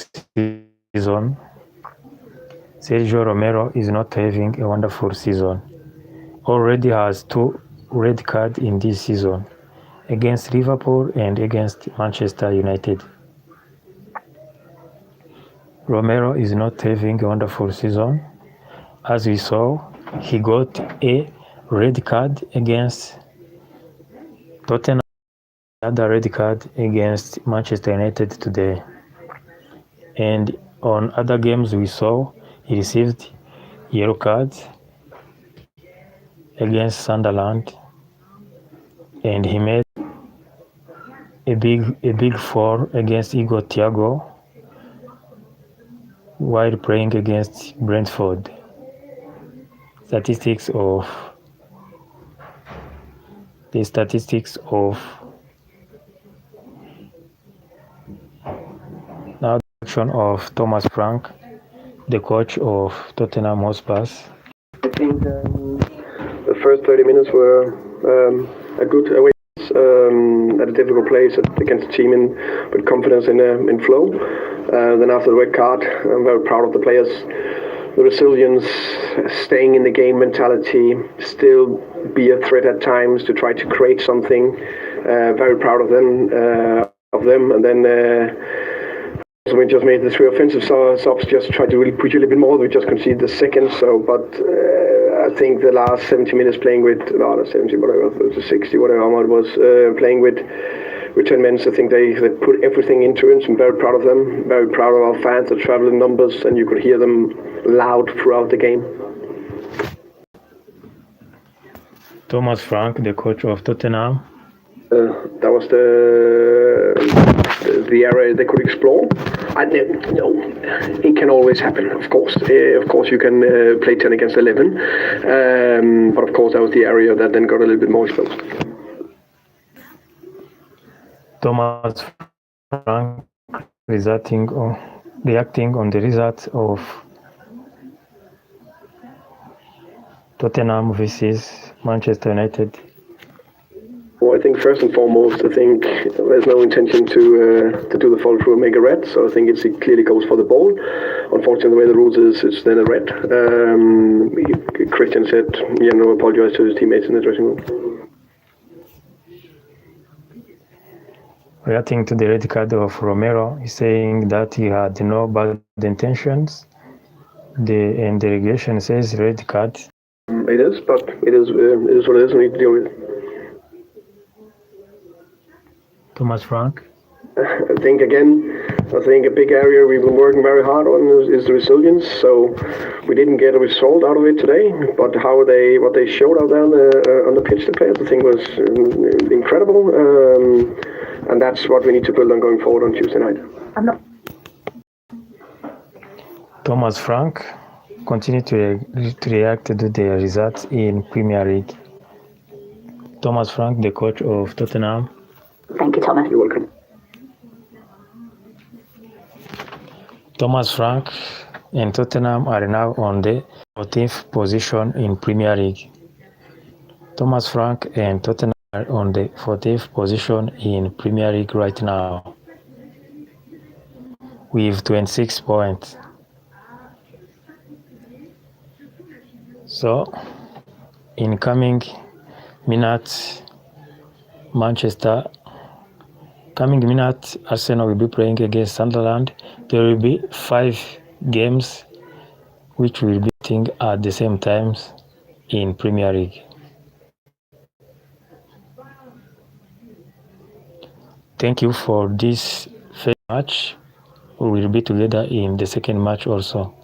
season. Sergio Romero is not having a wonderful season. Already has 2 red cards in this season, against Liverpool and against Manchester United. Romero is not having a wonderful season. As we saw, he got a red card against Tottenham, another red card against Manchester United today. And on other games we saw, he received yellow cards against Sunderland, and he made a big foul against Igor Thiago while playing against Brentford. Statistics of now the action of Thomas Frank, the coach of Tottenham Hotspur. I think the first 30 minutes were a good away at a difficult place against a team with confidence in flow. Then after the red card, I'm very proud of the players. The resilience, staying in the game mentality, still be a threat at times to try to create something. Very proud of them. And then we just made the 3 offensive subs, just tried to really push a little bit more. We just conceded the second. But I think the last 70 minutes playing with, 70, whatever, 60, whatever amount it was, playing with 10 men, I think they put everything into it. I'm very proud of them. Very proud of our fans that travel in numbers, and you could hear them loud throughout the game. Thomas Frank, the coach of Tottenham. That was the area they could explore. It can always happen, of course. Of course, you can play 10 against 11. But of course, that was the area that then got a little bit more exposed. Thomas Frank reacting on the results of Tottenham versus Manchester United. Well, I think first and foremost, I think there's no intention to do the follow through and make a red. So I think it clearly goes for the ball. Unfortunately, the way the rules is, it's then a red. Christian said, apologize to his teammates in the dressing room. Reacting to the red card of Romero, he's saying that he had no bad intentions. And the regulation says red card. It is, but it is what it is. We need to deal with it. Thomas Frank. I think a big area we've been working very hard on is the resilience. So we didn't get a result out of it today, but what they showed out there on the pitch, the players, I think was incredible, and that's what we need to build on going forward on Tuesday night. Thomas Frank continue to react to the results in Premier League. Thomas Frank, the coach of Tottenham. Thank you, Thomas. You're welcome. Thomas Frank and Tottenham are now on the 14th position in Premier League. Thomas Frank and Tottenham are on the 14th position in Premier League right now with 26 points. So, in coming minutes, Arsenal will be playing against Sunderland. There will be 5 games which will be playing at the same times in Premier League. Thank you for this first match. We will be together in the second match also.